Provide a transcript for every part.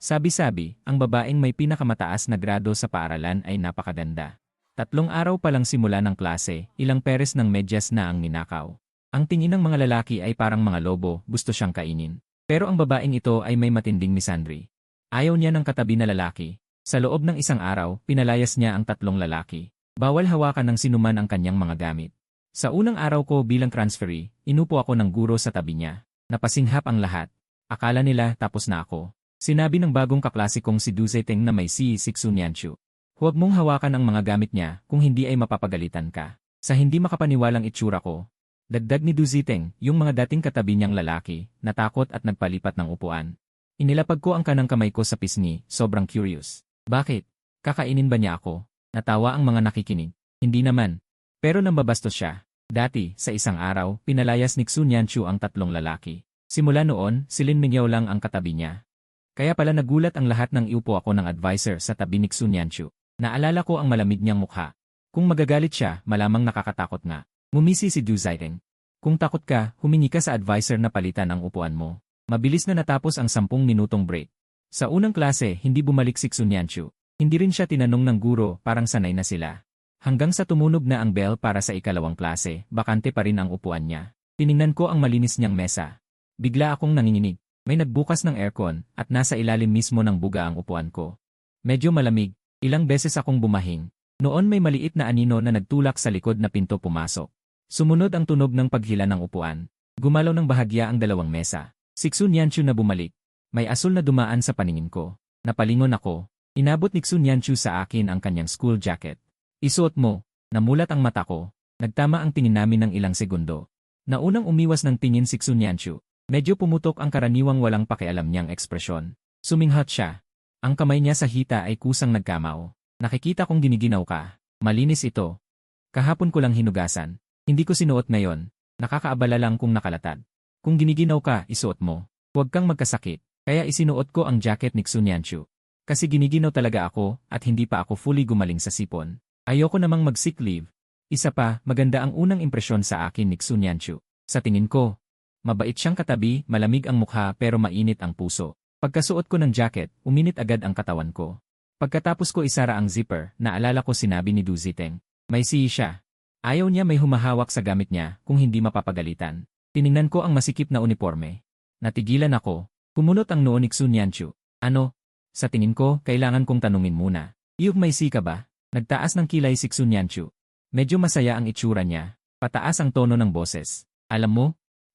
Sabi-sabi, ang babaeng may pinakamataas na grado sa paaralan ay napakaganda. 3 araw pa lang simula ng klase, ilang peres ng medyas na ang ninakaw. Ang tingin ng mga lalaki ay parang mga lobo, gusto siyang kainin. Pero ang babaeng ito ay may matinding misandry. Ayaw niya ng katabi na lalaki. Sa loob ng 1 araw, pinalayas niya ang 3 lalaki. Bawal hawakan ng sinuman ang kanyang mga gamit. Sa unang araw ko bilang transferee, inupo ako ng guro sa tabi niya. Napasinghap ang lahat. Akala nila tapos na ako. Sinabi ng bagong kaklase kong si Duzeteng na may si Siksunyanshu. Huwag mong hawakan ang mga gamit niya kung hindi ay mapapagalitan ka. Sa hindi makapaniwalang itsura ko. Dagdag ni Duzeteng, yung mga dating katabi niyang lalaki, natakot at nagpalipat ng upuan. Inilapag ko ang kanang kamay ko sa pisngi, sobrang curious. Bakit? Kakainin ba niya ako? Natawa ang mga nakikinig. Hindi naman. Pero nambabastos siya. Dati, sa 1 araw, pinalayas ni Xunyanshu ang 3 lalaki. Simula noon, si Lin Mingyaw lang ang katabi niya. Kaya pala nagulat ang lahat nang iupo ako ng advisor sa tabi ni Xunyanshu. Naalala ko ang malamig niyang mukha. Kung magagalit siya, malamang nakakatakot nga. Ngumisi si Duzeteng. Kung takot ka, humingi ka sa advisor na palitan ang upuan mo. Mabilis na natapos ang 10 minutong break. Sa unang klase, hindi bumalik si Xunyanshu. Hindi rin siya tinanong ng guro, parang sanay na sila. Hanggang sa tumunog na ang bell para sa 2 klase, bakante pa rin ang upuan niya. Tiningnan ko ang malinis niyang mesa. Bigla akong nanginginig. May nagbukas ng aircon at nasa ilalim mismo ng buga ang upuan ko. Medyo malamig, ilang beses akong bumahing. Noon may maliit na anino na nagtulak sa likod na pinto pumasok. Sumunod ang tunog ng paghila ng upuan. Gumalaw ng bahagya ang 2 mesa. Si Xunyanshu na bumalik. May asul na dumaan sa paningin ko. Napalingon ako. Inabot ni Xunyanshu sa akin ang kanyang school jacket. Isuot mo. Namulat ang mata ko. Nagtama ang tingin namin ng ilang segundo. Naunang umiwas ng tingin si Xunyanshu. Medyo pumutok ang karaniwang walang pakialam niyang ekspresyon. Suminghot siya. Ang kamay niya sa hita ay kusang nagkamaw. Nakikita kong giniginaw ka. Malinis ito. Kahapon ko lang hinugasan. Hindi ko sinuot ngayon. Nakakaabala lang kung nakalatad. Kung giniginaw ka, isuot mo. Huwag kang magkasakit. Kaya isinuot ko ang jacket ni Xunyanshu. Kasi giniginaw talaga ako at hindi pa ako fully gumaling sa sipon. Ayoko namang mag-sick leave. Isa pa, maganda ang unang impresyon sa akin ni Xunyanshu. Sa tingin ko, mabait siyang katabi, malamig ang mukha pero mainit ang puso. Pagkasuot ko ng jacket, uminit agad ang katawan ko. Pagkatapos ko isara ang zipper, naalala ko sinabi ni Duzeteng. May siyi siya. Ayaw niya may humahawak sa gamit niya kung hindi mapapagalitan. Tiningnan ko ang masikip na uniforme. Natigilan ako. Kumunot ang noo ni Xunyanshu. Ano? Sa tingin ko, kailangan kong tanungin muna. Iyong may si ka ba? Nagtaas ng kilay si Xunyanshu. Medyo masaya ang itsura niya. Pataas ang tono ng boses. Alam mo?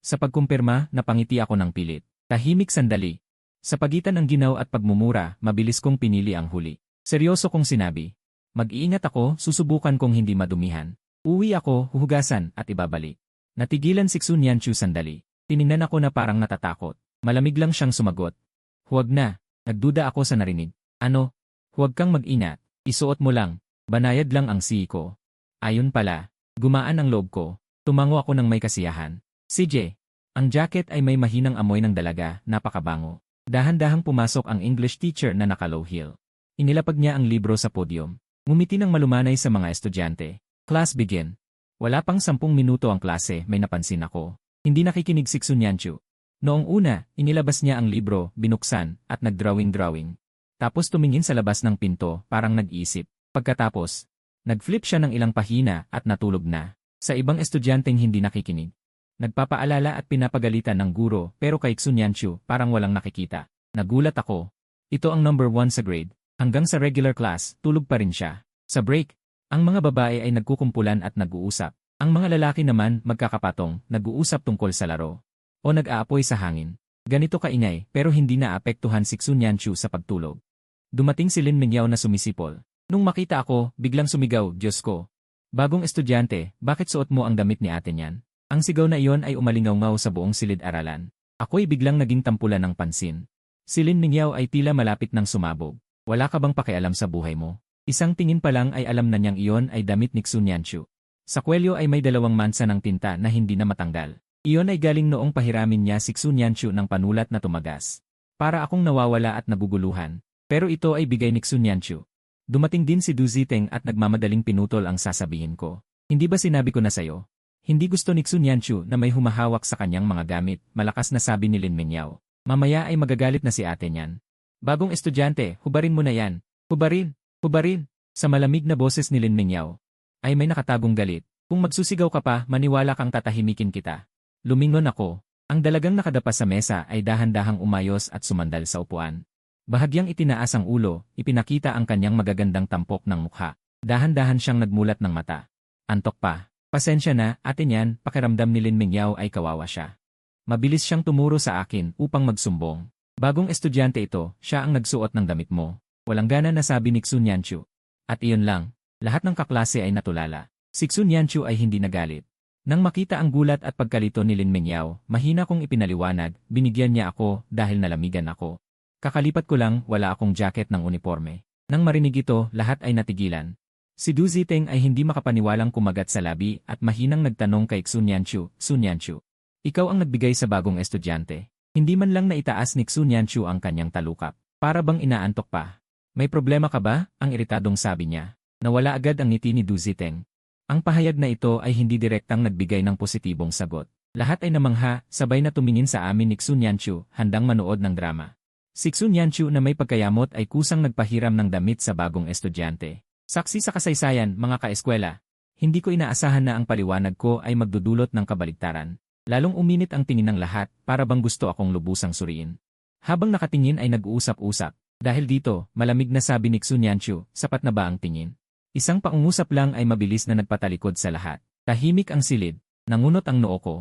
Sa pagkumpirma, napangiti ako ng pilit. Tahimik sandali. Sa pagitan ng ginaw at pagmumura, mabilis kong pinili ang huli. Seryoso kong sinabi. Mag-iingat ako, susubukan kong hindi madumihan. Uwi ako, huhugasan, at ibabalik. Natigilan si Xunyanshu sandali. Tiningnan ako na parang natatakot. Malamig lang siyang sumagot. Huwag na. Nagduda ako sa narinig. Ano? Huwag kang mag-inat. Isuot mo lang. Banayad lang ang siyi ko. Ayun pala. Gumaan ang loob ko. Tumango ako ng may kasiyahan. CJ. Ang jacket ay may mahinang amoy ng dalaga, napakabango. Dahan-dahang pumasok ang English teacher na naka-low heel. Inilapag niya ang libro sa podium. Ngumiti ng malumanay sa mga estudyante. Class begin. Wala pang 10 minuto ang klase, may napansin ako. Hindi nakikinig si Xunyanshu. Noong una, inilabas niya ang libro, binuksan, at nag-drawing-drawing. Tapos tumingin sa labas ng pinto, parang nag-iisip. Pagkatapos, nag-flip siya ng ilang pahina at natulog na. Sa ibang estudyanteng hindi nakikinig. Nagpapaalala at pinapagalitan ng guro pero kay Xunyanshu parang walang nakikita. Nagulat ako. Ito ang number 1 sa grade. Hanggang sa regular class, tulog pa rin siya. Sa break, ang mga babae ay nagkukumpulan at nag-uusap. Ang mga lalaki naman magkakapatong, nag-uusap tungkol sa laro. O nag-aapoy sa hangin. Ganito kaingay pero hindi naapektuhan si Xunyanshu sa pagtulog. Dumating si Lin Mingyaw na sumisipol. Nung makita ako, biglang sumigaw, Diyos ko. Bagong estudyante, bakit suot mo ang damit ni ate niyan? Ang sigaw na iyon ay umalingaw-ngaw sa buong silid-aralan. Ako'y biglang naging tampulan ng pansin. Si Lin Mingyaw ay tila malapit ng sumabog. Wala ka bang pakialam sa buhay mo? Isang tingin pa lang ay alam na niyang iyon ay damit ni Xunyanshu. Sa kwelyo ay may 2 mansa ng tinta na hindi na matanggal. Iyon ay galing noong pahiramin niya si Xunyanshu ng panulat na tumagas. Para akong nawawala at naguguluhan. Pero ito ay bigay ni Xunyanshu. Dumating din si Duzeteng at nagmamadaling pinutol ang sasabihin ko. Hindi ba sinabi ko na sayo? Hindi gusto ni Xunyanshu na may humahawak sa kanyang mga gamit, malakas na sabi ni Lin Mingyaw. Mamaya ay magagalit na si ate niyan. Bagong estudyante, hubarin mo na yan. Hubarin! Hubarin! Sa malamig na boses ni Lin Mingyao ay may nakatagong galit. Kung magsusigaw ka pa, maniwala kang tatahimikin kita. Lumingon ako. Ang dalagang nakadapa sa mesa ay dahan-dahang umayos at sumandal sa upuan. Bahagyang itinaas ang ulo, ipinakita ang kanyang magagandang tampok ng mukha. Dahan-dahan siyang nagmulat ng mata. Antok pa. Pasensya na, atin yan, pakiramdam ni Lin Mingyao ay kawawa siya. Mabilis siyang tumuro sa akin upang magsumbong. Bagong estudyante ito, siya ang nagsuot ng damit mo. Walang gana na sabi ni Xun Yanchu. At iyon lang, lahat ng kaklase ay natulala. Si Xun Yanchu ay hindi nagalit. Nang makita ang gulat at pagkalito ni Lin Mingyao, mahina kong ipinaliwanag, binigyan niya ako dahil nalamigan ako. Kakalipat ko lang, wala akong jacket ng uniforme. Nang marinig ito, lahat ay natigilan. Si Du Ziteng ay hindi makapaniwalang kumagat sa labi at mahinang nagtanong kay Xun Yanchu, Xun Yanchu, ikaw ang nagbigay sa bagong estudyante. Hindi man lang naitaas ni Xun Yanchu ang kanyang talukap. Para bang inaantok pa? May problema ka ba? Ang iritadong sabi niya. Nawala agad ang ngiti ni Du Ziteng. Ang pahayag na ito ay hindi direktang nagbigay ng positibong sagot. Lahat ay namangha, sabay na tumingin sa amin ni Xun Yanchu, handang manood ng drama. Si Xun Yanchu na may pagkayamot ay kusang nagpahiram ng damit sa bagong estudyante. Saksi sa kasaysayan, mga kaeskwela. Hindi ko inaasahan na ang paliwanag ko ay magdudulot ng kabaligtaran. Lalong uminit ang tingin ng lahat, para bang gusto akong lubusang suriin. Habang nakatingin ay nag-uusap-usap. Dahil dito, malamig na sabi ni Xun Yanchu, sapat na ba ang tingin? Isang paungusap lang ay mabilis na nagpatalikod sa lahat. Tahimik ang silid, nangunot ang noo ko.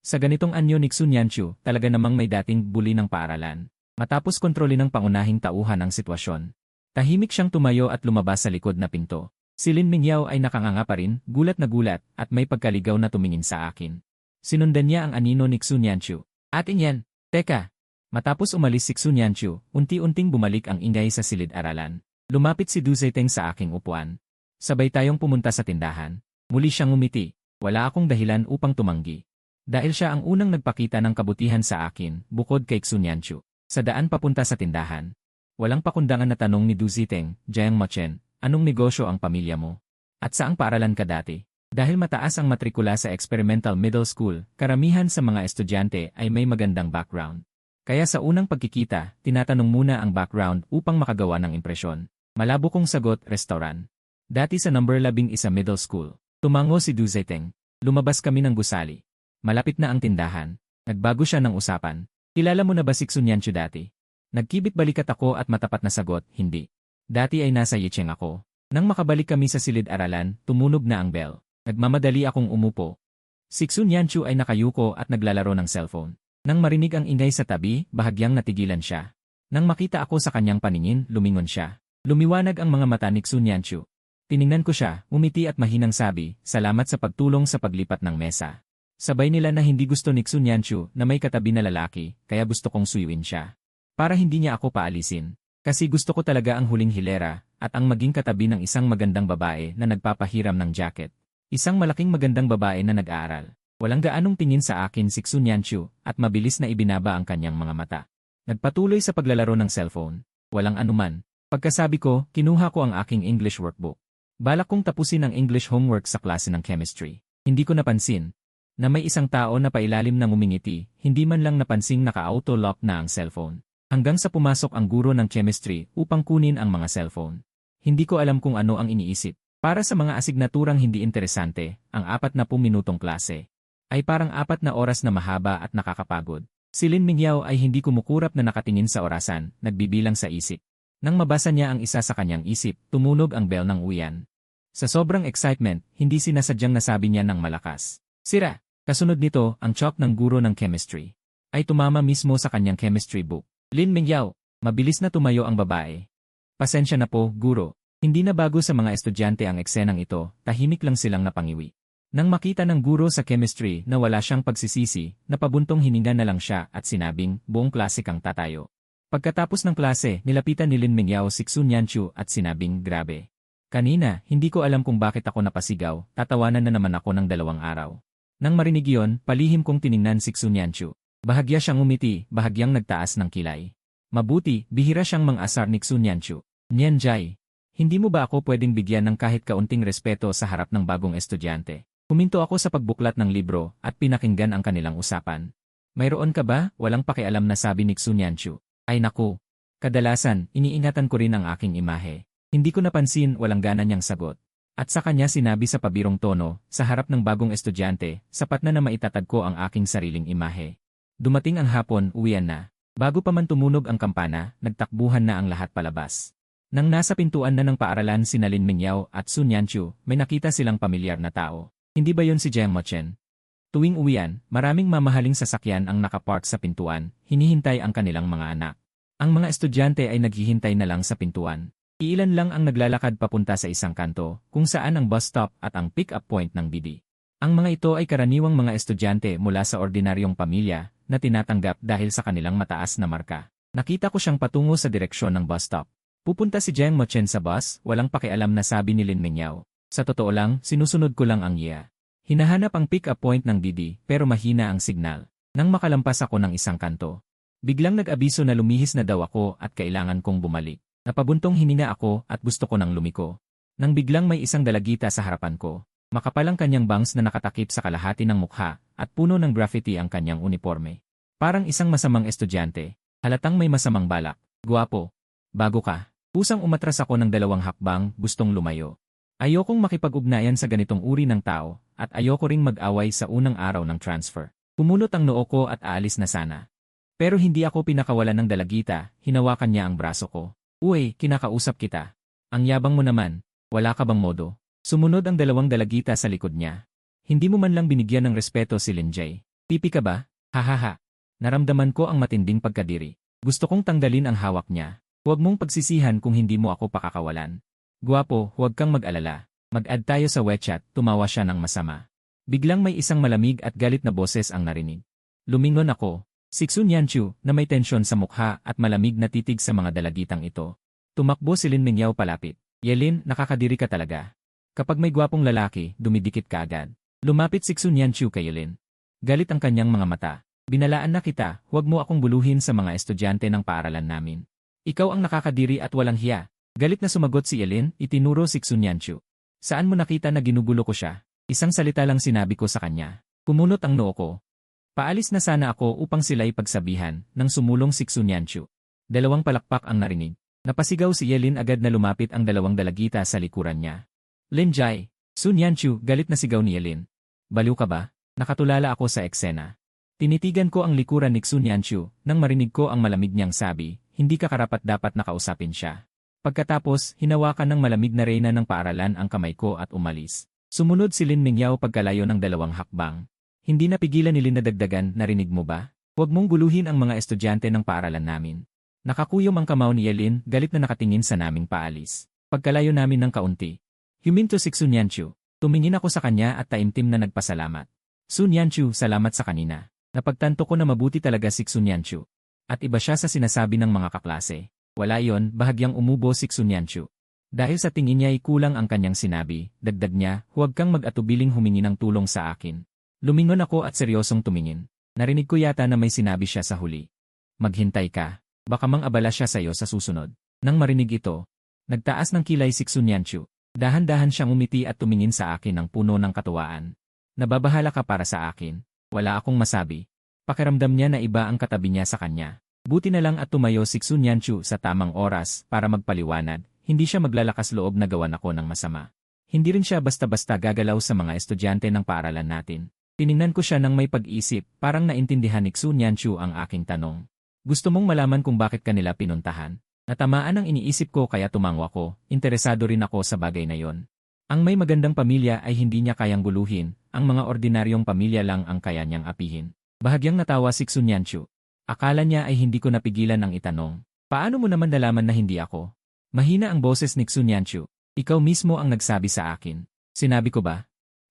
Sa ganitong anyo ni Xun Yanchu, talaga namang may dating bully ng paaralan. Matapos kontrolin ng pangunahing tauhan ang sitwasyon. Tahimik siyang tumayo at lumabas sa likod na pinto. Si Lin Mingyao ay nakanganga pa rin, gulat na gulat, at may pagkaligaw na tumingin sa akin. Sinundan niya ang anino ni Xun Yanchu. Atin yan, teka. Matapos umalis si Xun Yanchu, unti-unting bumalik ang ingay sa silid-aralan. Lumapit si Du Ziteng sa aking upuan. Sabay tayong pumunta sa tindahan. Muli siyang ngumiti. Wala akong dahilan upang tumanggi. Dahil siya ang unang nagpakita ng kabutihan sa akin, bukod kay Xun Yanchu. Sa daan papunta sa tindahan. Walang pakundangan na tanong ni Du Ziteng, Jiang Machen, anong negosyo ang pamilya mo? At saang paaralan ka dati? Dahil mataas ang matrikula sa Experimental Middle School, karamihan sa mga estudyante ay may magandang background. Kaya sa unang pagkikita, tinatanong muna ang background upang makagawa ng impresyon. Malabo kong sagot, restaurant. Dati sa number 11 middle school. Tumango si Du Ziteng. Lumabas kami ng gusali. Malapit na ang tindahan. Nagbago siya ng usapan. Kilala mo na ba si Xun Yanchu dati? Nagkibit balikat ako at matapat na sagot, hindi. Dati ay nasa Yicheng ako. Nang makabalik kami sa silid-aralan, tumunog na ang bell. Nagmamadali akong umupo. Si Xun Yanchu ay nakayuko at naglalaro ng cellphone. Nang marinig ang ingay sa tabi, bahagyang natigilan siya. Nang makita ako sa kanyang paningin, lumingon siya. Lumiwanag ang mga mata ni Xun Yanchu. Tiningnan ko siya, umiti at mahinang sabi, salamat sa pagtulong sa paglipat ng mesa. Sabay nila na hindi gusto ni Xun Yanchu na may katabi na lalaki, kaya gusto kong suyuin siya. Para hindi niya ako paalisin. Kasi gusto ko talaga ang huling hilera, at ang maging katabi ng isang magandang babae na nagpapahiram ng jacket. Isang malaking magandang babae na nag-aaral. Walang gaanong tingin sa akin si Xun Yanchu, at mabilis na ibinaba ang kanyang mga mata. Nagpatuloy sa paglalaro ng cellphone. Walang anuman. Pagkasabi ko, kinuha ko ang aking English workbook. Balak kong tapusin ang English homework sa klase ng chemistry. Hindi ko napansin na may isang tao na pailalim ng umingiti, hindi man lang napansing naka-auto-lock na ang cellphone. Hanggang sa pumasok ang guro ng chemistry upang kunin ang mga cellphone. Hindi ko alam kung ano ang iniisip. Para sa mga asignaturang hindi interesante, ang 40 minutong klase ay parang 4 na oras na mahaba at nakakapagod. Si Lin Mingyao ay hindi kumukurap na nakatingin sa orasan, nagbibilang sa isip. Nang mabasa niya ang isa sa kanyang isip, tumunog ang bell ng uwian. Sa sobrang excitement, hindi sinasadyang nasabi niya ng malakas. Sira! Kasunod nito, ang chalk ng guro ng chemistry ay tumama mismo sa kanyang chemistry book. Lin Mingyao, mabilis na tumayo ang babae. Pasensya na po, guro. Hindi na bago sa mga estudyante ang eksenang ito, tahimik lang silang napangiwi. Nang makita ng guro sa chemistry na wala siyang pagsisisi, napabuntong hininga na lang siya at sinabing, buong klase kang tatayo. Pagkatapos ng klase, nilapitan ni Lin Mingyao si Xun Yanchu at sinabing, grabe. Kanina, hindi ko alam kung bakit ako napasigaw, tatawanan na naman ako ng 2 araw. Nang marinig iyon, palihim kong tiningnan si Xun Yanchu. Bahagya siyang umiti, bahagyang nagtaas ng kilay. Mabuti, bihira siyang mang-asar ni Xun Yanchu. Nian Jai, hindi mo ba ako pwedeng bigyan ng kahit kaunting respeto sa harap ng bagong estudyante? Huminto ako sa pagbuklat ng libro at pinakinggan ang kanilang usapan. Mayroon ka ba? Walang pakialam na sabi ni Xun Yanchu. Ay naku. Kadalasan, iniingatan ko rin ang aking imahe. Hindi ko napansin, walang gana niyang sagot. At sa kanya sinabi sa pabirong tono, sa harap ng bagong estudyante, sapat na maitatag ko ang aking sariling imahe. Dumating ang hapon, uwian na. Bago pa man tumunog ang kampana, nagtakbuhan na ang lahat palabas. Nang nasa pintuan na ng paaralan si Lin Mingyao at Sun Yanchu, may nakita silang pamilyar na tao. Hindi ba yon si Jiang Mochen? Tuwing uwian, maraming mamahaling sasakyan ang nakapark sa pintuan, hinihintay ang kanilang mga anak. Ang mga estudyante ay naghihintay na lang sa pintuan. Iilan lang ang naglalakad papunta sa isang kanto, kung saan ang bus stop at ang pick-up point ng BD. Ang mga ito ay karaniwang mga estudyante mula sa ordinaryong pamilya na tinatanggap dahil sa kanilang mataas na marka. Nakita ko siyang patungo sa direksyon ng bus stop. Pupunta si Jiang Mochen sa bus, walang pakialam na sabi ni Lin Mingyao. Sa totoo lang, sinusunod ko lang ang iya. Hinahanap ang pick-up point ng BD pero mahina ang signal. Nang makalampas ako ng isang kanto, biglang nag-abiso na lumihis na daw ako at kailangan kong bumalik. Napabuntong hininga ako at gusto ko nang lumiko. Nang biglang may isang dalagita sa harapan ko. Makapalang kanyang bangs na nakatakip sa kalahati ng mukha at puno ng graffiti ang kanyang uniforme. Parang isang masamang estudyante. Halatang may masamang balak. Guwapo. Bago ka. Pusang umatras ako ng 2 hakbang, gustong lumayo. Ayokong makipag-ugnayan sa ganitong uri ng tao at ayoko ring mag-away sa unang araw ng transfer. Pumulot ang noo ko at aalis na sana. Pero hindi ako pinakawalan ng dalagita, hinawakan niya ang braso ko. Uy, kinakausap kita. Ang yabang mo naman, wala ka bang modo? Sumunod ang 2 dalagita sa likod niya. Hindi mo man lang binigyan ng respeto si Lin Jay. Pipi ka ba? Hahaha. Naramdaman ko ang matinding pagkadiri. Gusto kong tanggalin ang hawak niya. Huwag mong pagsisihan kung hindi mo ako pakakawalan. Guwapo, huwag kang mag-alala. Mag-add tayo sa WeChat, tumawa siya ng masama. Biglang may isang malamig at galit na boses ang narinig. Lumingon ako. Si Sun Yanchu, na may tensyon sa mukha at malamig na titig sa mga dalagitang ito. Tumakbo si Lin Mingyao palapit. Yelin, nakakadiri ka talaga. Kapag may gwapong lalaki, dumidikit ka agad. Lumapit si Sun Yanchu kay Yelin. Galit ang kanyang mga mata. Binalaan na kita, huwag mo akong buluhin sa mga estudyante ng paaralan namin. Ikaw ang nakakadiri at walang hiya. Galit na sumagot si Yelin, itinuro si Sun Yanchu. Saan mo nakita na ginugulo ko siya? Isang salita lang sinabi ko sa kanya. Pumunot ang noo ko. Paalis na sana ako upang sila'y pagsabihan nang sumulong si Sun Yanchu. 2 palakpak ang narinig. Napasigaw si Yelin agad na lumapit ang 2 dalagita sa likuran niya. Lin Jai, Sun Yanchu, galit na sigaw ni Yelin. Baliw ka ba? Nakatulala ako sa eksena. Tinitigan ko ang likuran ni Sun Yanchu nang marinig ko ang malamig niyang sabi, hindi ka karapat-dapat nakausapin siya. Pagkatapos, hinawakan ng malamig na reyna ng paaralan ang kamay ko at umalis. Sumunod si Lin Mingyao pagkalayo ng 2 hakbang. Hindi napigilan ni Lin na dagdagan, narinig mo ba? Huwag mong guluhin ang mga estudyante ng paaralan namin. Nakakuyom ang kamao ni Yelin, galit na nakatingin sa naming paalis. Pagkalayo namin ng kaunti. Huminto si Sun Yanchu. Tumingin ako sa kanya at taimtim na nagpasalamat. Sun Yanchu, salamat sa kanina. Napagtanto ko na mabuti talaga si Sun Yanchu. At iba siya sa sinasabi ng mga kaklase. Wala yon, bahagyang umubo si Sun Yanchu. Dahil sa tingin niya ay kulang ang kanyang sinabi, dagdag niya, huwag kang mag-atubiling humingi ng tulong sa akin. Lumingon ako at seryosong tumingin. Narinig ko yata na may sinabi siya sa huli. Maghintay ka. Baka mang-abala siya sa iyo sa susunod. Nang marinig ito, nagtaas ng kilay si Sun Yanchu. Dahan-dahan siyang umiti at tumingin sa akin ng puno ng katuwaan. Nababahala ka para sa akin. Wala akong masabi. Pakiramdam niya na iba ang katabi niya sa kanya. Buti na lang at tumayo si Sun Yanchu sa tamang oras para magpaliwanag. Hindi siya maglalakas loob na gawan ako ng masama. Hindi rin siya basta-basta gagalaw sa mga estudyante ng paaralan natin. Tiningnan ko siya ng may pag-isip, parang naintindihan ni Sun Yanchu ang aking tanong. Gusto mong malaman kung bakit kanila pinuntahan? Natamaan ang iniisip ko kaya tumango ako, interesado rin ako sa bagay na yon. Ang may magandang pamilya ay hindi niya kayang guluhin, ang mga ordinaryong pamilya lang ang kaya niyang apihin. Bahagyang natawa si Sun Yanchu. Akala niya ay hindi ko napigilan ang itanong. Paano mo naman nalaman na hindi ako? Mahina ang boses ni Sun Yanchu. Ikaw mismo ang nagsabi sa akin. Sinabi ko ba?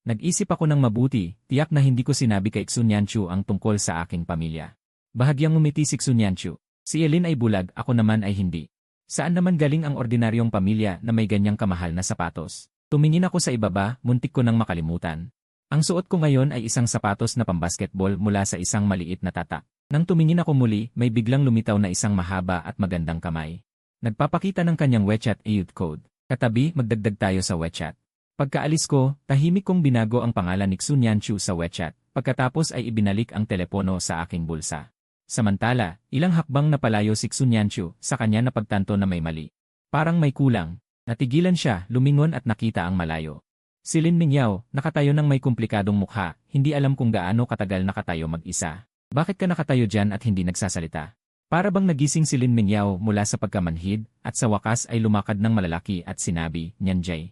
Nag-isip ako ng mabuti, tiyak na hindi ko sinabi kay Sun Yanchu ang tungkol sa aking pamilya. Bahagyang ngumiti si Sun Yanchu. Si Yelin ay bulag, ako naman ay hindi. Saan naman galing ang ordinaryong pamilya na may ganyang kamahal na sapatos? Tumingin ako sa ibaba, muntik ko nang makalimutan. Ang suot ko ngayon ay isang sapatos na pambasketball mula sa isang maliit na tatak. Nang tumingin ako muli, may biglang lumitaw na isang mahaba at magandang kamay. Nagpapakita ng kanyang WeChat youth code. Katabi, magdagdag tayo sa WeChat. Pagkaalis ko, tahimik kong binago ang pangalan ni Sun Yanchu sa WeChat, pagkatapos ay ibinalik ang telepono sa aking bulsa. Samantala, ilang hakbang na palayo si Xunyanchu sa kanya napagtanto na may mali. Parang may kulang. Natigilan siya, lumingon at nakita ang malayo. Si Lin Mingyao, nakatayo ng may komplikadong mukha, hindi alam kung gaano katagal nakatayo mag-isa. Bakit ka nakatayo dyan at hindi nagsasalita? Para bang nagising si Lin Mingyao mula sa pagkamanhid, at sa wakas ay lumakad ng malalaki at sinabi, Nyanjay.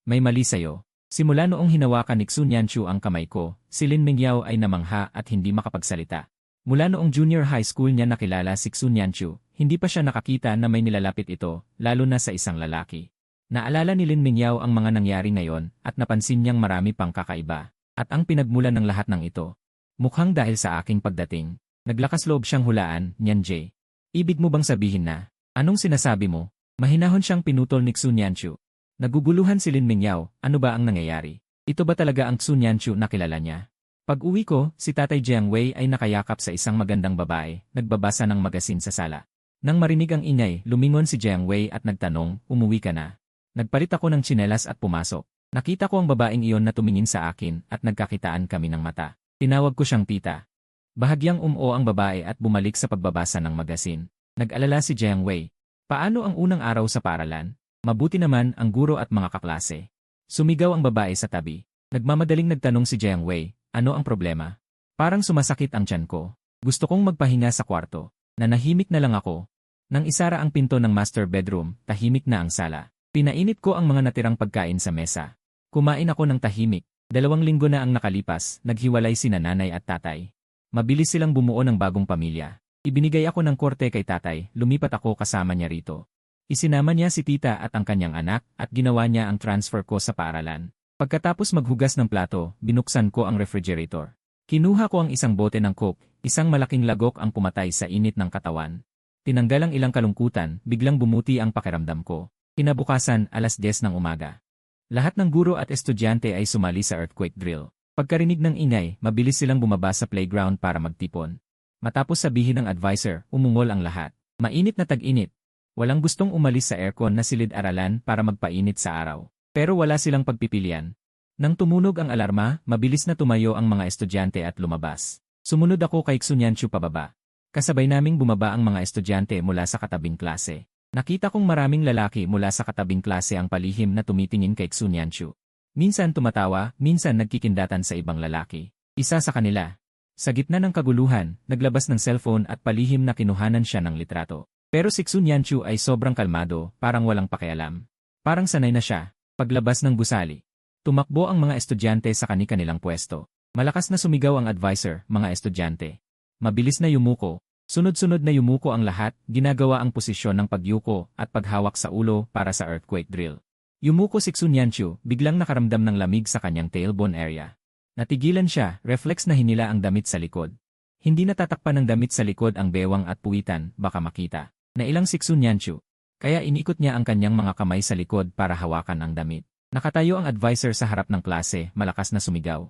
May mali sa'yo. Simula noong hinawakan ni Xunyanchu ang kamay ko, si Lin Mingyao ay namangha at hindi makapagsalita. Mula noong junior high school niya nakilala si Xunyanchu, hindi pa siya nakakita na may nilalapit ito, lalo na sa isang lalaki. Naalala ni Lin Mingyao ang mga nangyari ngayon at napansin niyang marami pang kakaiba. At ang pinagmulan ng lahat ng ito, mukhang dahil sa aking pagdating, naglakas loob siyang hulaan, Nyanjay. Ibig mo bang sabihin na, anong sinasabi mo? Mahinahon siyang pinutol ni Xunyanchu. Naguguluhan si Lin Mingyao, ano ba ang nangyayari? Ito ba talaga ang Xunyanchu na kilala niya? Pag-uwi ko, si Tatay Jiang Wei ay nakayakap sa isang magandang babae, nagbabasa ng magasin sa sala. Nang marinig ang ingay, lumingon si Jiang Wei at nagtanong, umuwi ka na? Nagpalit ako ng tsinelas at pumasok. Nakita ko ang babaeng iyon na tumingin sa akin at nagkakitaan kami ng mata. Tinawag ko siyang tita. Bahagyang ang babae at bumalik sa pagbabasa ng magasin. Nag-alala si Jiang Wei. Paano ang unang araw sa paaralan? Mabuti naman ang guro at mga kaklase. Sumigaw ang babae sa tabi. Nagmamadaling nagtanong si Jiang Wei, ano ang problema? Parang sumasakit ang tiyan ko. Gusto kong magpahinga sa kwarto. Nanahimik na lang ako. Nang isara ang pinto ng master bedroom, tahimik na ang sala. Pinainit ko ang mga natirang pagkain sa mesa. Kumain ako ng tahimik. 2 linggo na ang nakalipas, naghiwalay sina nanay at tatay. Mabilis silang bumuo ng bagong pamilya. Ibinigay ako ng korte kay tatay, lumipat ako kasama niya rito. Isinama niya si tita at ang kanyang anak at ginawa niya ang transfer ko sa paaralan. Pagkatapos maghugas ng plato, binuksan ko ang refrigerator. Kinuha ko ang isang bote ng Coke, isang malaking lagok ang pumatay sa init ng katawan. Tinanggal ang ilang kalungkutan, biglang bumuti ang pakiramdam ko. Kinabukasan, 10:00 ng umaga. Lahat ng guro at estudyante ay sumali sa earthquake drill. Pagkarinig ng ingay, mabilis silang bumaba sa playground para magtipon. Matapos sabihin ng advisor, umungol ang lahat. Mainit na tag-init. Walang gustong umalis sa aircon na silid-aralan para magpainit sa araw. Pero wala silang pagpipilian. Nang tumunog ang alarma, mabilis na tumayo ang mga estudyante at lumabas. Sumunod ako kay Xunyanchu pababa. Kasabay naming bumaba ang mga estudyante mula sa katabing klase. Nakita kong maraming lalaki mula sa katabing klase ang palihim na tumitingin kay Xunyanchu. Minsan tumatawa, minsan nagkikindatan sa ibang lalaki. Isa sa kanila. Sa gitna ng kaguluhan, naglabas ng cellphone at palihim na kinuhanan siya ng litrato. Pero si Xunyanchu ay sobrang kalmado, parang walang pakialam. Parang sanay na siya. Paglabas ng gusali, tumakbo ang mga estudyante sa kani-kanilang pwesto. Malakas na sumigaw ang advisor, mga estudyante. Mabilis na yumuko. Sunod-sunod na yumuko ang lahat, ginagawa ang posisyon ng pagyuko at paghawak sa ulo para sa earthquake drill. Yumuko si Xunyanchu, biglang nakaramdam ng lamig sa kanyang tailbone area. Natigilan siya, reflex na hinila ang damit sa likod. Hindi natatakpan ng damit sa likod ang bewang at puwitan, baka makita. Nailang si Xunyanchu. Kaya inikot niya ang kanyang mga kamay sa likod para hawakan ang damit. Nakatayo ang advisor sa harap ng klase, malakas na sumigaw.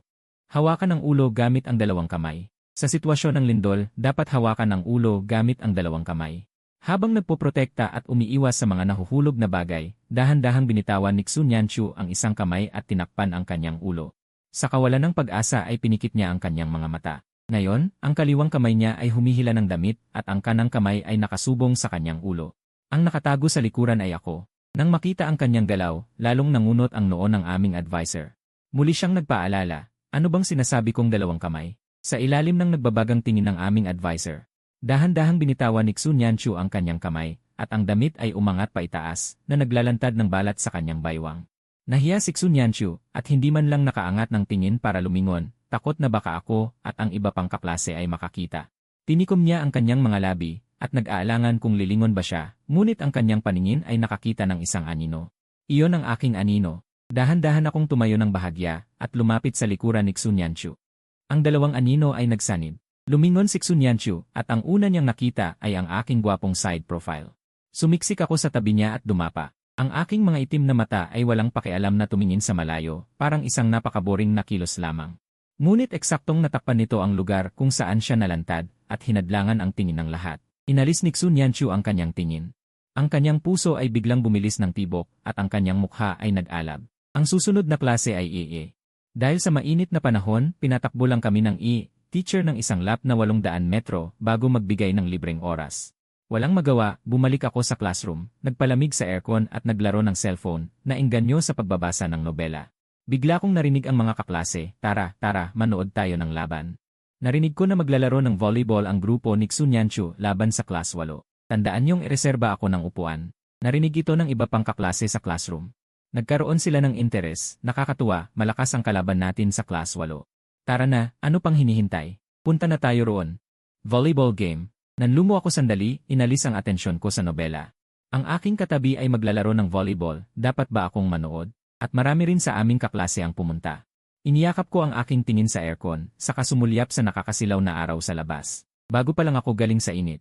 Hawakan ang ulo gamit ang 2 kamay. Sa sitwasyon ng lindol, dapat hawakan ang ulo gamit ang 2 kamay. Habang nagpoprotekta at umiiwas sa mga nahuhulog na bagay, dahan-dahang binitawan ni Xunyanchu ang isang kamay at tinakpan ang kanyang ulo. Sa kawalan ng pag-asa ay pinikit niya ang kanyang mga mata. Ngayon, ang kaliwang kamay niya ay humihila ng damit at ang kanang kamay ay nakasubong sa kanyang ulo. Ang nakatago sa likuran ay ako. Nang makita ang kanyang galaw, lalong nangunot ang noo ng aming advisor. Muli siyang nagpaalala, ano bang sinasabi kong 2 kamay? Sa ilalim ng nagbabagang tingin ng aming advisor. Dahan-dahang binitawan ni Xunyanchu ang kanyang kamay, at ang damit ay umangat pa itaas, na naglalantad ng balat sa kanyang baywang. Nahiya si Xunyanchu, at hindi man lang nakaangat ng tingin para lumingon, takot na baka ako at ang iba pang kaklase ay makakita. Tinikom niya ang kanyang mga labi, at nag-aalangan kung lilingon ba siya, ngunit ang kanyang paningin ay nakakita ng isang anino. Iyon ang aking anino. Dahan-dahan akong tumayo ng bahagya, at lumapit sa likuran ni Xunyanchu. Ang 2 anino ay nagsanib. Lumingon si Xunyanchu, at ang una niyang nakita ay ang aking gwapong side profile. Sumiksik ako sa tabi niya at dumapa. Ang aking mga itim na mata ay walang pakialam na tumingin sa malayo, parang isang napakaboring na kilos lamang. Ngunit eksaktong natakpan nito ang lugar kung saan siya nalantad, at hinadlangan ang tingin ng lahat. Inalis ni Xunyanchu ang kanyang tingin. Ang kanyang puso ay biglang bumilis ng tibok, at ang kanyang mukha ay nag-alab. Ang susunod na klase ay EE. Dahil sa mainit na panahon, pinatakbo lang kami ng teacher ng isang lap na 800 metro bago magbigay ng libreng oras. Walang magawa, bumalik ako sa classroom, nagpalamig sa aircon at naglaro ng cellphone, na engganyo sa pagbabasa ng nobela. Bigla kong narinig ang mga kaklase, tara, manood tayo ng laban. Narinig ko na maglalaro ng volleyball ang grupo ni Xunyanchu laban sa class 8. Tandaan niyong ireserba ako ng upuan. Narinig ito ng iba pang kaklase sa classroom. Nagkaroon sila ng interes, nakakatuwa, malakas ang kalaban natin sa class 8. Tara na, ano pang hinihintay? Punta na tayo roon. Volleyball game. Nanlumo ako sandali, inalis ang atensyon ko sa nobela. Ang aking katabi ay maglalaro ng volleyball, dapat ba akong manood? At marami rin sa aming kaklase ang pumunta. Iniyakap ko ang aking tingin sa aircon, saka sumulyap sa nakakasilaw na araw sa labas. Bago pa lang ako galing sa init.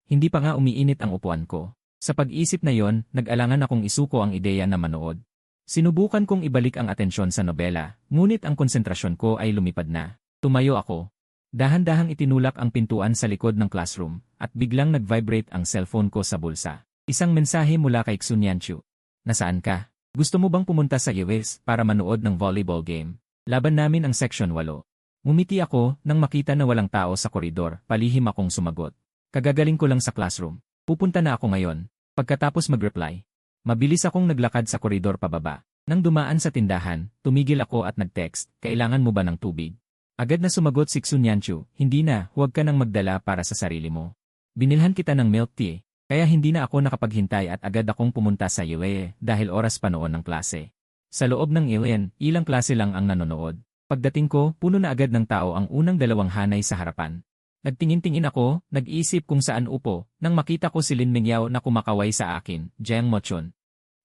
Hindi pa nga umiinit ang upuan ko. Sa pag-isip na yon, nag-alangan akong isuko ang ideya na manood. Sinubukan kong ibalik ang atensyon sa nobela, ngunit ang konsentrasyon ko ay lumipad na. Tumayo ako. Dahan-dahang itinulak ang pintuan sa likod ng classroom, at biglang nag-vibrate ang cellphone ko sa bulsa. Isang mensahe mula kay Xunyanchu. Nasaan ka? Gusto mo bang pumunta sa US para manood ng volleyball game? Laban namin ang Section 8. Ngumiti ako nang makita na walang tao sa koridor, palihim akong sumagot. Kagagaling ko lang sa classroom. Pupunta na ako ngayon. Pagkatapos mag-reply. Mabilis akong naglakad sa koridor pababa. Nang dumaan sa tindahan, tumigil ako at nag-text, kailangan mo ba ng tubig? Agad na sumagot si Xunyanchu, hindi na, huwag ka nang magdala para sa sarili mo. Binilhan kita ng milk tea, kaya hindi na ako nakapaghintay at agad akong pumunta sa UAE dahil oras pa noon ng klase. Sa loob ng UAE, ilang klase lang ang nanonood. Pagdating ko, puno na agad ng tao ang unang 2 hanay sa harapan. Nagtingin-tingin ako, nag-iisip kung saan upo, nang makita ko si Lin Mingyao na kumakaway sa akin, Jiang Mochun.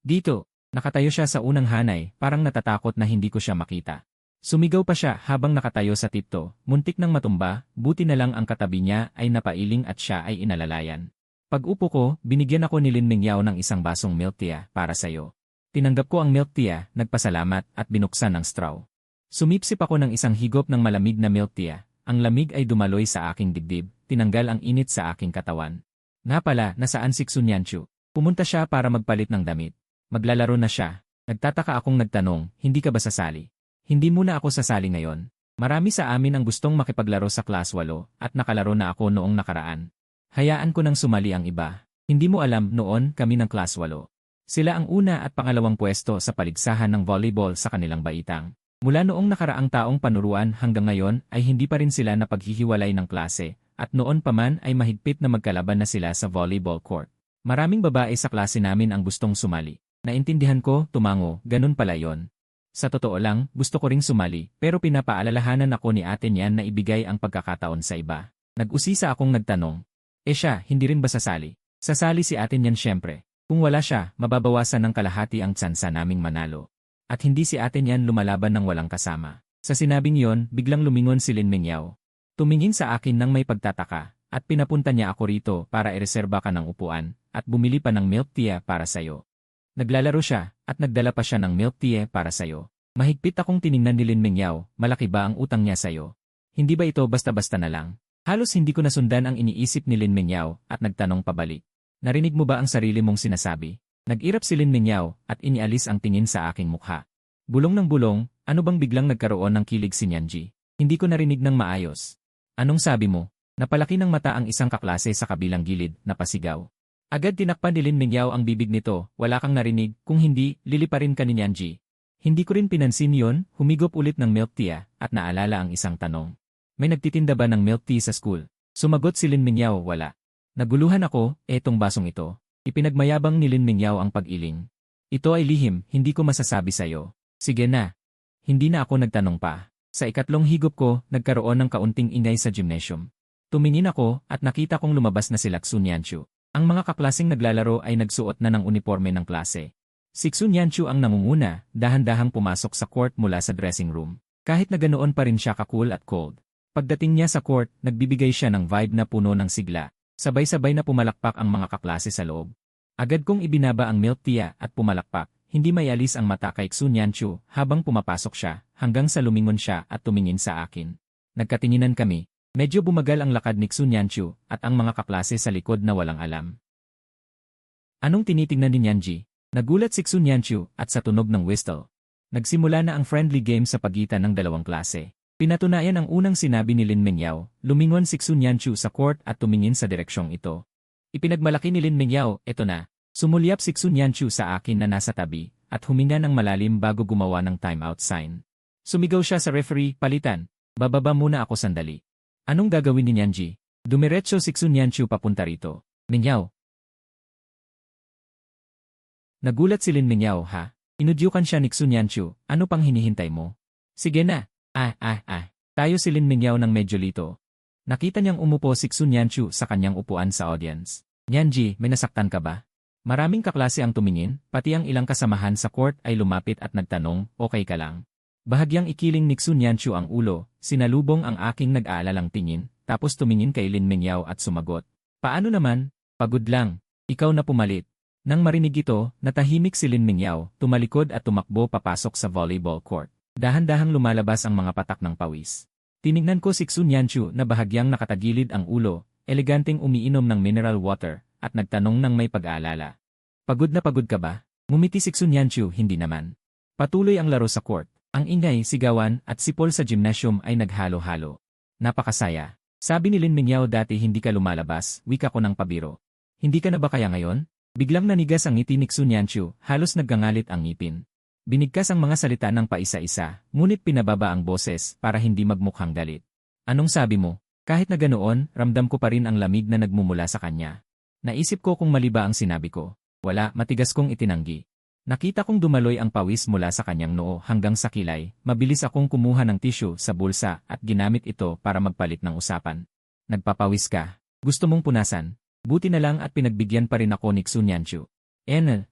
Dito, nakatayo siya sa unang hanay, parang natatakot na hindi ko siya makita. Sumigaw pa siya habang nakatayo sa tipto, muntik nang matumba, buti na lang ang katabi niya ay napailing at siya ay inalalayan. Pag-upo ko, binigyan ako ni Lin Mingyao ng isang basong milk tea para sa'yo. Tinanggap ko ang milk tea, nagpasalamat at binuksan ang straw. Sumipsip ako ng isang higop ng malamig na milk tea, ang lamig ay dumaloy sa aking dibdib, tinanggal ang init sa aking katawan. Nga pala, nasaan si Xunyanchu? Pumunta siya para magpalit ng damit. Maglalaro na siya. Nagtataka akong nagtanong, hindi ka ba sasali? Hindi muna ako sasali ngayon. Marami sa amin ang gustong makipaglaro sa class 8 at nakalaro na ako noong nakaraan. Hayaan ko nang sumali ang iba. Hindi mo alam, noon kami ng class 8. Sila ang una at pangalawang pwesto sa paligsahan ng volleyball sa kanilang baitang. Mula noong nakaraang taong panuruan hanggang ngayon ay hindi pa rin sila napaghihiwalay ng klase at noon pa man ay mahigpit na magkalaban na sila sa volleyball court. Maraming babae sa klase namin ang gustong sumali. Naintindihan ko, tumango, ganun pala yon. Sa totoo lang, gusto ko ring sumali, pero pinapaalalahanan ako ni ate niyan na ibigay ang pagkakataon sa iba. Nag-usisa akong nagtanong. Siya, hindi rin ba sasali? Sasali si ate niyan syempre. Kung wala siya, mababawasan ng kalahati ang tsansa naming manalo. At hindi si ate niyan lumalaban ng walang kasama. Sa sinabing yon, biglang lumingon si Lin Mingyao. Tumingin sa akin ng may pagtataka, at pinapunta niya ako rito para ireserba ka ng upuan, at bumili pa ng milk tea para sayo. Naglalaro siya, at nagdala pa siya ng milk tea para sayo. Mahigpit akong tiningnan ni Lin Mingyao, malaki ba ang utang niya sayo? Hindi ba ito basta-basta na lang? Halos hindi ko nasundan ang iniisip ni Lin Mingyao, at nagtanong pabalik. Narinig mo ba ang sarili mong sinasabi? Nag-irap si Lin Mingyao, at inialis ang tingin sa aking mukha. Bulong ng bulong, ano bang biglang nagkaroon ng kilig si Nyanji? Hindi ko narinig ng maayos. Anong sabi mo? Napalaki ng mata ang isang kaklase sa kabilang gilid, napasigaw. Agad tinakpan ni Lin Mingyao ang bibig nito, wala kang narinig, kung hindi, liliparin ka ni Nyanji. Hindi ko rin pinansin yon, humigop ulit ng milk tea, at naalala ang isang tanong. May nagtitinda ba ng milk tea sa school? Sumagot si Lin Mingyao, wala. Naguluhan ako, etong basong ito. Ipinagmayabang ni Lin Mingyao ang pag-iling. Ito ay lihim, hindi ko masasabi sa'yo. Sige na. Hindi na ako nagtanong pa. Sa ikatlong higop ko, nagkaroon ng kaunting ingay sa gymnasium. Tumingin ako, at nakita kong lumabas na sila Xunyanchu. Ang mga kaklaseng naglalaro ay nagsuot na ng uniforme ng klase. Si Xunyanchu ang nangunguna, dahan-dahang pumasok sa court mula sa dressing room. Kahit na ganoon pa rin siya ka-cool at cold. Pagdating niya sa court, nagbibigay siya ng vibe na puno ng sigla. Sabay-sabay na pumalakpak ang mga kaklase sa loob. Agad kong ibinaba ang milk tea at pumalakpak. Hindi mayalis ang mata kay Xunyanchu habang pumapasok siya, hanggang sa lumingon siya at tumingin sa akin. Nagkatinginan kami. Medyo bumagal ang lakad ni Xunyanchu at ang mga kaklase sa likod na walang alam. Anong tinitingnan ni Nyanji? Nagulat si Xunyanchu at sa tunog ng whistle. Nagsimula na ang friendly game sa pagitan ng dalawang klase. Pinatunayan ang unang sinabi ni Lin Mingyao, lumingon si Xun Yanchu sa court at tumingin sa direksyong ito. Ipinagmalaki ni Lin Mingyao, eto na. Sumulyap si Xun Yanchu sa akin na nasa tabi, at huminga ng malalim bago gumawa ng timeout sign. Sumigaw siya sa referee, palitan. Bababa muna ako sandali. Anong gagawin ni Nyanji? Dumiretso si Xun Yanchu papunta rito. Mingyao. Nagulat si Lin Mingyao, ha? Inudyukan siya ni Xun Yanchu, ano pang hinihintay mo? Sige na. Tayo si Lin Mingyao ng medyo lito. Nakita niyang umupo si Xun Yanchu sa kanyang upuan sa audience. Nyanji, may nasaktan ka ba? Maraming kaklase ang tumingin, pati ang ilang kasamahan sa court ay lumapit at nagtanong, okay ka lang? Bahagyang ikiling ni Xun Yanchu ang ulo, sinalubong ang aking nag-aalalang tingin, tapos tumingin kay Lin Mingyao at sumagot. Paano naman? Pagod lang. Ikaw na pumalit. Nang marinig ito, natahimik si Lin Mingyao, tumalikod at tumakbo papasok sa volleyball court. Dahan-dahang lumalabas ang mga patak ng pawis. Tinignan ko si Xun Yanchu na bahagyang nakatagilid ang ulo, eleganteng umiinom ng mineral water, at nagtanong ng may pag-aalala. Pagod na pagod ka ba? Ngumiti si Xun Yanchu, hindi naman. Patuloy ang laro sa court. Ang ingay, sigawan, at sipol sa gymnasium ay naghalo-halo. Napakasaya. Sabi ni Lin Mingyao dati hindi ka lumalabas, wika ko ng pabiro. Hindi ka na ba kaya ngayon? Biglang nanigas ang ngiti ni Xun Yanchu, halos naggangalit ang ngipin. Binigkas ang mga salita ng paisa-isa, ngunit pinababa ang boses para hindi magmukhang galit. Anong sabi mo? Kahit na ganoon, ramdam ko pa rin ang lamig na nagmumula sa kanya. Naisip ko kung mali ba ang sinabi ko. Wala, matigas kong itinanggi. Nakita kong dumaloy ang pawis mula sa kanyang noo hanggang sa kilay, mabilis akong kumuha ng tissue sa bulsa at ginamit ito para magpalit ng usapan. Nagpapawis ka. Gusto mong punasan? Buti na lang at pinagbigyan pa rin ako ni Xun Yanchu.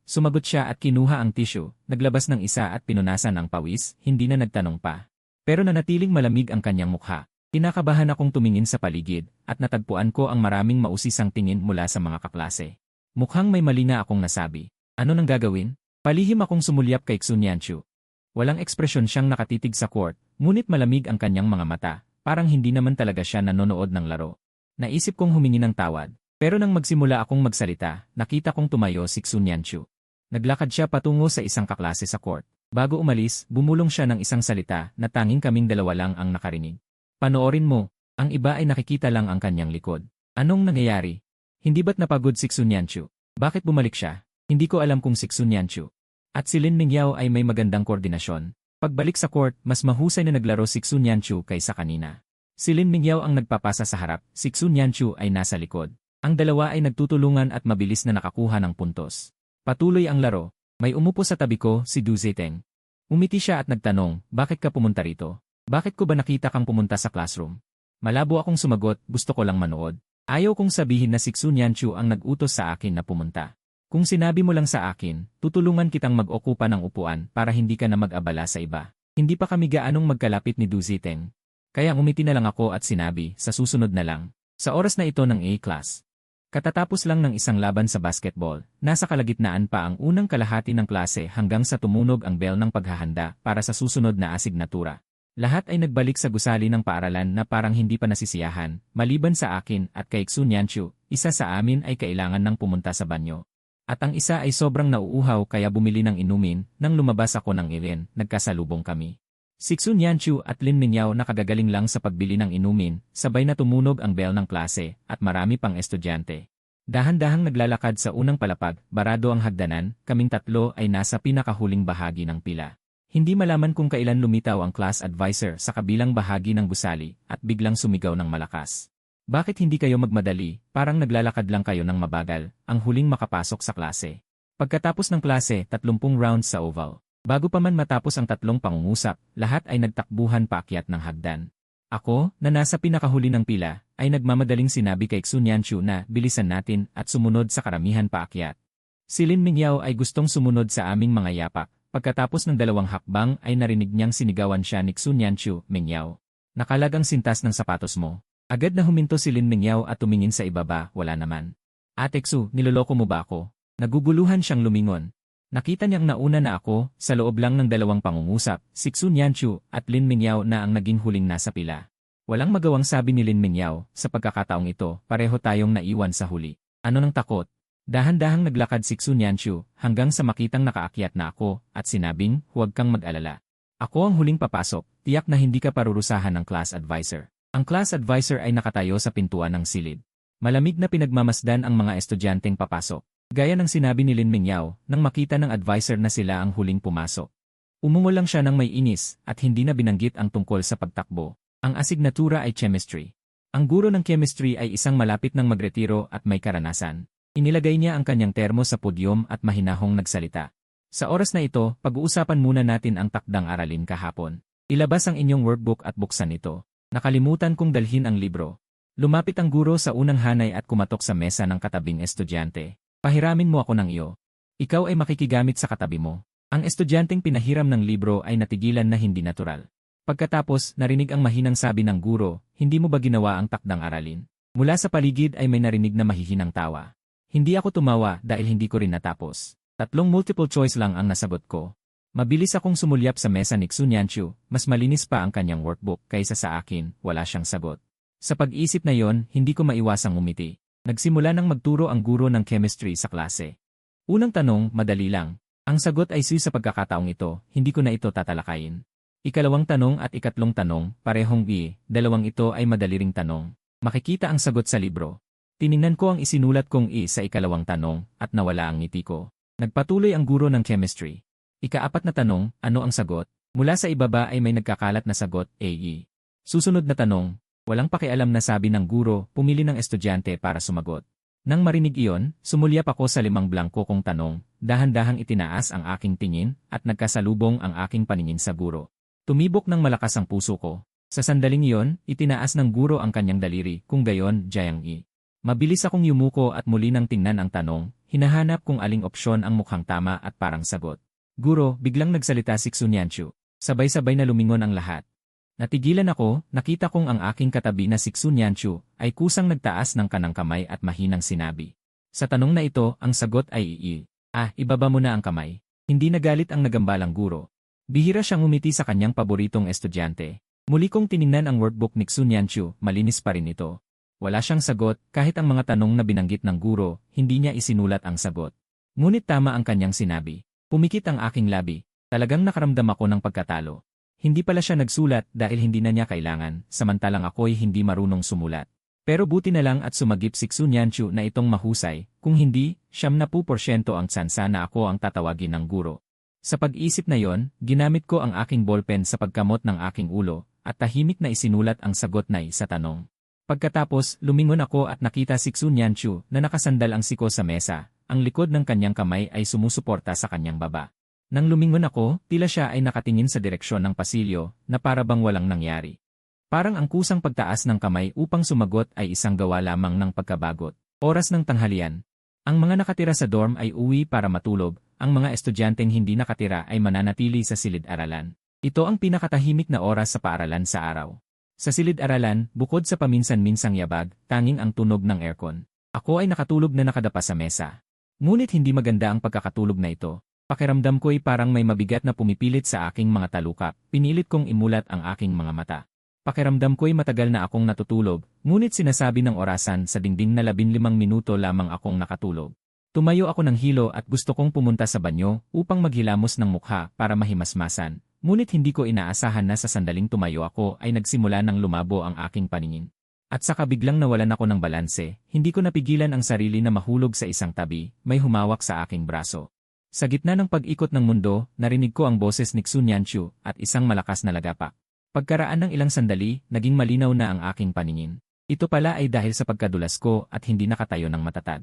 Sumagot siya at kinuha ang tissue, naglabas ng isa at pinunasan ang pawis, hindi na nagtanong pa. Pero nanatiling malamig ang kanyang mukha. Kinakabahan akong tumingin sa paligid, at natagpuan ko ang maraming mausisang tingin mula sa mga kaklase. Mukhang may mali na akong nasabi. Ano nang gagawin? Palihim akong sumulyap kay Xun Yanchu. Walang ekspresyon siyang nakatitig sa court, ngunit malamig ang kanyang mga mata, parang hindi naman talaga siya nanonood ng laro. Naisip kong humingi ng tawad. Pero nang magsimula akong magsalita, nakita kong tumayo si Xun Yanchu. Naglakad siya patungo sa isang kaklase sa court. Bago umalis, bumulong siya ng isang salita na tanging kaming dalawa lang ang nakarinig. Panoorin mo, ang iba ay nakikita lang ang kanyang likod. Anong nangyayari? Hindi ba't napagod si Xun Yanchu? Bakit bumalik siya? Hindi ko alam kung si Xun Yanchu. At si Lin Mingyao ay may magandang koordinasyon. Pagbalik sa court, mas mahusay na naglaro si Xun Yanchu kaysa kanina. Si Lin Mingyao ang nagpapasa sa harap, si Xun Yanchu ay nasa likod. Ang dalawa ay nagtutulungan at mabilis na nakakuha ng puntos. Patuloy ang laro. May umupo sa tabi ko, si Du Ziteng. Umiti siya at nagtanong, bakit ka pumunta rito? Bakit ko ba nakita kang pumunta sa classroom? Malabo akong sumagot, gusto ko lang manood. Ayaw kong sabihin na si Xun Yanchu ang nag-utos sa akin na pumunta. Kung sinabi mo lang sa akin, tutulungan kitang mag-okupa ng upuan para hindi ka na mag-abala sa iba. Hindi pa kami gaanong magkalapit ni Du Ziteng. Kaya umiti na lang ako at sinabi, sa susunod na lang. Sa oras na ito ng A-class. Katatapos lang ng isang laban sa basketball, nasa kalagitnaan pa ang unang kalahati ng klase hanggang sa tumunog ang bell ng paghahanda para sa susunod na asignatura. Lahat ay nagbalik sa gusali ng paaralan na parang hindi pa nasisiyahan, maliban sa akin at kay Xun Yanchu, isa sa amin ay kailangan ng pumunta sa banyo. At ang isa ay sobrang nauuhaw kaya bumili ng inumin, nang lumabas ako ng ilen, nagkasalubong kami. Si Xun Yanchu at Lin Mingyao nakagagaling lang sa pagbili ng inumin, sabay na tumunog ang bell ng klase, at marami pang estudyante. Dahan-dahang naglalakad sa unang palapag, barado ang hagdanan, kaming tatlo ay nasa pinakahuling bahagi ng pila. Hindi malaman kung kailan lumitaw ang class advisor sa kabilang bahagi ng gusali, at biglang sumigaw ng malakas. Bakit hindi kayo magmadali, parang naglalakad lang kayo ng mabagal, ang huling makapasok sa klase. Pagkatapos ng klase, 30 rounds sa oval. Bago pa man matapos ang tatlong pangungusap, lahat ay nagtakbuhan paakyat ng hagdan. Ako, na nasa pinakahuli ng pila, ay nagmamadaling sinabi kay Xun Yanchu na bilisan natin at sumunod sa karamihan paakyat. Si Lin Mingyao ay gustong sumunod sa aming mga yapak. Pagkatapos ng 2 hakbang ay narinig niyang sinigawan siya ni Xun Yanchu, Mingyao. Nakalagang sintas ng sapatos mo. Agad na huminto si Lin Mingyao at tumingin sa ibaba, wala naman. Ate Xu, niloloko mo ba ako? Naguguluhan siyang lumingon. Nakita niyang nauna na ako, sa loob lang ng 2 pangungusap, si Xun Yanchu at Lin Mingyao na ang naging huling nasa pila. Walang magawang sabi ni Lin Mingyao, sa pagkakataong ito, pareho tayong naiwan sa huli. Ano nang takot? Dahan-dahang naglakad si Xun Yanchu hanggang sa makitang nakaakyat na ako at sinabing, huwag kang mag-alala. Ako ang huling papasok, tiyak na hindi ka parurusahan ng class advisor. Ang class advisor ay nakatayo sa pintuan ng silid. Malamig na pinagmamasdan ang mga estudyanteng papasok. Gaya ng sinabi ni Lin Mingyao nang makita ng advisor na sila ang huling pumasok. Umungol lang siya ng may inis at hindi na binanggit ang tungkol sa pagtakbo. Ang asignatura ay chemistry. Ang guro ng chemistry ay isang malapit ng magretiro at may karanasan. Inilagay niya ang kanyang termo sa podyum at mahinahong nagsalita. Sa oras na ito, pag-uusapan muna natin ang takdang aralin kahapon. Ilabas ang inyong workbook at buksan ito. Nakalimutan kong dalhin ang libro. Lumapit ang guro sa unang hanay at kumatok sa mesa ng katabing estudyante. Pahiramin mo ako ng iyo. Ikaw ay makikigamit sa katabi mo. Ang estudyanteng pinahiram ng libro ay natigilan na hindi natural. Pagkatapos, narinig ang mahinang sabi ng guro, hindi mo ba ginawa ang takdang aralin? Mula sa paligid ay may narinig na mahihinang tawa. Hindi ako tumawa dahil hindi ko rin natapos. 3 multiple choice lang ang nasagot ko. Mabilis akong sumulyap sa mesa ni Xu Nianqiu, mas malinis pa ang kanyang workbook kaysa sa akin, wala siyang sagot. Sa pag-isip na yon, hindi ko maiwasang umiti. Nagsimula nang magturo ang guro ng chemistry sa klase. Unang tanong, madali lang. Ang sagot ay sa pagkakataong ito, hindi ko na ito tatalakayin. Ikalawang tanong at ikatlong tanong, parehong dalawang ito ay madali ring tanong. Makikita ang sagot sa libro. Tiningnan ko ang isinulat kong sa ikalawang tanong at nawala ang ngiti ko. Nagpatuloy ang guro ng chemistry. Ika-4 na tanong, ano ang sagot? Mula sa ibaba ay may nagkakalat na sagot, Susunod na tanong, walang pakialam na sabi ng guro, pumili ng estudyante para sumagot. Nang marinig iyon, sumulyap ako sa 5 blangko kong tanong, dahan-dahang itinaas ang aking tingin at nagkasalubong ang aking paningin sa guro. Tumibok ng malakas ang puso ko. Sa sandaling iyon, itinaas ng guro ang kanyang daliri, kung gayon, Jiang Yi. Mabilis akong yumuko at muli nang tingnan ang tanong, hinahanap kung aling opsyon ang mukhang tama at parang sagot. Guro, biglang nagsalita si Xu Nianqiu. Sabay-sabay na lumingon ang lahat. Natigilan ako, nakita kong ang aking katabi na si Xu Nianqiu ay kusang nagtaas ng kanang kamay at mahinang sinabi. Sa tanong na ito, ang sagot ay ibaba mo na ang kamay. Hindi nagalit ang nagambalang guro. Bihira siyang umiti sa kanyang paboritong estudyante. Muli kong tiningnan ang workbook ni Xu Nianqiu, malinis pa rin ito. Wala siyang sagot, kahit ang mga tanong na binanggit ng guro, hindi niya isinulat ang sagot. Ngunit tama ang kanyang sinabi. Pumikit ang aking labi. Talagang nakaramdam ako ng pagkatalo. Hindi pala siya nagsulat dahil hindi na niya kailangan, samantalang ako'y hindi marunong sumulat. Pero buti na lang at sumagip si Xu Nianqiu na itong mahusay, kung hindi, 70% ang tsansa na ako ang tatawagin ng guro. Sa pag-isip na yon, ginamit ko ang aking ballpen sa pagkamot ng aking ulo, at tahimik na isinulat ang sagot na sa tanong. Pagkatapos, lumingon ako at nakita si Xu Nianqiu na nakasandal ang siko sa mesa, ang likod ng kanyang kamay ay sumusuporta sa kanyang baba. Nang lumingon ako, tila siya ay nakatingin sa direksyon ng pasilyo, na para bang walang nangyari. Parang ang kusang pagtaas ng kamay upang sumagot ay isang gawa lamang ng pagkabagot. Oras ng tanghalian. Ang mga nakatira sa dorm ay uwi para matulog, ang mga estudyanteng hindi nakatira ay mananatili sa silid-aralan. Ito ang pinakatahimik na oras sa paaralan sa araw. Sa silid-aralan, bukod sa paminsan-minsang yabag, tanging ang tunog ng aircon. Ako ay nakatulog na nakadapa sa mesa. Ngunit hindi maganda ang pagkakatulog na ito. Pakiramdam ko'y parang may mabigat na pumipilit sa aking mga talukap, pinilit kong imulat ang aking mga mata. Pakiramdam ko'y matagal na akong natutulog, ngunit sinasabi ng orasan sa dingding na 15 minuto lamang akong nakatulog. Tumayo ako ng hilo at gusto kong pumunta sa banyo upang maghilamos ng mukha para mahimasmasan, ngunit hindi ko inaasahan na sa sandaling tumayo ako ay nagsimula ng lumabo ang aking paningin. At saka biglang nawalan ako ng balanse, hindi ko napigilan ang sarili na mahulog sa isang tabi, may humawak sa aking braso. Sa gitna ng pag-ikot ng mundo, narinig ko ang boses ni Xu Nianqiu at isang malakas na lagapak. Pagkaraan ng ilang sandali, naging malinaw na ang aking paningin. Ito pala ay dahil sa pagkadulas ko at hindi nakatayo ng matatag.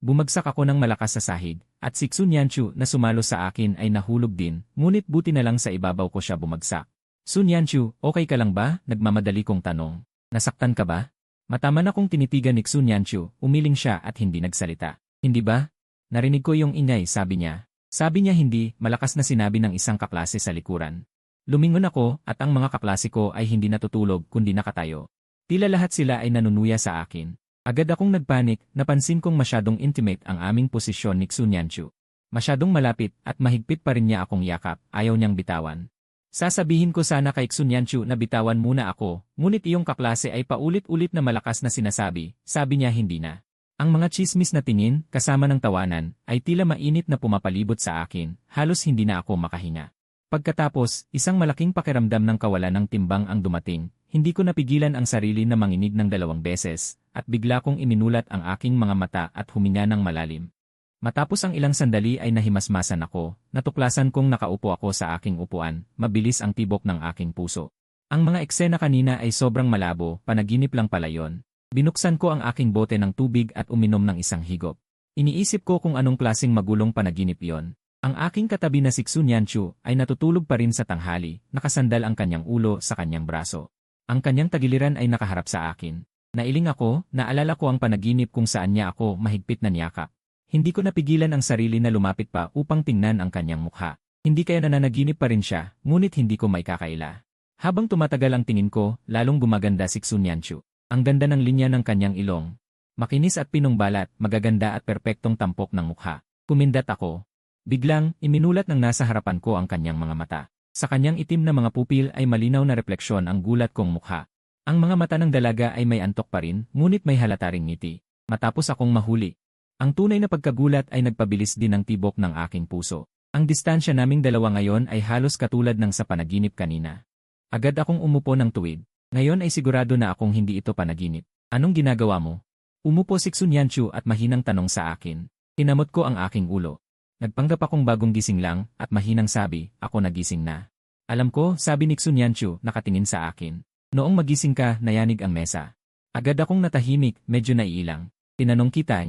Bumagsak ako ng malakas sa sahig, at si Xu Nianqiu na sumalo sa akin ay nahulog din, ngunit buti na lang sa ibabaw ko siya bumagsak. Xu Nianqiu, okay ka lang ba? Nagmamadali kong tanong. Nasaktan ka ba? Matama na kong tinitigan ni Xu Nianqiu, umiling siya at hindi nagsalita. Hindi ba? Narinig ko yung ingay, sabi niya. Sabi niya hindi, malakas na sinabi ng isang kaklase sa likuran. Lumingon ako at ang mga kaklase ko ay hindi natutulog kundi nakatayo. Tila lahat sila ay nanunuya sa akin. Agad akong nagpanik, napansin kong masyadong intimate ang aming posisyon ni Xu Nianqiu. Masyadong malapit at mahigpit pa rin niya akong yakap, ayaw niyang bitawan. Sasabihin ko sana kay Xu Nianqiu na bitawan muna ako, ngunit iyong kaklase ay paulit-ulit na malakas na sinasabi, sabi niya hindi na. Ang mga tsismis na tingin, kasama ng tawanan, ay tila mainit na pumapalibot sa akin, halos hindi na ako makahinga. Pagkatapos, isang malaking pakiramdam ng kawalan ng timbang ang dumating, hindi ko napigilan ang sarili na manginig ng 2 beses, at bigla kong iminulat ang aking mga mata at huminga ng malalim. Matapos ang ilang sandali ay nahimasmasan ako, natuklasan kong nakaupo ako sa aking upuan, mabilis ang tibok ng aking puso. Ang mga eksena kanina ay sobrang malabo, panaginip lang pala yon. Binuksan ko ang aking bote ng tubig at uminom ng isang higop. Iniisip ko kung anong klaseng magulong panaginip yon. Ang aking katabi na si Xun Yanchu ay natutulog pa rin sa tanghali, nakasandal ang kanyang ulo sa kanyang braso. Ang kanyang tagiliran ay nakaharap sa akin. Nailing ako, naalala ko ang panaginip kung saan niya ako mahigpit na niyakap. Hindi ko napigilan ang sarili na lumapit pa upang tingnan ang kanyang mukha. Hindi kaya nananaginip pa rin siya, ngunit hindi ko maikakaila. Habang tumatagal ang tingin ko, lalong gumaganda si Xun Yanchu. Ang ganda ng linya ng kanyang ilong. Makinis at pinungbalat, magaganda at perpektong tampok ng mukha. Kumindat ako. Biglang, iminulat ng nasa harapan ko ang kanyang mga mata. Sa kanyang itim na mga pupil ay malinaw na refleksyon ang gulat kong mukha. Ang mga mata ng dalaga ay may antok pa rin, ngunit may halata ring ngiti. Matapos akong mahuli. Ang tunay na pagkagulat ay nagpabilis din ng tibok ng aking puso. Ang distansya naming dalawa ngayon ay halos katulad ng sa panaginip kanina. Agad akong umupo ng tuwid. Ngayon ay sigurado na akong hindi ito panaginip. Anong ginagawa mo? Umupo si Xun Yanchu at mahinang tanong sa akin. Tinamot ko ang aking ulo. Nagpanggap akong bagong gising lang, at mahinang sabi, ako nagising na. Alam ko, sabi ni Xun Yanchu, nakatingin sa akin. Noong magising ka, nayanig ang mesa. Agad akong natahimik, medyo naiilang. Tinanong kita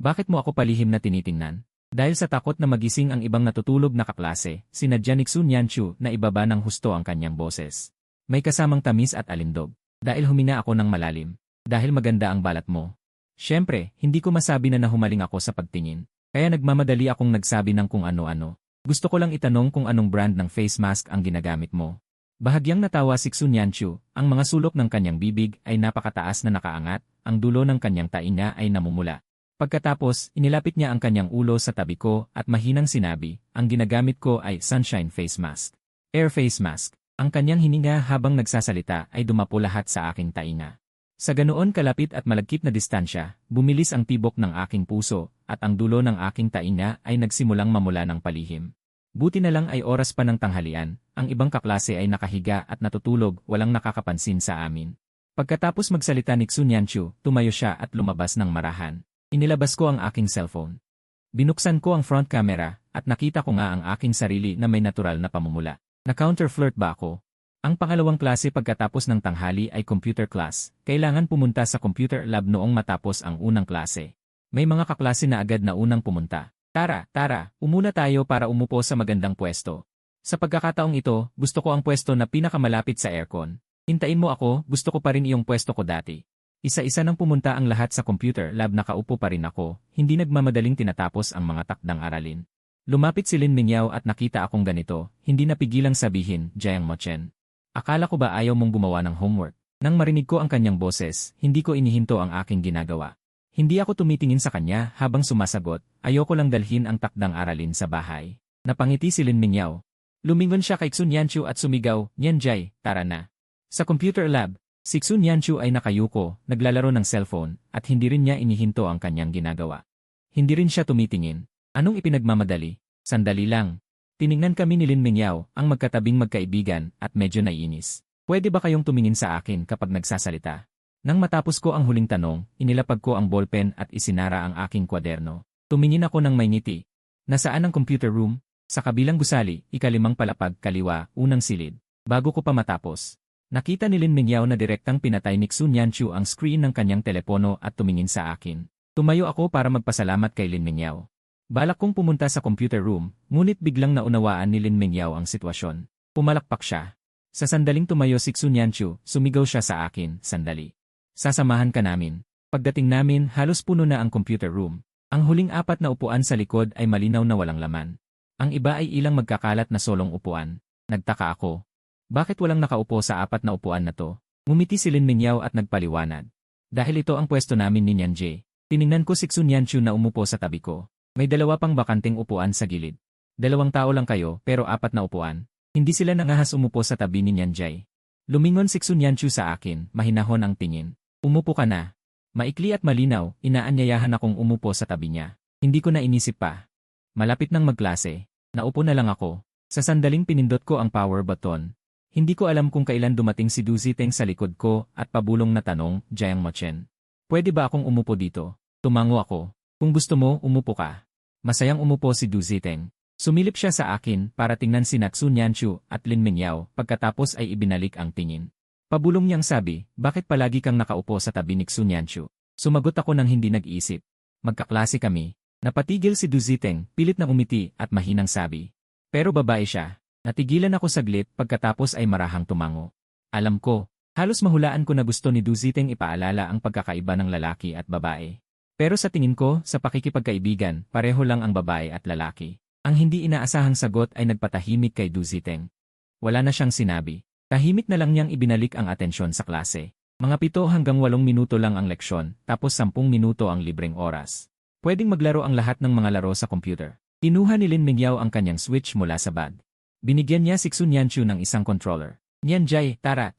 bakit mo ako palihim na tinitingnan? Dahil sa takot na magising ang ibang natutulog na kaklase, sinadya ni Xun Yanchu na ibaba ng husto ang kanyang boses. May kasamang tamis at alindog. Dahil humina ako ng malalim. Dahil maganda ang balat mo. Siyempre, hindi ko masabi na nahumaling ako sa pagtingin. Kaya nagmamadali akong nagsabi ng kung ano-ano. Gusto ko lang itanong kung anong brand ng face mask ang ginagamit mo. Bahagyang natawa si Xun Yanchu, ang mga sulok ng kanyang bibig ay napakataas na nakaangat, ang dulo ng kanyang tainga ay namumula. Pagkatapos, inilapit niya ang kanyang ulo sa tabi ko at mahinang sinabi, ang ginagamit ko ay sunshine face mask. Air face mask. Ang kanyang hininga habang nagsasalita ay dumapo lahat sa aking tainga. Sa ganoon kalapit at malagkit na distansya, bumilis ang tibok ng aking puso, at ang dulo ng aking tainga ay nagsimulang mamula ng palihim. Buti na lang ay oras pa ng tanghalian, ang ibang kaklase ay nakahiga at natutulog, walang nakakapansin sa amin. Pagkatapos magsalita ni Xun Yanchu, tumayo siya at lumabas ng marahan. Inilabas ko ang aking cellphone. Binuksan ko ang front camera, at nakita ko nga ang aking sarili na may natural na pamumula. Na-counter-flirt ba ako? Ang pangalawang klase pagkatapos ng tanghali ay computer class. Kailangan pumunta sa computer lab noong matapos ang unang klase. May mga kaklase na agad na unang pumunta. Tara, umuna tayo para umupo sa magandang pwesto. Sa pagkakataong ito, gusto ko ang pwesto na pinakamalapit sa aircon. Hintayin mo ako, gusto ko pa rin iyong pwesto ko dati. Isa-isa nang pumunta ang lahat sa computer lab, nakaupo pa rin ako, hindi nagmamadaling tinatapos ang mga takdang aralin. Lumapit si Lin Mingyao at nakita akong ganito, hindi napigilang sabihin, Jiang Mochen. Akala ko ba ayaw mong gumawa ng homework? Nang marinig ko ang kanyang boses, hindi ko inihinto ang aking ginagawa. Hindi ako tumitingin sa kanya habang sumasagot, ayoko lang dalhin ang takdang aralin sa bahay. Napangiti si Lin Mingyao. Lumingon siya kay Xun Yanchu at sumigaw, Nianjay, tara na. Sa computer lab, si Xun Yanchu ay nakayuko, naglalaro ng cellphone, at hindi rin niya inihinto ang kanyang ginagawa. Hindi rin siya tumitingin. Anong ipinagmamadali? Sandali lang. Tiningnan kami ni Lin Mingyao, ang magkatabing magkaibigan, at medyo naiinis. Pwede ba kayong tumingin sa akin kapag nagsasalita? Nang matapos ko ang huling tanong, inilapag ko ang ballpen at isinara ang aking kwaderno. Tumingin ako ng may ngiti. Nasaan ang computer room? Sa kabilang gusali, ikalimang palapag kaliwa, unang silid. Bago ko pa matapos, nakita ni Lin Mingyao na direktang pinatay ni Xun Yanchu ang screen ng kanyang telepono at tumingin sa akin. Tumayo ako para magpasalamat kay Lin Mingyao. Balak kong pumunta sa computer room, ngunit biglang naunawaan ni Lin Mingyao ang sitwasyon. Pumalakpak siya. Sa sandaling tumayo si Xun Yanchu, sumigaw siya sa akin, sandali. Sasamahan ka namin. Pagdating namin, halos puno na ang computer room. Ang huling 4 na upuan sa likod ay malinaw na walang laman. Ang iba ay ilang magkakalat na solong upuan. Nagtaka ako. Bakit walang nakaupo sa 4 na upuan na to? Ngumiti si Lin Mingyao at nagpaliwanag. Dahil ito ang pwesto namin ni Nianjay. Tiningnan ko si Xun Yanchu na umupo sa tabi ko. May 2 pang bakanting upuan sa gilid. 2 tao lang kayo pero 4 na upuan. Hindi sila nangahas umupo sa tabi ni Nianjay. Lumingon si Xun Yanchu sa akin, mahinahon ang tingin. Umupo ka na. Maikli at malinaw, inaanyayahan akong umupo sa tabi niya. Hindi ko na inisip pa. Malapit nang magklase. Naupo na lang ako. Sa sandaling pinindot ko ang power button, hindi ko alam kung kailan dumating si Du Ziteng sa likod ko at pabulong na tanong, Jiang Mochen. Pwede ba akong umupo dito? Tumango ako. Kung gusto mo, umupo ka. Masayang umupo si Du Ziteng. Sumilip siya sa akin para tingnan si Xun Yanchu at Lin Mingyao pagkatapos ay ibinalik ang tingin. Pabulong niyang sabi, bakit palagi kang nakaupo sa tabi ni Xun Yanchu? Sumagot ako nang hindi nag-iisip. Magkaklase kami. Napatigil si Du Ziteng, pilit na umiti at mahinang sabi. Pero babae siya. Natigilan ako saglit pagkatapos ay marahang tumango. Alam ko, halos mahulaan ko na gusto ni Du Ziteng ipaalala ang pagkakaiba ng lalaki at babae. Pero sa tingin ko, sa pakikipagkaibigan, pareho lang ang babae at lalaki. Ang hindi inaasahang sagot ay nagpatahimik kay Du Ziteng. Wala na siyang sinabi. Tahimik na lang niyang ibinalik ang atensyon sa klase. Mga 7 hanggang 8 minuto lang ang leksyon, tapos 10 minuto ang libreng oras. Pwedeng maglaro ang lahat ng mga laro sa computer. Kinuha ni Lin Mingyao ang kanyang switch mula sa bag. Binigyan niya si Xun Yanchu ng isang controller. Niyan Jai, tara.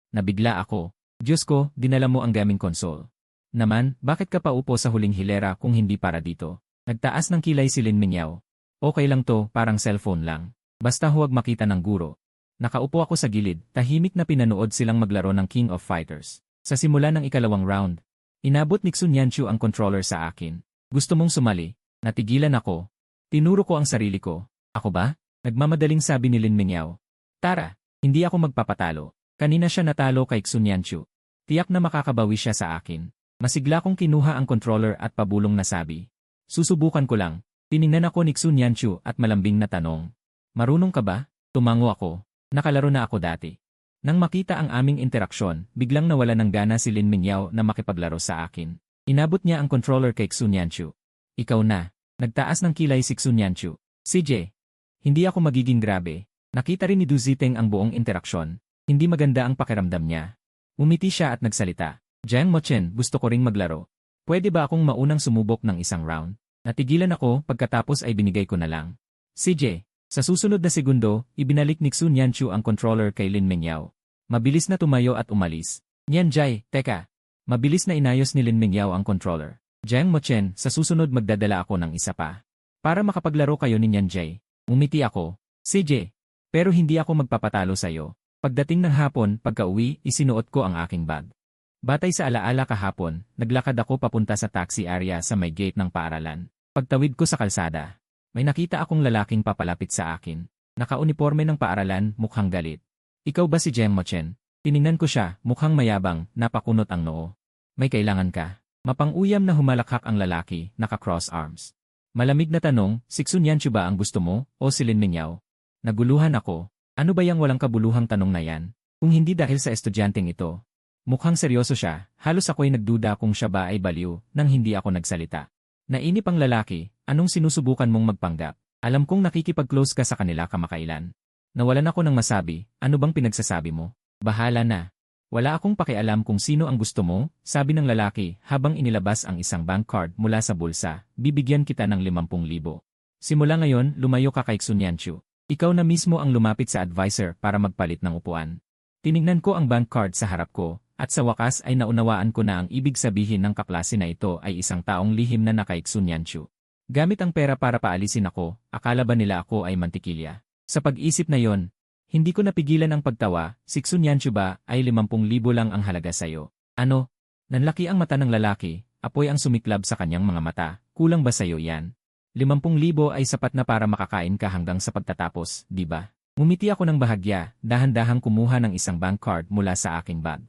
Nabigla ako. Diyos ko, dinala mo ang gaming console. Naman, bakit ka pa upo sa huling hilera kung hindi para dito? Nagtaas ng kilay si Lin Mingyao. Okay lang to, parang cellphone lang. Basta huwag makita ng guro. Nakaupo ako sa gilid, tahimik na pinanood silang maglaro ng King of Fighters. Sa simula ng ikalawang round, inabot ni Xun Yanchu ang controller sa akin. Gusto mong sumali? Natigilan ako. Tinuro ko ang sarili ko. Ako ba? Nagmamadaling sabi ni Lin Mingyao. Tara, hindi ako magpapatalo. Kanina siya natalo kay Xun Yanchu. Tiyak na makakabawi siya sa akin. Masigla kong kinuha ang controller at pabulong na sabi. Susubukan ko lang. Tiningnan ako ni Xun Yanchu at malambing na tanong. Marunong ka ba? Tumango ako. Nakalaro na ako dati. Nang makita ang aming interaksyon, biglang nawala ng gana si Lin Mingyao na makipaglaro sa akin. Inabot niya ang controller kay Xun Yanchu. Ikaw na. Nagtaas ng kilay si Xun Yanchu. CJ. Hindi ako magiging grabe. Nakita rin ni Du Ziteng ang buong interaksyon. Hindi maganda ang pakiramdam niya. Umiti siya at nagsalita. Jiang Mochen, gusto ko ring maglaro. Pwede ba akong maunang sumubok ng isang round? Natigilan ako pagkatapos ay binigay ko na lang. CJ. Sa susunod na segundo, ibinalik ni Xun Yanchu ang controller kay Lin Mingyao. Mabilis na tumayo at umalis. Niyan Jai, teka. Mabilis na inayos ni Lin Mingyao ang controller. Jiang Mochen, sa susunod magdadala ako ng isa pa. Para makapaglaro kayo ni Niyan Jai. Umiti ako. CJ. Pero hindi ako magpapatalo sa'yo. Pagdating ng hapon, pagka-uwi, isinuot ko ang aking bag. Batay sa alaala kahapon, naglakad ako papunta sa taxi area sa may gate ng paaralan. Pagtawid ko sa kalsada, may nakita akong lalaking papalapit sa akin. Naka-uniforme ng paaralan, mukhang galit. Ikaw ba si Jiang Mochen? Tiningnan ko siya, mukhang mayabang, napakunot ang noo. May kailangan ka? Mapang-uyam na humalakhak ang lalaki, naka-cross arms. Malamig na tanong, si Xun Yanchu ba ang gusto mo, o si Lin Mingyao? Naguluhan ako. Ano ba yang walang kabuluhang tanong na yan? Kung hindi dahil sa estudyanteng ito. Mukhang seryoso siya, halos ako'y nagduda kung siya ba ay baliw, nang hindi ako nagsalita. Nainip ang lalaki, anong sinusubukan mong magpanggap? Alam kong nakikipag-close ka sa kanila kamakailan. Nawalan ako ng masabi, ano bang pinagsasabi mo? Bahala na. Wala akong pakialam kung sino ang gusto mo, sabi ng lalaki habang inilabas ang isang bank card mula sa bulsa, bibigyan kita ng 50,000. Simula ngayon, lumayo ka kay Xun Yanchu. Ikaw na mismo ang lumapit sa advisor para magpalit ng upuan. Tinignan ko ang bank card sa harap ko, at sa wakas ay naunawaan ko na ang ibig sabihin ng kaklase na ito ay isang taong lihim na kay Xun Yanchu. Gamit ang pera para paalisin ako, akala ba nila ako ay mantikilya? Sa pag-isip na yon, hindi ko napigilan ang pagtawa, si Xun Yanchu ba ay 50,000 lang ang halaga sa'yo. Ano? Nanlaki ang mata ng lalaki, apoy ang sumiklab sa kanyang mga mata, kulang ba sa'yo yan? 50,000 ay sapat na para makakain ka hanggang sa pagtatapos, di ba? Ngumiti ako ng bahagya, dahan-dahang kumuha ng isang bank card mula sa aking bag.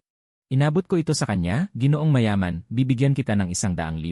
Inabot ko ito sa kanya, ginoong mayaman, bibigyan kita ng 100,000.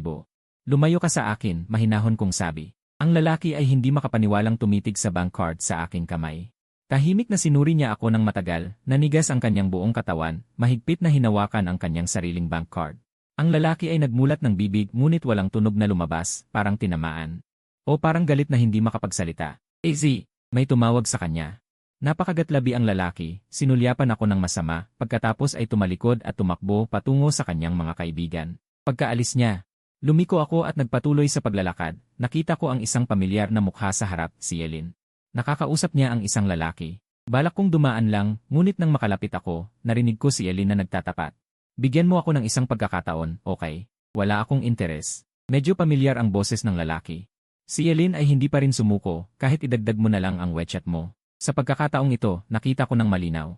Lumayo ka sa akin, mahinahon kong sabi. Ang lalaki ay hindi makapaniwalang tumitig sa bank card sa aking kamay. Tahimik na sinuri niya ako ng matagal, nanigas ang kanyang buong katawan, mahigpit na hinawakan ang kanyang sariling bank card. Ang lalaki ay nagmulat ng bibig ngunit walang tunog na lumabas, parang tinamaan. O parang galit na hindi makapagsalita. Easy, may tumawag sa kanya. Napakagatlabi ang lalaki, sinulyapan ako ng masama, pagkatapos ay tumalikod at tumakbo patungo sa kanyang mga kaibigan. Pagkaalis niya, lumiko ako at nagpatuloy sa paglalakad, nakita ko ang isang pamilyar na mukha sa harap, si Yelin. Nakakausap niya ang isang lalaki. Balak kong dumaan lang, ngunit nang makalapit ako, narinig ko si Yelin na nagtatapat. Bigyan mo ako ng isang pagkakataon, okay? Wala akong interes. Medyo pamilyar ang boses ng lalaki. Si Yelin ay hindi pa rin sumuko, kahit idagdag mo na lang ang WeChat mo. Sa pagkakataong ito, nakita ko ng malinaw.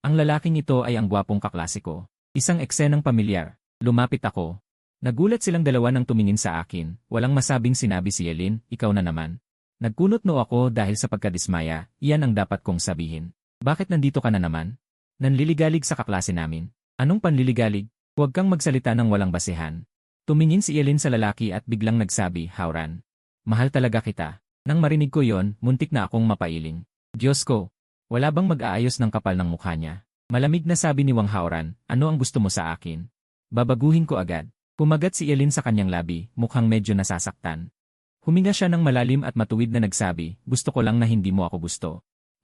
Ang lalaking ito ay ang gwapong kaklase ko. Isang eksenang pamilyar. Lumapit ako. Nagulat silang dalawa nang tumingin sa akin. Walang masabing sinabi si Yelin, ikaw na naman. Nagkunot no ako dahil sa pagkadismaya, iyan ang dapat kong sabihin. Bakit nandito ka na naman? Nanliligalig sa kaklase namin. Anong panliligalig? Huwag kang magsalita ng walang basehan. Tumingin si Yelin sa lalaki at biglang nagsabi, Hauran. Mahal talaga kita. Nang marinig ko yon, muntik na akong mapailing. Diyos ko, wala bang mag-aayos ng kapal ng mukha niya? Malamig na sabi ni Wang Hauran, ano ang gusto mo sa akin? Babaguhin ko agad. Kumagat si Yelin sa kanyang labi, mukhang medyo nasasaktan. Huminga siya ng malalim at matuwid na nagsabi, gusto ko lang na hindi mo ako gusto.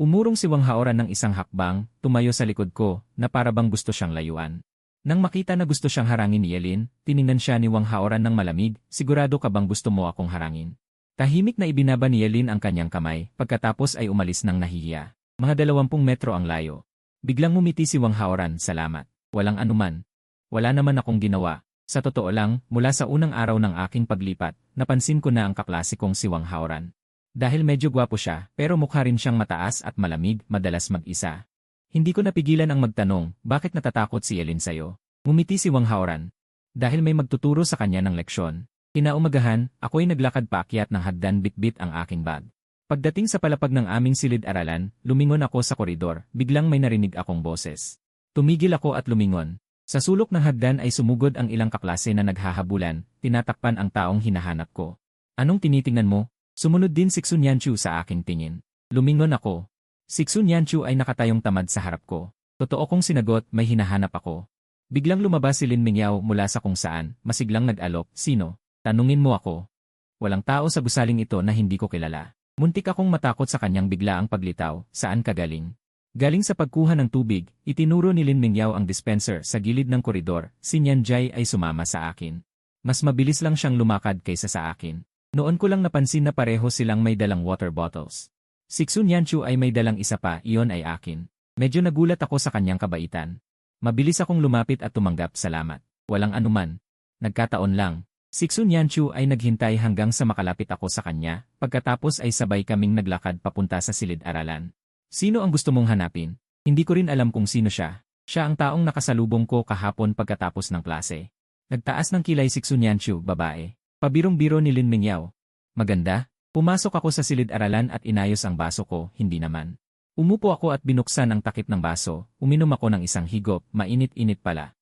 Umurong si Wang Hauran ng isang hakbang, tumayo sa likod ko, na para bang gusto siyang layuan. Nang makita na gusto siyang harangin ni Yelin, tiningnan siya ni Wang Hauran ng malamig, sigurado ka bang gusto mo akong harangin? Tahimik na ibinaba ni Yelin ang kanyang kamay, pagkatapos ay umalis ng nahihiya. Mga 20 metro ang layo. Biglang ngumiti si Wang Hauran, salamat. Walang anuman. Wala naman akong ginawa. Sa totoo lang, mula sa unang araw ng aking paglipat, napansin ko na ang kaklase kong si Wang Hauran. Dahil medyo gwapo siya, pero mukha rin siyang mataas at malamig, madalas mag-isa. Hindi ko napigilan ang magtanong, bakit natatakot si Yelin sa'yo? Ngumiti si Wang Hauran. Dahil may magtuturo sa kanya ng leksyon. Kinaumagahan, ako'y naglakad paakyat ng hagdan bitbit ang aking bag. Pagdating sa palapag ng aming silid-aralan, lumingon ako sa koridor, biglang may narinig akong boses. Tumigil ako at lumingon. Sa sulok ng hagdan ay sumugod ang ilang kaklase na naghahabulan, tinatakpan ang taong hinahanap ko. Anong tinitingnan mo? Sumunod din si Xun Yanchu sa aking tingin. Lumingon ako. Si Xun Yanchu ay nakatayong tamad sa harap ko. Totoo kong sinagot, may hinahanap ako. Biglang lumabas si Lin Mingyao mula sa kung saan, masiglang nag-alok, sino? Tanungin mo ako. Walang tao sa gusaling ito na hindi ko kilala. Muntik akong matakot sa kanyang biglaang paglitaw, saan ka galing? Galing sa pagkuha ng tubig, itinuro ni Lin Mingyao ang dispenser sa gilid ng koridor, si Nian Jai ay sumama sa akin. Mas mabilis lang siyang lumakad kaysa sa akin. Noon ko lang napansin na pareho silang may dalang water bottles. Si Xun Yanchu ay may dalang isa pa, iyon ay akin. Medyo nagulat ako sa kanyang kabaitan. Mabilis akong lumapit at tumanggap, salamat. Walang anuman. Nagkataon lang. Si Xun Yanchu ay naghintay hanggang sa makalapit ako sa kanya, pagkatapos ay sabay kaming naglakad papunta sa silid-aralan. Sino ang gusto mong hanapin? Hindi ko rin alam kung sino siya. Siya ang taong nakasalubong ko kahapon pagkatapos ng klase. Nagtaas ng kilay si Xun Yanchu, babae. Pabirong-biro ni Lin Mingyao. Maganda? Pumasok ako sa silid-aralan at inayos ang baso ko, hindi naman. Umupo ako at binuksan ang takip ng baso, uminom ako ng isang higop, mainit-init pala.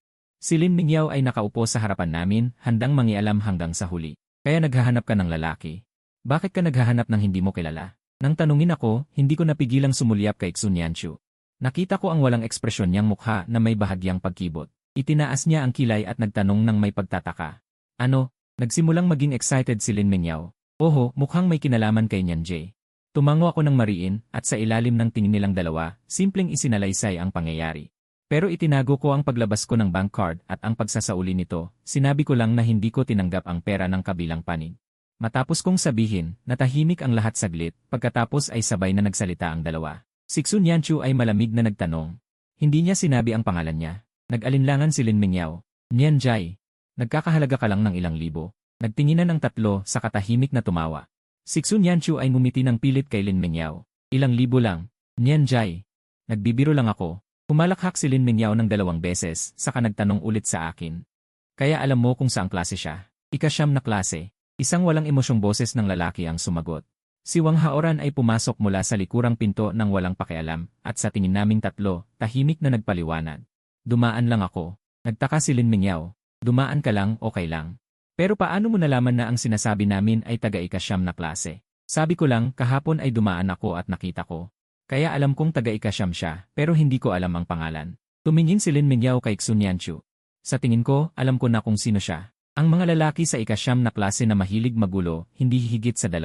Si Lin Mingyao ay nakaupo sa harapan namin, handang mangialam hanggang sa huli. Kaya naghahanap ka ng lalaki. Bakit ka naghahanap ng hindi mo kilala? Nang tanungin ako, hindi ko napigilang sumulyap kay Xun Yanchu. Nakita ko ang walang ekspresyon niyang mukha na may bahagyang pagkibot. Itinaas niya ang kilay at nagtanong ng may pagtataka. Ano? Nagsimulang maging excited si Lin Mingyao. Oho, mukhang may kinalaman kay Nian Jay. Tumango ako ng mariin, at sa ilalim ng tingin nilang dalawa, simpleng isinalaysay ang pangyayari. Pero itinago ko ang paglabas ko ng bank card at ang pagsasauli nito, sinabi ko lang na hindi ko tinanggap ang pera ng kabilang panig. Matapos kong sabihin, natahimik ang lahat saglit, pagkatapos ay sabay na nagsalita ang dalawa. Si Xun Yanchu ay malamig na nagtanong. Hindi niya sinabi ang pangalan niya. Nag-alinlangan si Lin Mingyao. Nian Jai. Nagkakahalaga ka lang ng ilang libo. Nagtinginan ang tatlo sa katahimik na tumawa. Si Xun Yanchu ay ngumiti ng pilit kay Lin Mingyao. Ilang libo lang. Nian Jai. Nagbibiro lang ako. Humalakhak si Lin Mingyao ng 2 beses, saka nagtanong ulit sa akin. Kaya alam mo kung saang klase siya. Ika-9 na klase. Isang walang emosyong boses ng lalaki ang sumagot. Si Wang Haoran ay pumasok mula sa likurang pinto ng walang pakialam, at sa tingin naming tatlo, tahimik na nagpaliwanag. Dumaan lang ako. Nagtaka si Lin Mingyao. Dumaan ka lang, okay lang. Pero paano mo nalaman na ang sinasabi namin ay taga-ika-9 na klase? Sabi ko lang, kahapon ay dumaan ako at nakita ko. Kaya alam kong taga-ika-9 siya, pero hindi ko alam ang pangalan. Tumingin si Lin Mingyao kay Xun Yanchu. Sa tingin ko, alam ko na kung sino siya. Ang mga lalaki sa ika-9 na klase na mahilig magulo, hindi higit sa 2.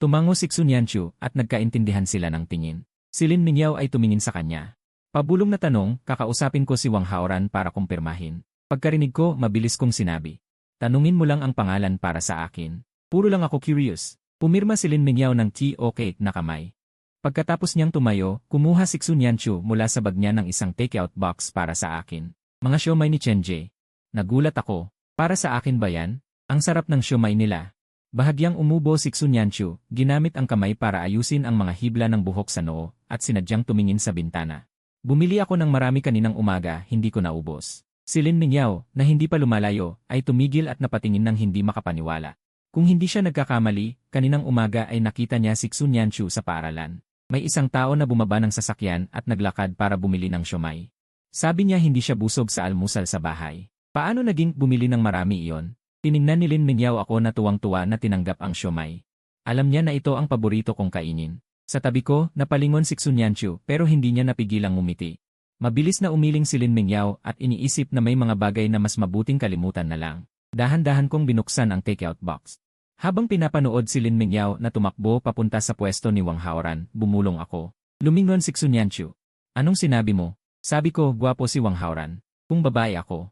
Tumango si Xun Yanchu at nagkaintindihan sila ng tingin. Si Lin Mingyao ay tumingin sa kanya. Pabulong na tanong, kakausapin ko si Wang Haoran para kumpirmahin. Pagkarinig ko, mabilis kong sinabi. Tanungin mo lang ang pangalan para sa akin. Puro lang ako curious. Pumirma si Lin Mingyao ng TOK na kamay. Pagkatapos niyang tumayo, kumuha si Xun Yanchu mula sa bag niya ng isang takeout box para sa akin. Mga siomai ni Chen Jie. Nagulat ako. Para sa akin ba yan? Ang sarap ng siomai nila. Bahagyang umubo si Xunyanchu, ginamit ang kamay para ayusin ang mga hibla ng buhok sa noo, at sinadyang tumingin sa bintana. Bumili ako ng marami kaninang umaga, hindi ko naubos. Si Lin Mingyao, na hindi pa lumalayo, ay tumigil at napatingin ng hindi makapaniwala. Kung hindi siya nagkakamali, kaninang umaga ay nakita niya si Xunyanchu sa paaralan. May isang tao na bumaba ng sasakyan at naglakad para bumili ng siomai. Sabi niya hindi siya busog sa almusal sa bahay. Paano naging bumili ng marami iyon? Tiningnan ni Lin Mingyao ako na tuwang-tuwa na tinanggap ang siomai. Alam niya na ito ang paborito kong kainin. Sa tabi ko, napalingon si Xunyanchu pero hindi niya napigilang ngumiti. Mabilis na umiling si Lin Mingyao at iniisip na may mga bagay na mas mabuting kalimutan na lang. Dahan-dahan kong binuksan ang takeout box. Habang pinapanood si Lin Mingyao na tumakbo papunta sa pwesto ni Wang Haoran, bumulong ako. Lumingon si Xunyanchu. Anong sinabi mo? Sabi ko, gwapo si Wang Haoran. Kung babae ako,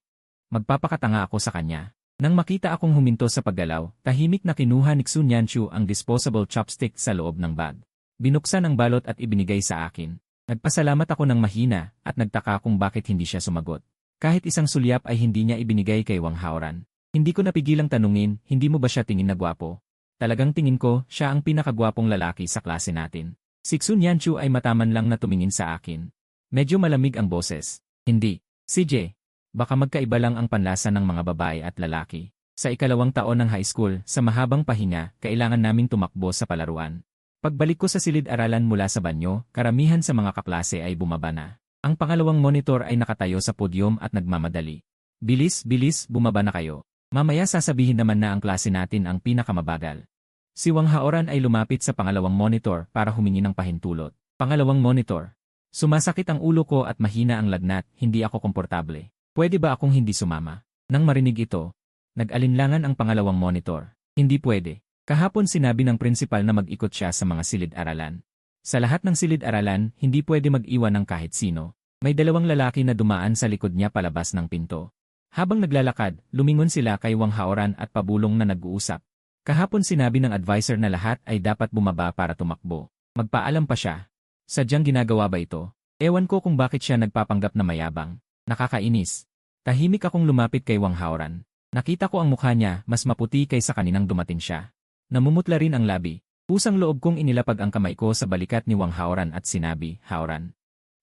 magpapakatanga ako sa kanya. Nang makita akong huminto sa paggalaw, tahimik na kinuha ni Xunyanchu ang disposable chopstick sa loob ng bag. Binuksan ang balot at ibinigay sa akin. Nagpasalamat ako ng mahina at nagtaka kung bakit hindi siya sumagot. Kahit isang sulyap ay hindi niya ibinigay kay Wang Haoran. Hindi ko napigilang tanungin, hindi mo ba siya tingin na gwapo? Talagang tingin ko, siya ang pinakagwapong lalaki sa klase natin. Si Xunyanchu ay mataman lang na tumingin sa akin. Medyo malamig ang boses. Hindi. CJ. Baka magkaiba lang ang panlasa ng mga babae at lalaki. Sa ikalawang taon ng high school, sa mahabang pahinga, kailangan naming tumakbo sa palaruan. Pagbalik ko sa silid-aralan mula sa banyo, karamihan sa mga kaklase ay bumaba na. Ang pangalawang monitor ay nakatayo sa podyum at nagmamadali. Bilis, bilis, bumaba na kayo. Mamaya sasabihin naman na ang klase natin ang pinakamabagal. Si Wang Haoran ay lumapit sa pangalawang monitor para humingi ng pahintulot. Pangalawang monitor. Sumasakit ang ulo ko at mahina ang lagnat, hindi ako komportable. Pwede ba akong hindi sumama? Nang marinig ito, nag-alinlangan ang pangalawang monitor. Hindi pwede. Kahapon sinabi ng prinsipal na mag-ikot siya sa mga silid-aralan. Sa lahat ng silid-aralan, hindi pwede mag-iwan ng kahit sino. May dalawang lalaki na dumaan sa likod niya palabas ng pinto. Habang naglalakad, lumingon sila kay Wang Haoran at pabulong na nag-uusap. Kahapon sinabi ng advisor na lahat ay dapat bumaba para tumakbo. Magpaalam pa siya. Sadyang ginagawa ba ito? Ewan ko kung bakit siya nagpapanggap na mayabang. Nakakainis. Tahimik akong lumapit kay Wang Haoran. Nakita ko ang mukha niya, mas maputi kaysa kaninang dumating siya. Namumutla rin ang labi. Pusang loob kong inilapag ang kamay ko sa balikat ni Wang Haoran at sinabi, Haoran.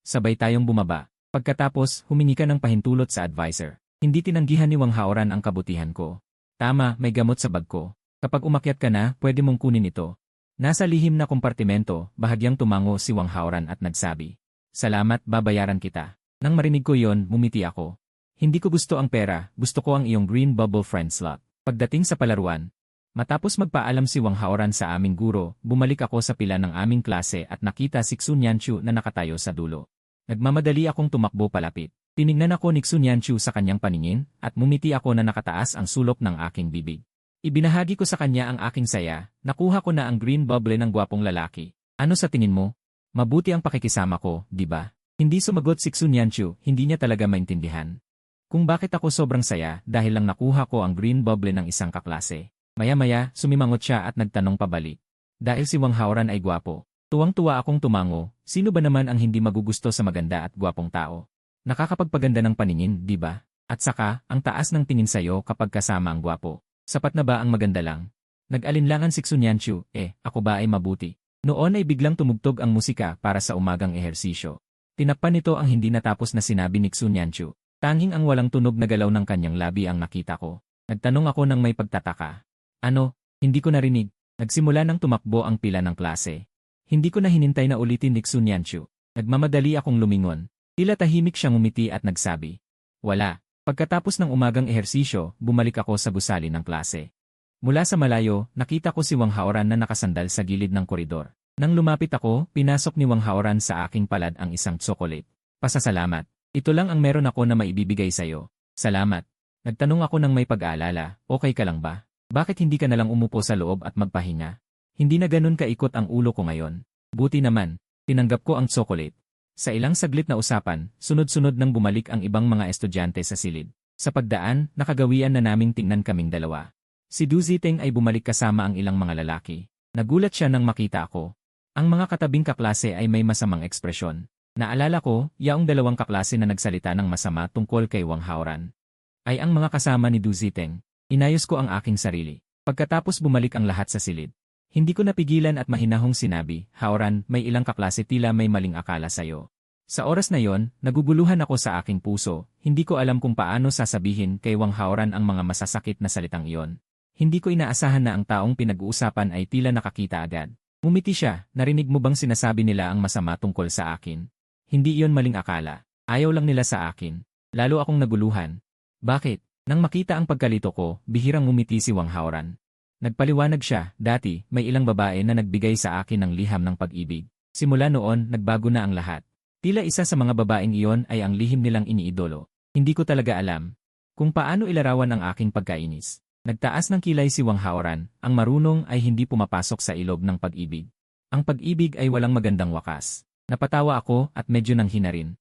Sabay tayong bumaba. Pagkatapos, humingi ka ng pahintulot sa advisor. Hindi tinanggihan ni Wang Haoran ang kabutihan ko. Tama, may gamot sa bag ko. Kapag umakyat ka na, pwede mong kunin ito. Nasa lihim na kompartimento, bahagyang tumango si Wang Haoran at nagsabi, Salamat, babayaran kita. Nang marinig ko yon, mumiti ako. Hindi ko gusto ang pera, gusto ko ang iyong green bubble friend slot. Pagdating sa palaruan, matapos magpaalam si Wang Haoran sa aming guro, bumalik ako sa pila ng aming klase at nakita si Xunyanchu na nakatayo sa dulo. Nagmamadali akong tumakbo palapit. Tiningnan ako ni Xunyanchu sa kanyang paningin at mumiti ako na nakataas ang sulok ng aking bibig. Ibinahagi ko sa kanya ang aking saya, nakuha ko na ang green bubble ng gwapong lalaki. Ano sa tingin mo? Mabuti ang pakikisama ko, di ba? Hindi sumagot si Xunyanchu, hindi niya talaga maintindihan. Kung bakit ako sobrang saya dahil lang nakuha ko ang green bubble ng isang kaklase. Maya-maya, sumimangot siya at nagtanong pabalik. Dahil si Wang Haoran ay gwapo. Tuwang-tuwa akong tumango, sino ba naman ang hindi magugusto sa maganda at gwapong tao? Nakakapagpaganda ng paningin, di ba? At saka, ang taas ng tingin sa'yo kapag kasama ang gwapo. Sapat na ba ang maganda lang? Nag-alinlangan si Xunyanchu, ako ba ay mabuti? Noon ay biglang tumugtog ang musika para sa umagang ehersisyo. Tinakpan nito ang hindi natapos na sinabi ni Xunyanchu. Tanging ang walang tunog na galaw ng kanyang labi ang nakita ko. Nagtanong ako ng may pagtataka. Ano? Hindi ko narinig. Nagsimula nang tumakbo ang pila ng klase. Hindi ko na hinintay na ulitin ni Xunyanchu. Nagmamadali akong lumingon. Tila tahimik siyang umiti at nagsabi. Wala. Pagkatapos ng umagang ehersisyo, bumalik ako sa gusali ng klase. Mula sa malayo, nakita ko si Wang Haoran na nakasandal sa gilid ng koridor. Nang lumapit ako, pinasok ni Wang Haoran sa aking palad ang isang tsokolate. Pasasalamat. Ito lang ang meron ako na maibibigay sa'yo. Salamat. Nagtanong ako ng may pag-aalala, okay ka lang ba? Bakit hindi ka nalang umupo sa loob at magpahinga? Hindi na ganun kaikot ang ulo ko ngayon. Buti naman, tinanggap ko ang tsokolate. Sa ilang saglit na usapan, sunod-sunod nang bumalik ang ibang mga estudyante sa silid. Sa pagdaan, nakagawian na naming tingnan kaming dalawa. Si Du Ziteng ay bumalik kasama ang ilang mga lalaki. Nagulat siya nang makita ako. Ang mga katabing kaklase ay may masamang ekspresyon. Naalala ko, yaong dalawang kaklase na nagsalita ng masama tungkol kay Wang Haoran. Ay ang mga kasama ni Du Ziteng. Inayos ko ang aking sarili. Pagkatapos bumalik ang lahat sa silid. Hindi ko napigilan at mahinahong sinabi, Haoran, may ilang kaklase tila may maling akala sa'yo. Sa oras na yon, naguguluhan ako sa aking puso, hindi ko alam kung paano sasabihin kay Wang Haoran ang mga masasakit na salitang iyon. Hindi ko inaasahan na ang taong pinag-uusapan ay tila nakakita agad. Ngumiti siya, narinig mo bang sinasabi nila ang masama tungkol sa akin? Hindi iyon maling akala. Ayaw lang nila sa akin. Lalo akong naguluhan. Bakit? Nang makita ang pagkalito ko, bihirang ngumiti si Wang Haoran. Nagpaliwanag siya, dati, may ilang babae na nagbigay sa akin ng liham ng pag-ibig. Simula noon, nagbago na ang lahat. Tila isa sa mga babaeng iyon ay ang lihim nilang iniidolo. Hindi ko talaga alam kung paano ilarawan ang aking pagkainis. Nagtaas ng kilay si Wang Haoran, ang marunong ay hindi pumapasok sa ilog ng pag-ibig. Ang pag-ibig ay walang magandang wakas. Napatawa ako at medyo nanghina rin.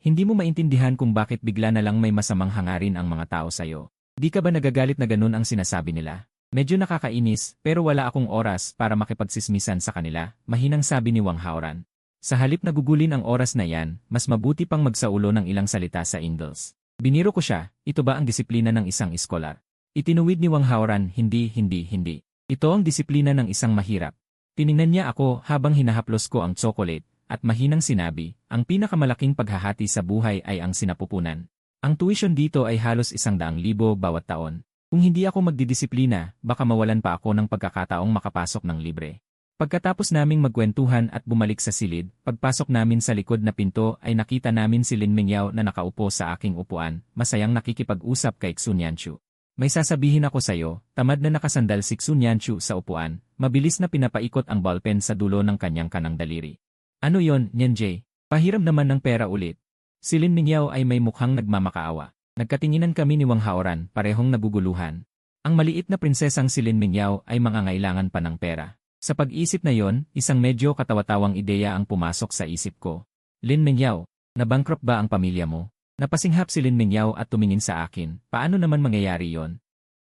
Hindi mo maintindihan kung bakit bigla na lang may masamang hangarin ang mga tao sa'yo. Di ka ba nagagalit na ganun ang sinasabi nila? Medyo nakakainis, pero wala akong oras para makipagsismisan sa kanila, mahinang sabi ni Wang Haoran. Sa halip na gugulin ang oras na yan, mas mabuti pang magsaulo ng ilang salita sa Ingles. Biniro ko siya, ito ba ang disiplina ng isang iskolar? Itinuwid ni Wang Haoran, hindi. Ito ang disiplina ng isang mahirap. Tiningnan niya ako habang hinahaplos ko ang tsokolate, at mahinang sinabi, ang pinakamalaking paghahati sa buhay ay ang sinapupunan. Ang tuition dito ay halos 100,000 bawat taon. Kung hindi ako magdidisiplina, baka mawalan pa ako ng pagkakataong makapasok ng libre. Pagkatapos naming magkwentuhan at bumalik sa silid, pagpasok namin sa likod na pinto ay nakita namin si Lin Mingyao na nakaupo sa aking upuan, masayang nakikipag-usap kay Xun Yanchu. May sasabihin ako sa'yo, tamad na nakasandal si Xun Yanchu sa upuan, mabilis na pinapaikot ang ballpen sa dulo ng kanyang kanang daliri. Ano yon, Nyan Jay? Pahiram naman ng pera ulit. Si Lin Mingyao ay may mukhang nagmamakaawa. Nagkatinginan kami ni Wang Haoran, parehong naguguluhan. Ang maliit na prinsesang si Lin Mingyao ay mangangailangan pa ng pera. Sa pag-isip na yon, isang medyo katawatawang ideya ang pumasok sa isip ko. Lin Mingyao, nabankrupt ba ang pamilya mo? Napasinghap si Lin Mingyao at tumingin sa akin, paano naman mangyayari yon?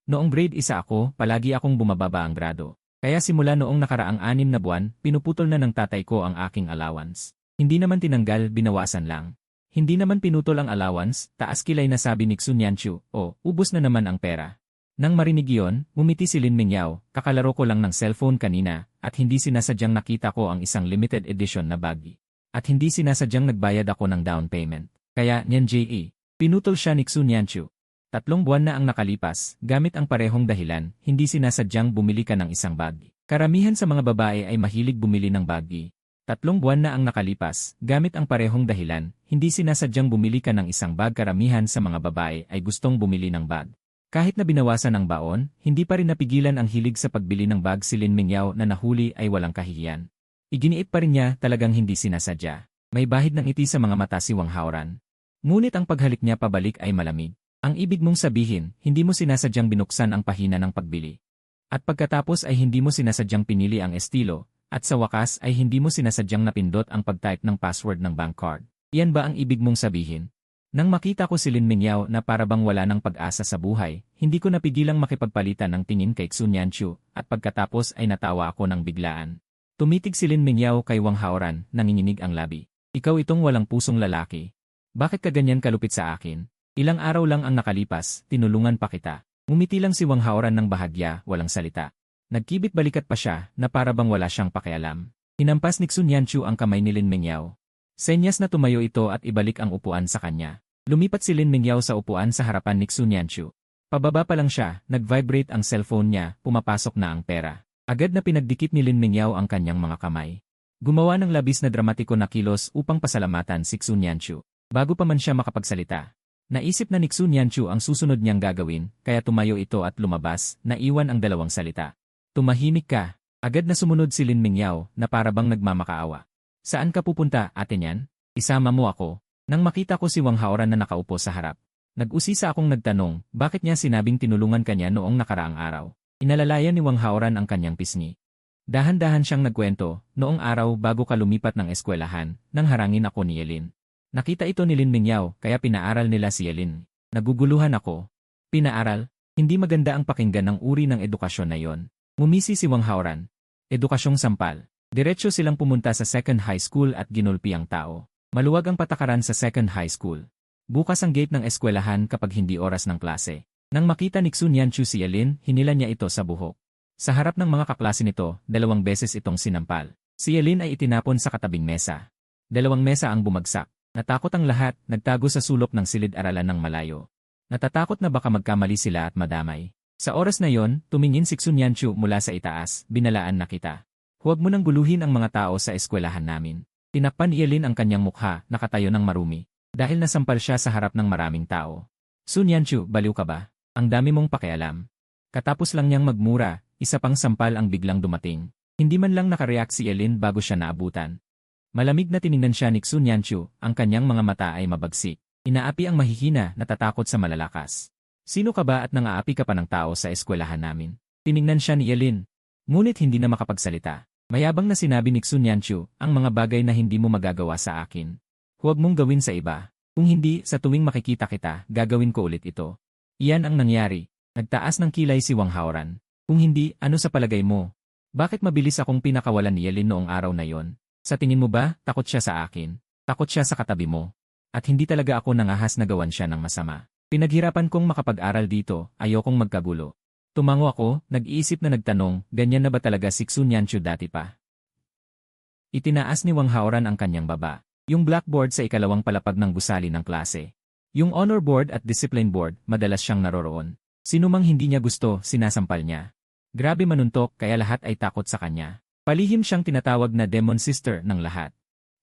Noong grade 1 ako, palagi akong bumababa ang grado. Kaya simula noong nakaraang 6 na buwan, pinuputol na ng tatay ko ang aking allowance. Hindi naman tinanggal, binawasan lang. Hindi naman pinutol ang allowance, taas kilay na sabi ni Xun Yanchu, ubos na naman ang pera. Nang marinig iyon, ngumiti si Lin Mingyao, kakalaro ko lang ng cellphone kanina, at hindi sinasadyang nakita ko ang isang limited edition na baggy. At hindi sinasadyang nagbayad ako ng down payment. Kaya, Nyan J.E. Pinutol siya ni Xun Yanchu. 3 buwan na ang nakalipas, gamit ang parehong dahilan, hindi sinasadyang bumili ka ng isang baggy. Karamihan sa mga babae ay mahilig bumili ng baggy. 3 buwan na ang nakalipas, gamit ang parehong dahilan, hindi sinasadyang bumili ka ng isang bag. Karamihan sa mga babae ay gustong bumili ng bag. Kahit na binawasan ang baon, hindi pa rin napigilan ang hilig sa pagbili ng bag si Lin Mingyao na nahuli ay walang kahihiyan. Iginiit pa rin niya, talagang hindi sinasadya. May bahid ng ngiti sa mga mata si Wang Haoran. Ngunit ang paghalik niya pabalik ay malamig. Ang ibig mong sabihin, hindi mo sinasadyang binuksan ang pahina ng pagbili. At pagkatapos ay hindi mo sinasadyang pinili ang estilo. At sa wakas ay hindi mo sinasadyang napindot ang pag-type ng password ng bank card. Iyan ba ang ibig mong sabihin? Nang makita ko si Lin Mingyao na parabang wala ng pag-asa sa buhay, hindi ko napigilang makipagpalitan ng tingin kay Xun Yanchu, at pagkatapos ay natawa ako ng biglaan. Tumitig si Lin Mingyao kay Wang Haoran, nanginginig ang labi. Ikaw itong walang pusong lalaki. Bakit ka ganyan kalupit sa akin? Ilang araw lang ang nakalipas, tinulungan pa kita. Ngumiti lang si Wang Haoran ng bahagya, walang salita. Nagkibit balikat pa siya na parabang wala siyang pakialam. Hinampas ni Xun Yanchu ang kamay ni Lin Mingyao. Senyas na tumayo ito at ibalik ang upuan sa kanya. Lumipat si Lin Mingyao sa upuan sa harapan ni Xun Yanchu. Pababa pa lang siya, nag-vibrate ang cellphone niya, pumapasok na ang pera. Agad na pinagdikit ni Lin Mingyao ang kanyang mga kamay. Gumawa ng labis na dramatiko na kilos upang pasalamatan si Xun Yanchu. Bago pa man siya makapagsalita. Naisip na ni Xun Yanchu ang susunod niyang gagawin, kaya tumayo ito at lumabas, naiwan ang 2 salita. Tumahimik ka. Agad na sumunod si Lin Mingyao na parabang nagmamakaawa. Saan ka pupunta, ate niyan? Isama mo ako. Nang makita ko si Wang Haoran na nakaupo sa harap. Nag-usisa akong nagtanong, bakit niya sinabing tinulungan kanya noong nakaraang araw. Inalalayan ni Wang Haoran ang kanyang pisngi. Dahan-dahan siyang nagkwento, noong araw bago ka lumipat ng eskwelahan, nang harangin ako ni Yelin. Nakita ito ni Lin Mingyao, kaya pinaaral nila si Yelin. Naguguluhan ako. Pinaaral? Hindi maganda ang pakinggan ng uri ng edukasyon na yon. Ngumisi si Wang Haoran. Edukasyong sampal. Diretso silang pumunta sa second high school at ginulpi ang tao. Maluwag ang patakaran sa second high school. Bukas ang gate ng eskwelahan kapag hindi oras ng klase. Nang makita ni Xun Yanchu si Yelin, hinila niya ito sa buhok. Sa harap ng mga kaklase nito, 2 beses itong sinampal. Si Yelin ay itinapon sa katabing mesa. 2 mesa ang bumagsak. Natakot ang lahat, nagtago sa sulok ng silid-aralan ng malayo. Natatakot na baka magkamali sila at madamay. Sa oras na yon, tumingin si Xun Yanchu mula sa itaas, binalaan na kita. Huwag mo nang guluhin ang mga tao sa eskwelahan namin. Tinakpan ni Yelin ang kanyang mukha, nakatayo ng marumi. Dahil nasampal siya sa harap ng maraming tao. Sun Yanchu, baliw ka ba? Ang dami mong pakialam. Katapos lang niyang magmura, isa pang sampal ang biglang dumating. Hindi man lang nakareact si Yelin bago siya naabutan. Malamig na tiningnan siya ni Xun Yanchu, ang kanyang mga mata ay mabagsik. Inaapi ang mahihina, natatakot sa malalakas. Sino ka ba at nangaapi ka pa ng tao sa eskwelahan namin? Tiningnan siya ni Yelin. Ngunit hindi na makapagsalita. Mayabang na sinabi ni Xun Yanchu, ang mga bagay na hindi mo magagawa sa akin. Huwag mong gawin sa iba. Kung hindi, sa tuwing makikita kita, gagawin ko ulit ito. Iyan ang nangyari. Nagtaas ng kilay si Wang Haoran. Kung hindi, ano sa palagay mo? Bakit mabilis akong pinakawalan ni Yelin noong araw na yon? Sa tingin mo ba, takot siya sa akin? Takot siya sa katabi mo? At hindi talaga ako nangahas na gawan siya ng masama. Pinaghirapan kong makapag-aral dito, ayokong magkagulo. Tumango ako, nag-iisip na nagtanong, ganyan na ba talaga si Xun Yanchu dati pa? Itinaas ni Wang Haoran ang kanyang baba. Yung blackboard sa ikalawang palapag ng gusali ng klase. Yung honor board at discipline board, madalas siyang naroroon. Sino mang hindi niya gusto, sinasampal niya. Grabe manuntok kaya lahat ay takot sa kanya. Palihim siyang tinatawag na demon sister ng lahat.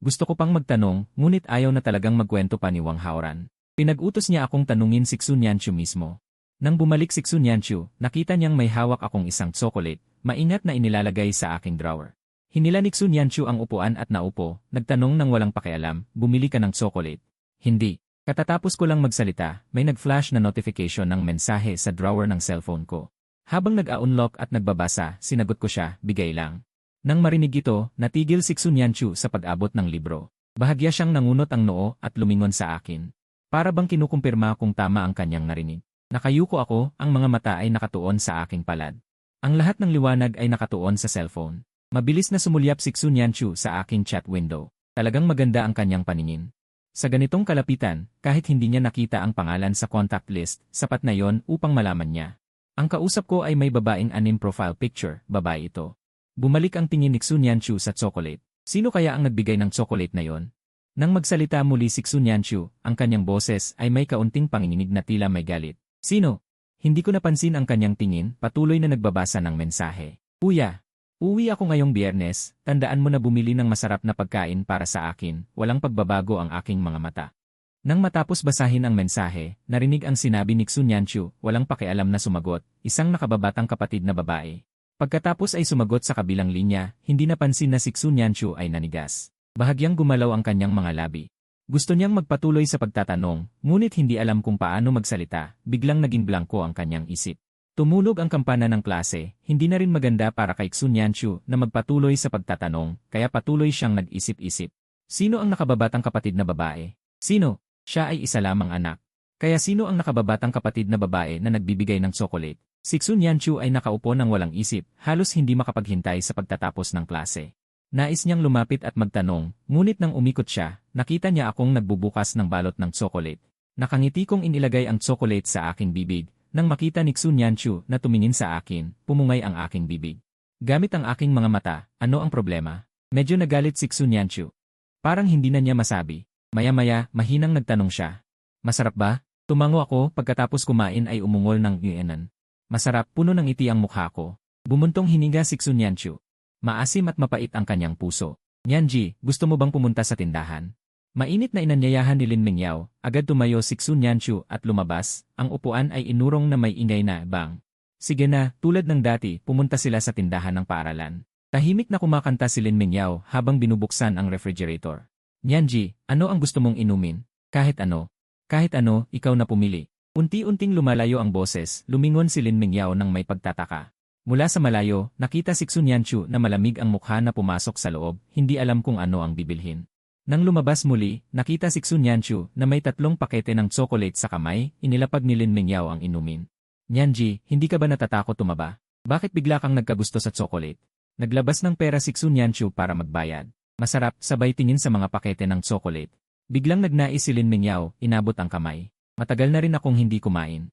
Gusto ko pang magtanong, ngunit ayaw na talagang magkwento pa ni Wang Haoran. Pinag-utos niya akong tanungin si Xun Yanchu mismo. Nang bumalik si Xun Yanchu, nakita niyang may hawak akong isang tsokolate, maingat na inilalagay sa aking drawer. Hinila ni Xun Yanchu ang upuan at naupo, nagtanong ng walang pakialam, bumili ka ng tsokolate. Hindi. Katatapos ko lang magsalita, may nag-flash na notification ng mensahe sa drawer ng cellphone ko. Habang nag-a-unlock at nagbabasa, sinagot ko siya, bigay lang. Nang marinig ito, natigil si Xun Yanchu sa pag-abot ng libro. Bahagya siyang nangunot ang noo at lumingon sa akin. Para bang kinukumpirma kung tama ang kanyang narinig. Nakayuko ako, ang mga mata ay nakatuon sa aking palad. Ang lahat ng liwanag ay nakatuon sa cellphone. Mabilis na sumulyap si Xun Yanchu sa aking chat window. Talagang maganda ang kanyang paningin. Sa ganitong kalapitan, kahit hindi niya nakita ang pangalan sa contact list, sapat na yon upang malaman niya. Ang kausap ko ay may babaeng anim profile picture, babae ito. Bumalik ang tingin ni Xun Yanchu sa chocolate. Sino kaya ang nagbigay ng chocolate na yon? Nang magsalita muli si Xun Yanchu, ang kanyang boses ay may kaunting panginginig na tila may galit. Sino? Hindi ko napansin ang kanyang tingin, patuloy na nagbabasa ng mensahe. Kuya, uwi ako ngayong Biyernes, tandaan mo na bumili ng masarap na pagkain para sa akin, walang pagbabago ang aking mga mata. Nang matapos basahin ang mensahe, narinig ang sinabi ni Xun Yanchu, walang pakialam na sumagot, isang nakababatang kapatid na babae. Pagkatapos ay sumagot sa kabilang linya, hindi napansin na si Xun Yanchu ay nanigas. Bahagyang gumalaw ang kanyang mga labi. Gusto niyang magpatuloy sa pagtatanong, ngunit hindi alam kung paano magsalita, biglang naging blanko ang kanyang isip. Tumulog ang kampana ng klase, hindi na rin maganda para kay Xun Yanchu na magpatuloy sa pagtatanong, kaya patuloy siyang nag-isip-isip. Sino ang nakababatang kapatid na babae? Sino? Siya ay isa lamang anak. Kaya sino ang nakababatang kapatid na babae na nagbibigay ng tsokolate? Si Xun Yanchu ay nakaupo ng walang isip, halos hindi makapaghintay sa pagtatapos ng klase. Nais niyang lumapit at magtanong, ngunit nang umikot siya, nakita niya akong nagbubukas ng balot ng tsokolate. Nakangiti kong inilagay ang tsokolate sa aking bibig. Nang makita ni Xun Yanchu na tumingin sa akin, pumungay ang aking bibig. Gamit ang aking mga mata, ano ang problema? Medyo nagalit si Xun Yanchu. Parang hindi na niya masabi. Maya-maya, mahinang nagtanong siya. Masarap ba? Tumango ako, pagkatapos kumain ay umungol ng yuenan. Masarap, puno ng ngiti ang mukha ko. Bumuntong hininga si Xun Yanchu. Maasim at mapait ang kanyang puso. Nyanji, gusto mo bang pumunta sa tindahan? Mainit na inanyayahan ni Lin Mingyao, agad tumayo si Xun Yanchu at lumabas, ang upuan ay inurong na may ingay na bang. Sige na, tulad ng dati, pumunta sila sa tindahan ng paaralan. Tahimik na kumakanta si Lin Mingyao habang binubuksan ang refrigerator. Nyanji, ano ang gusto mong inumin? Kahit ano. Kahit ano, ikaw na pumili. Unti-unting lumalayo ang boses, lumingon si Lin Mingyao ng may pagtataka. Mula sa malayo, nakita si Xun Yanchu na malamig ang mukha na pumasok sa loob, hindi alam kung ano ang bibilhin. Nang lumabas muli, nakita si Xun Yanchu na may 3 pakete ng tsokolate sa kamay, inilapag ni Lin Mingyao ang inumin. Nyanji, hindi ka ba natatakot tumaba? Bakit bigla kang nagkagusto sa tsokolate? Naglabas ng pera si Xun Yanchu para magbayad. Masarap, sabay tingin sa mga pakete ng tsokolate. Biglang nagnais si Lin Mingyao, inabot ang kamay. Matagal na rin akong hindi kumain.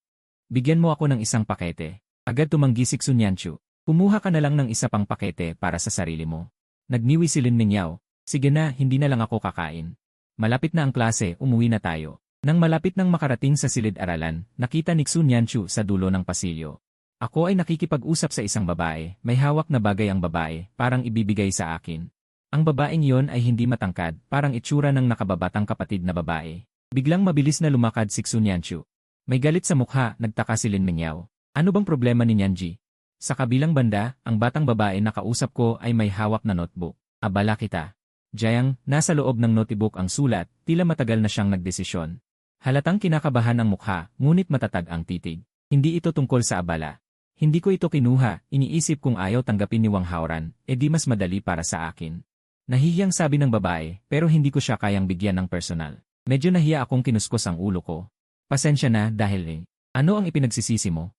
Bigyan mo ako ng isang pakete. Agad tumanggi si Xun Yanchu. Kumuha ka na lang ng isa pang pakete para sa sarili mo. Nagniwi si Lin Mingyao. Sige na, hindi na lang ako kakain. Malapit na ang klase, umuwi na tayo. Nang malapit nang makarating sa silid-aralan, nakita ni Xu Nianchu sa dulo ng pasilyo. Ako ay nakikipag-usap sa isang babae, may hawak na bagay ang babae, parang ibibigay sa akin. Ang babaeng iyon ay hindi matangkad, parang itsura ng nakababatang kapatid na babae. Biglang mabilis na lumakad si Xu Nianchu. May galit sa mukha, nagtaka si Lin Mingyao. Ano bang problema ni Nianji? Sa kabilang banda, ang batang babae na kausap ko ay may hawak na notebook. Abala kita. Jiang, nasa loob ng notebook ang sulat, tila matagal na siyang nagdesisyon. Halatang kinakabahan ang mukha, ngunit matatag ang titig. Hindi ito tungkol sa abala. Hindi ko ito kinuha, iniisip kung ayaw tanggapin ni Wang Haoran, di mas madali para sa akin. Nahihiyang sabi ng babae, pero hindi ko siya kayang bigyan ng personal. Medyo nahiya akong kinuskos ang ulo ko. Pasensya na dahil ano ang ipinagsisisi mo?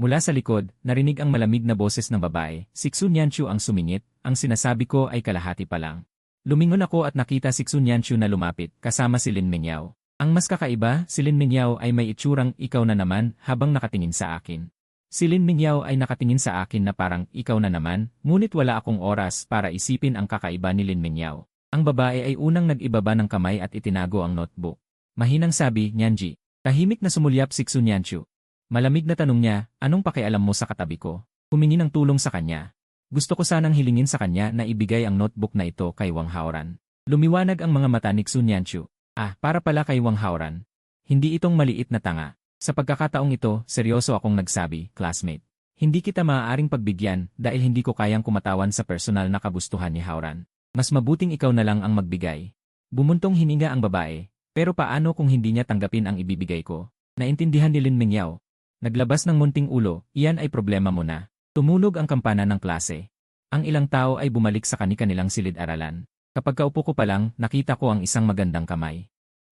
Mula sa likod, narinig ang malamig na boses ng babae, si Xu Nianchu ang sumingit, ang sinasabi ko ay kalahati pa lang. Lumingon ako at nakita si Xu Nianchu na lumapit, kasama si Lin Mingyao. Ang mas kakaiba, si Lin Mingyao ay may itsurang ikaw na naman habang nakatingin sa akin. Si Lin Mingyao ay nakatingin sa akin na parang ikaw na naman, ngunit wala akong oras para isipin ang kakaiba ni Lin Mingyao. Ang babae ay unang nag-ibaba ng kamay at itinago ang notebook. Mahinang sabi, Nianji. Tahimik na sumulyap si Xu Nianchu. Malamig na tanong niya, anong pakialam mo sa katabi ko? Humingi ng tulong sa kanya. Gusto ko sanang hilingin sa kanya na ibigay ang notebook na ito kay Wang Haoran. Lumiwanag ang mga mata ni Xu Nianchu. Para pala kay Wang Haoran. Hindi itong maliit na tanga. Sa pagkakataong ito, seryoso akong nagsabi, classmate. Hindi kita maaaring pagbigyan dahil hindi ko kayang kumatawan sa personal na kagustuhan ni Haoran. Mas mabuting ikaw na lang ang magbigay. Bumuntong hininga ang babae, pero paano kung hindi niya tanggapin ang ibibigay ko? Naintindihan ni Lin Mingyao. Naglabas ng munting ulo, iyan ay problema mo na. Tumunog ang kampana ng klase. Ang ilang tao ay bumalik sa kanilang silid-aralan. Kapag kaupo ko pa lang, nakita ko ang isang magandang kamay.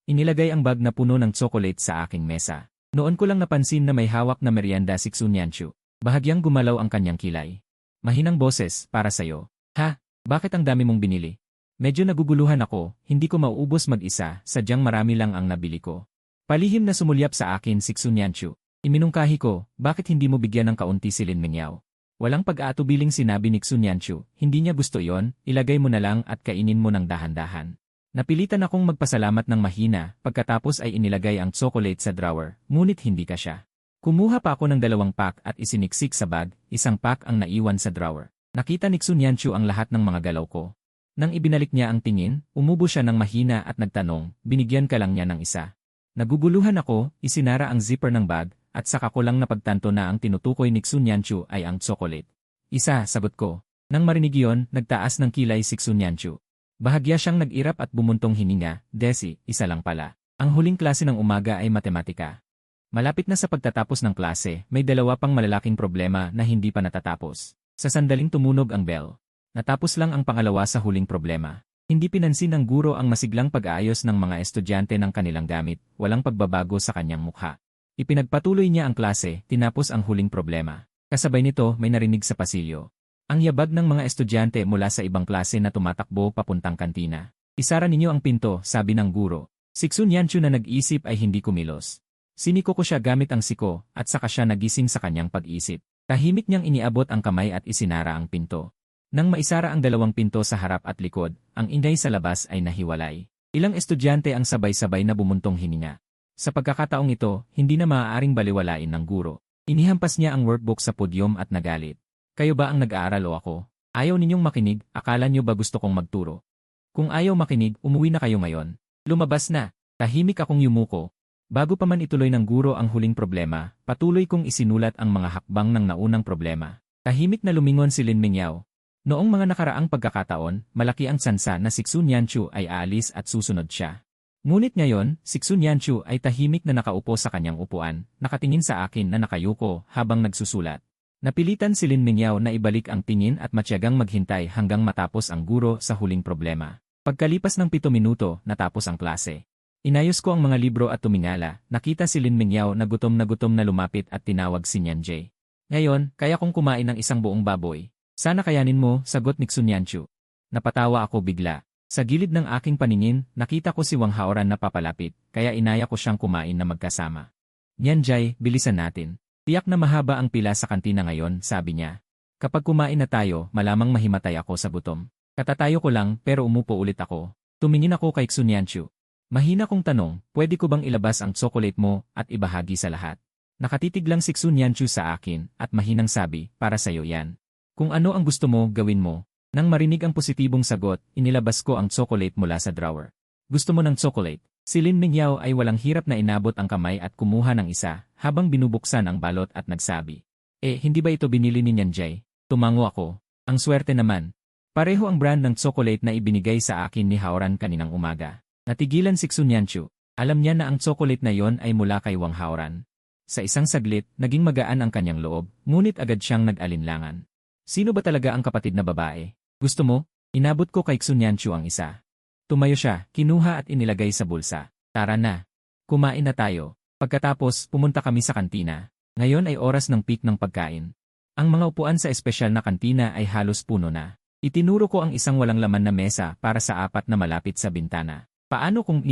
Inilagay ang bag na puno ng tsokolate sa aking mesa. Noon ko lang napansin na may hawak na merienda si Xu Nianchu. Bahagyang gumalaw ang kanyang kilay. Mahinang boses, para sa'yo. Ha? Bakit ang dami mong binili? Medyo naguguluhan ako, hindi ko mauubos mag-isa, sadyang marami lang ang nabili ko. Palihim na sumulyap sa akin si Xu Nianchu. Iminungkahi ko, bakit hindi mo bigyan ng kaunti si Lin Mingyao? Walang pag-aatubiling sinabi ni Xu Nianchu, hindi niya gusto yon, ilagay mo na lang at kainin mo ng dahan-dahan. Napilitan akong magpasalamat ng mahina, pagkatapos ay inilagay ang tsokolate sa drawer, ngunit hindi ka siya. Kumuha pa ako ng 2 pack at isiniksik sa bag, 1 pack ang naiwan sa drawer. Nakita ni Xu Nianchu ang lahat ng mga galaw ko. Nang ibinalik niya ang tingin, umubo siya ng mahina at nagtanong, binigyan ka lang niya ng isa. Naguguluhan ako, isinara ang zipper ng bag, at saka ko lang napagtanto na ang tinutukoy ni Xu Nianchu ay ang tsokolate. Isa, sagot ko. Nang marinig iyon, nagtaas ng kilay si Xu Nianchu. Bahagya siyang nag-irap at bumuntong hininga, Desi, isa lang pala. Ang huling klase ng umaga ay matematika. Malapit na sa pagtatapos ng klase, may 2 pang malalaking problema na hindi pa natatapos. Sa sandaling tumunog ang bell. Natapos lang ang pangalawa sa huling problema. Hindi pinansin ng guro ang masiglang pag-aayos ng mga estudyante ng kanilang gamit, walang pagbabago sa kanyang mukha. Ipinagpatuloy niya ang klase, tinapos ang huling problema. Kasabay nito may narinig sa pasilyo. Ang yabag ng mga estudyante mula sa ibang klase na tumatakbo papuntang kantina. Isara ninyo ang pinto, sabi ng guro. Si Xu Nianchu na nag-isip ay hindi kumilos. Siniko ko siya gamit ang siko, at saka siya nagising sa kanyang pag-isip. Tahimik niyang iniabot ang kamay at isinara ang pinto. Nang maisara ang 2 pinto sa harap at likod, ang ingay sa labas ay nahiwalay. Ilang estudyante ang sabay-sabay na bumuntong hininga. Sa pagkakataong ito, hindi na maaaring baliwalain ng guro. Inihampas niya ang workbook sa podyum at nagalit. Kayo ba ang nag-aaral o ako? Ayaw ninyong makinig, akala niyo ba gusto kong magturo? Kung ayaw makinig, umuwi na kayo ngayon. Lumabas na. Tahimik akong yumuko. Bago pa man ituloy ng guro ang huling problema, patuloy kong isinulat ang mga hakbang ng naunang problema. Tahimik na lumingon si Lin Mingyao. Noong mga nakaraang pagkakataon, malaki ang tsansa na si Xu Nianchu ay aalis at susunod siya. Ngunit ngayon, si Xu Nianchu ay tahimik na nakaupo sa kanyang upuan, nakatingin sa akin na nakayuko habang nagsusulat. Napilitan si Lin Mingyao na ibalik ang tingin at matyagang maghintay hanggang matapos ang guro sa huling problema. Pagkalipas ng 7 minuto, natapos ang klase. Inayos ko ang mga libro at tumingala, nakita si Lin Mingyao na gutom na lumapit at tinawag si Nianjie. Ngayon, kaya kong kumain ng isang buong baboy. Sana kayanin mo, sagot ni Xu Nianchu. Napatawa ako bigla. Sa gilid ng aking paningin, nakita ko si Wang Haoran na papalapit, kaya inaya ko siyang kumain na magkasama. Nianjie, bilisan natin. Tiyak na mahaba ang pila sa kantina ngayon, sabi niya. Kapag kumain na tayo, malamang mahimatay ako sa gutom. Katatayo ko lang pero umupo ulit ako. Tumingin ako kay Xunyanchu. Mahina kong tanong, pwede ko bang ilabas ang chocolate mo at ibahagi sa lahat? Nakatitig lang si Xunyanchu sa akin at mahinang sabi, para sa'yo yan. Kung ano ang gusto mo, gawin mo. Nang marinig ang positibong sagot, inilabas ko ang chocolate mula sa drawer. Gusto mo ng chocolate? Si Lin Mingyao ay walang hirap na inabot ang kamay at kumuha ng isa, habang binubuksan ang balot at nagsabi. Hindi ba ito binili ni Nyanjay? Tumango ako. Ang swerte naman. Pareho ang brand ng chocolate na ibinigay sa akin ni Haoran kaninang umaga. Natigilan si Xunyanchu. Alam niya na ang chocolate na yon ay mula kay Wang Haoran. Sa isang saglit, naging magaan ang kanyang loob, ngunit agad siyang nag-alinlangan. Sino ba talaga ang kapatid na babae? Gusto mo? Inabot ko kay Xunyanchu ang isa. Tumayo siya, kinuha at inilagay sa bulsa. Tara na. Kumain na tayo. Pagkatapos, pumunta kami sa kantina. Ngayon ay oras ng peak ng pagkain. Ang mga upuan sa espesyal na kantina ay halos puno na. Itinuro ko ang isang walang laman na mesa para sa apat na malapit sa bintana. Paano kung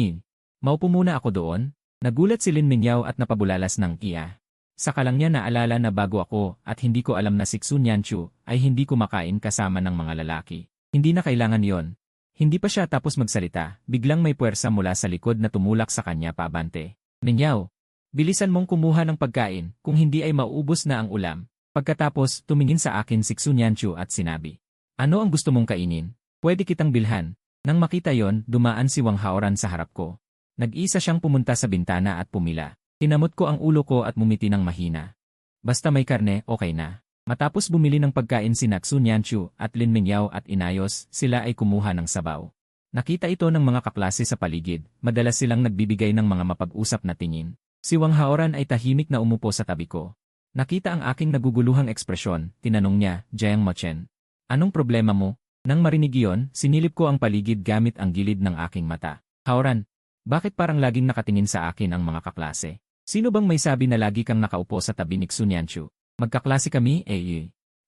maupo muna ako doon? Nagulat si Lin Mingyao at napabulalas ng iya. Saka lang niya naalala na bago ako at hindi ko alam na si Xunyanchu ay hindi kumakain kasama ng mga lalaki. Hindi na kailangan yon. Hindi pa siya tapos magsalita, biglang may puwersa mula sa likod na tumulak sa kanya paabante. Mingyao, bilisan mong kumuha ng pagkain kung hindi ay mauubos na ang ulam. Pagkatapos, tumingin sa akin si Xunyanchu at sinabi, ano ang gusto mong kainin? Pwede kitang bilhan. Nang makita yon, dumaan si Wang Haoran sa harap ko. Nag-isa siyang pumunta sa bintana at pumila. Tinamot ko ang ulo ko at mumiti ng mahina. Basta may karne, okay na. Matapos bumili ng pagkain si Xunyanchu at Lin Mingyao at inayos, sila ay kumuha ng sabaw. Nakita ito ng mga kaklase sa paligid, madalas silang nagbibigay ng mga mapag-usap na tingin. Si Wang Haoran ay tahimik na umupo sa tabi ko. Nakita ang aking naguguluhang ekspresyon, tinanong niya, Jiang Mochen. Anong problema mo? Nang marinig iyon, sinilip ko ang paligid gamit ang gilid ng aking mata. Haoran, bakit parang laging nakatingin sa akin ang mga kaklase? Sino bang may sabi na lagi kang nakaupo sa tabi ni Xunyanchu? Magkaklase kami,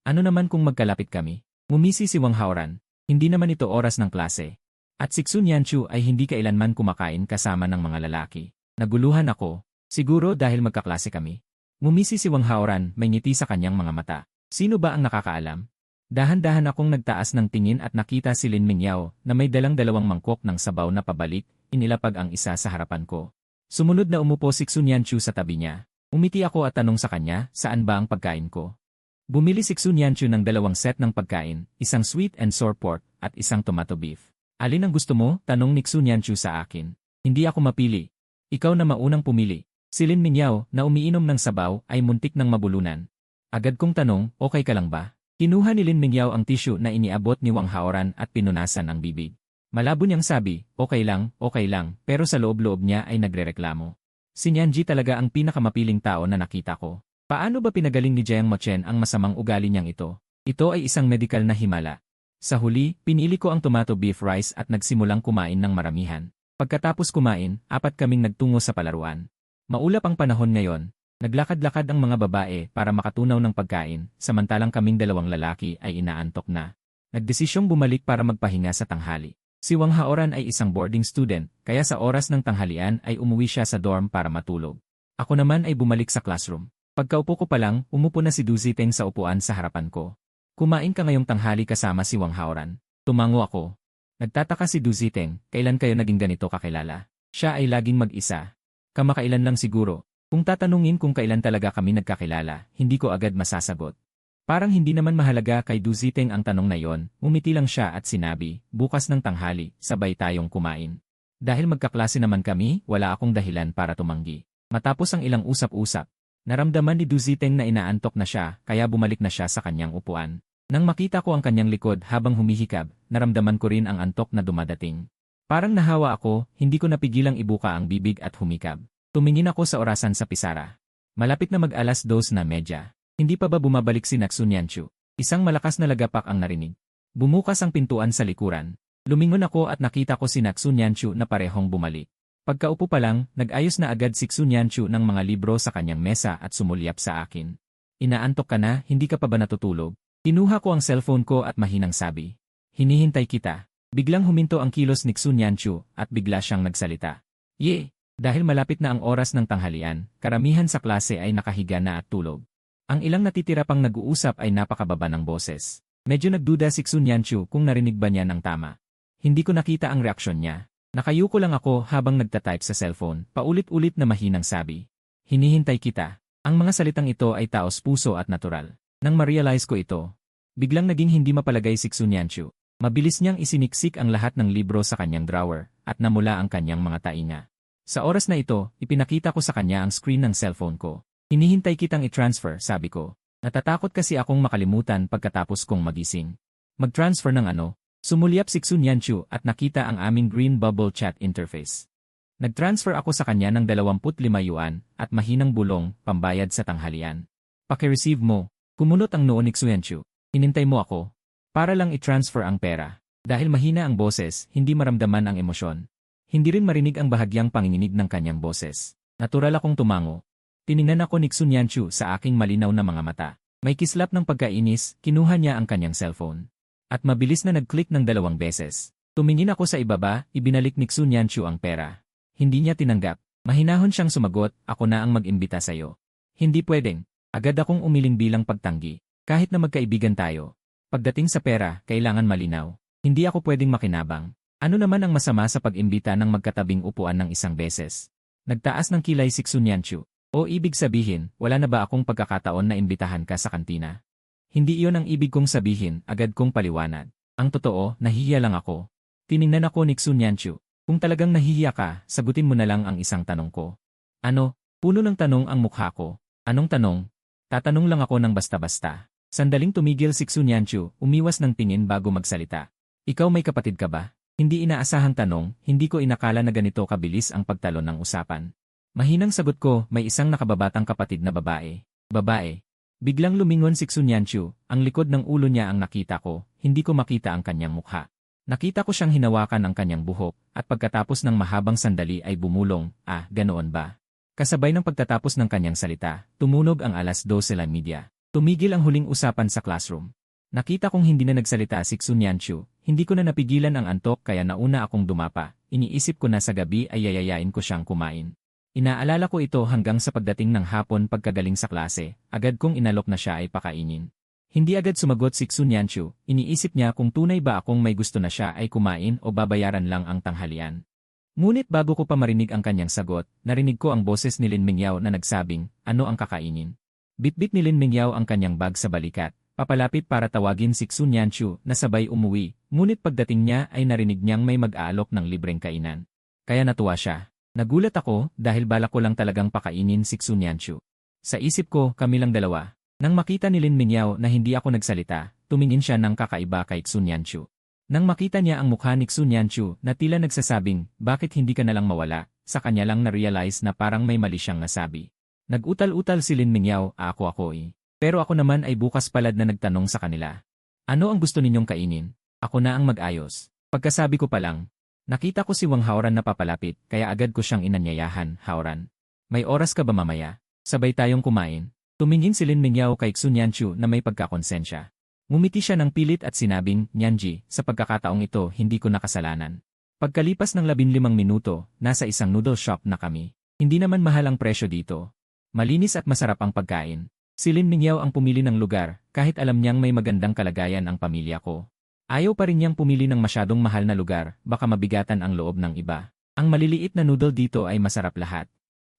Ano naman kung magkalapit kami? Ngumisi si Wang Haoran. Hindi naman ito oras ng klase. At si Xunyanchu ay hindi kailanman kumakain kasama ng mga lalaki. Naguluhan ako. Siguro dahil magkaklase kami. Ngumisi si Wang Haoran, may ngiti sa kanyang mga mata. Sino ba ang nakakaalam? Dahan-dahan akong nagtaas ng tingin at nakita si Lin Mingyao na may dalang-dalawang mangkok ng sabaw na pabalik, inilapag ang isa sa harapan ko. Sumunod na umupo si Xunyanchu sa tabi niya. Umiti ako at tanong sa kanya, saan ba ang pagkain ko? Bumili si Xunyanchu ng 2 set ng pagkain, isang sweet and sour pork at isang tomato beef. Alin ang gusto mo? Tanong ni Xunyanchu sa akin. Hindi ako mapili. Ikaw na maunang pumili. Si Lin Mingyao na umiinom ng sabaw ay muntik ng mabulunan. Agad kong tanong, okay ka lang ba? Kinuha ni Lin Mingyao ang tissue na iniabot ni Wang Haoran at pinunasan ang bibig. Malabo niyang sabi, okay lang, pero sa loob-loob niya ay nagrereklamo. Si Nyanji talaga ang pinakamapiling tao na nakita ko. Paano ba pinagaling ni Jiang Mochen ang masamang ugali niyang ito? Ito ay isang medikal na himala. Sa huli, pinili ko ang tomato beef rice at nagsimulang kumain ng maramihan. Pagkatapos kumain, 4 kaming nagtungo sa palaruan. Maulap ang panahon ngayon. Naglakad-lakad ang mga babae para makatunaw ng pagkain, samantalang kaming 2 lalaki ay inaantok na. Nagdesisyong bumalik para magpahinga sa tanghali. Si Wang Haoran ay isang boarding student, kaya sa oras ng tanghalian ay umuwi siya sa dorm para matulog. Ako naman ay bumalik sa classroom. Pagkaupo ko pa lang, umupo na si Du Ziteng sa upuan sa harapan ko. Kumain ka ngayong tanghali kasama si Wang Haoran. Tumango ako. Nagtataka si Du Ziteng, kailan kayo naging ganito kakilala? Siya ay laging mag-isa. Kamakailan lang siguro. Kung tatanungin kung kailan talaga kami nagkakilala, hindi ko agad masasagot. Parang hindi naman mahalaga kay Du Ziteng ang tanong na yon, umiti lang siya at sinabi, bukas ng tanghali, sabay tayong kumain. Dahil magkaklase naman kami, wala akong dahilan para tumanggi. Matapos ang ilang usap-usap, naramdaman ni Du Ziteng na inaantok na siya, kaya bumalik na siya sa kanyang upuan. Nang makita ko ang kanyang likod habang humihikab, naramdaman ko rin ang antok na dumadating. Parang nahawa ako, hindi ko napigilang ibuka ang bibig at humikab. Tumingin ako sa orasan sa pisara. Malapit na mag-alas 2:30. Hindi pa ba bumabalik si Xunyanchu? Isang malakas na lagapak ang narinig. Bumukas ang pintuan sa likuran. Lumingon ako at nakita ko si Xunyanchu na parehong bumalik. Pagkaupo pa lang, nag-ayos na agad si Xunyanchu ng mga libro sa kanyang mesa at sumulyap sa akin. Inaantok ka na, hindi ka pa ba natutulog? Kinuha ko ang cellphone ko at mahinang sabi. Hinihintay kita. Biglang huminto ang kilos ni Xunyanchu at bigla siyang nagsalita. Dahil malapit na ang oras ng tanghalian, karamihan sa klase ay nakahiga na at tulog. Ang ilang natitira pang nag-uusap ay napakababa ng boses. Medyo nagduda si Xun Yanchu kung narinig ba niya ng tama. Hindi ko nakita ang reaksyon niya. Nakayuko lang ako habang nagtatype sa cellphone, paulit-ulit na mahinang sabi. Hinihintay kita. Ang mga salitang ito ay taos puso at natural. Nang ma-realize ko ito, biglang naging hindi mapalagay si Xun Yanchu. Mabilis niyang isiniksik ang lahat ng libro sa kanyang drawer at namula ang kanyang mga tainga. Sa oras na ito, ipinakita ko sa kanya ang screen ng cellphone ko. Hinihintay kitang i-transfer, sabi ko. Natatakot kasi akong makalimutan pagkatapos kong magising. Mag-transfer ng ano? Sumulyap si Xun Yanchu at nakita ang aming green bubble chat interface. Nag-transfer ako sa kanya ng 25 yuan at mahinang bulong, pambayad sa tanghalian. Paki-receive mo. Kumunot ang noo ni Xun Yanchu. Hinintay mo ako. Para lang i-transfer ang pera. Dahil mahina ang boses, hindi maramdaman ang emosyon. Hindi rin marinig ang bahagyang panginginig ng kanyang boses. Natural akong tumango. Tiningnan ako ni Xun Yanchu sa aking malinaw na mga mata. May kislap ng pagkainis, kinuha niya ang kanyang cellphone. At mabilis na nag-click ng 2 beses. Tumingin ako sa ibaba, ibinalik ni Xun Yanchu ang pera. Hindi niya tinanggap. Mahinahon siyang sumagot, ako na ang mag-imbita sa'yo. Hindi pwedeng. Agad akong umiling bilang pagtanggi. Kahit na magkaibigan tayo. Pagdating sa pera, kailangan malinaw. Hindi ako pwedeng makinabang. Ano naman ang masama sa pag-imbita ng magkatabing upuan ng 1 beses? Nagtaas ng kilay si Xun Yanchu. O ibig sabihin, wala na ba akong pagkakataon na imbitahan ka sa kantina? Hindi iyon ang ibig kong sabihin, agad kong paliwanag. Ang totoo, nahihiya lang ako. Tiningnan ako ni Xun Yanchu. Kung talagang nahihiya ka, sagutin mo na lang ang isang tanong ko. Ano? Puno ng tanong ang mukha ko. Anong tanong? Tatanong lang ako ng basta-basta. Sandaling tumigil si Xun Yanchu, umiwas ng tingin bago magsalita. Ikaw may kapatid ka ba? Hindi inaasahang tanong, hindi ko inakala na ganito kabilis ang pagtalon ng usapan. Mahinang sagot ko, may isang nakababatang kapatid na babae. Babae. Biglang lumingon si Xun Yanchu, ang likod ng ulo niya ang nakita ko, hindi ko makita ang kanyang mukha. Nakita ko siyang hinawakan ang kanyang buhok, at pagkatapos ng mahabang sandali ay bumulong, ganoon ba? Kasabay ng pagtatapos ng kanyang salita, tumunog ang 12:30. Tumigil ang huling usapan sa classroom. Nakita kong hindi na nagsalita si Xun Yanchu, hindi ko na napigilan ang antok kaya nauna akong dumapa, iniisip ko na sa gabi ay yayayain ko siyang kumain. Inaalala ko ito hanggang sa pagdating ng hapon pagkagaling sa klase, agad kong inalok na siya ay pakainin. Hindi agad sumagot si Xun Yanchu, iniisip niya kung tunay ba akong may gusto na siya ay kumain o babayaran lang ang tanghalian. Ngunit bago ko pa marinig ang kanyang sagot, narinig ko ang boses ni Lin Mingyao na nagsabing, ano ang kakainin? Bitbit ni Lin Mingyao ang kanyang bag sa balikat, papalapit para tawagin si Xun Yanchu na sabay umuwi, ngunit pagdating niya ay narinig niyang may mag-aalok ng libreng kainan. Kaya natuwa siya. Nagulat ako dahil balak ko lang talagang pakainin si Xun Yanchu. Sa isip ko, kami lang dalawa. Nang makita ni Lin Mingyao na hindi ako nagsalita, tumingin siya ng kakaiba kay Xun Yanchu. Nang makita niya ang mukha ni Xun Yanchu na tila nagsasabing, bakit hindi ka nalang mawala, sa kanya lang na-realize na parang may mali siyang nasabi. Nag-utal-utal si Lin Mingyao, ako eh. Pero ako naman ay bukas palad na nagtanong sa kanila. Ano ang gusto ninyong kainin? Ako na ang mag-ayos. Pagkasabi ko pa lang, nakita ko si Wang Haoran na papalapit, kaya agad ko siyang inanyayahan, Haoran. May oras ka ba mamaya? Sabay tayong kumain. Tumingin si Lin Mingyao kay Xun Yanchu na may pagkakonsensya. Ngumiti siya ng pilit at sinabing, Nyanji, sa pagkakataong ito hindi ko nakasalanan. Pagkalipas ng 15 minuto, nasa isang noodle shop na kami. Hindi naman mahal ang presyo dito. Malinis at masarap ang pagkain. Si Lin Mingyao ang pumili ng lugar, kahit alam niyang may magandang kalagayan ang pamilya ko. Ayaw pa rin niyang pumili ng masyadong mahal na lugar, baka mabigatan ang loob ng iba. Ang maliliit na noodle dito ay masarap lahat.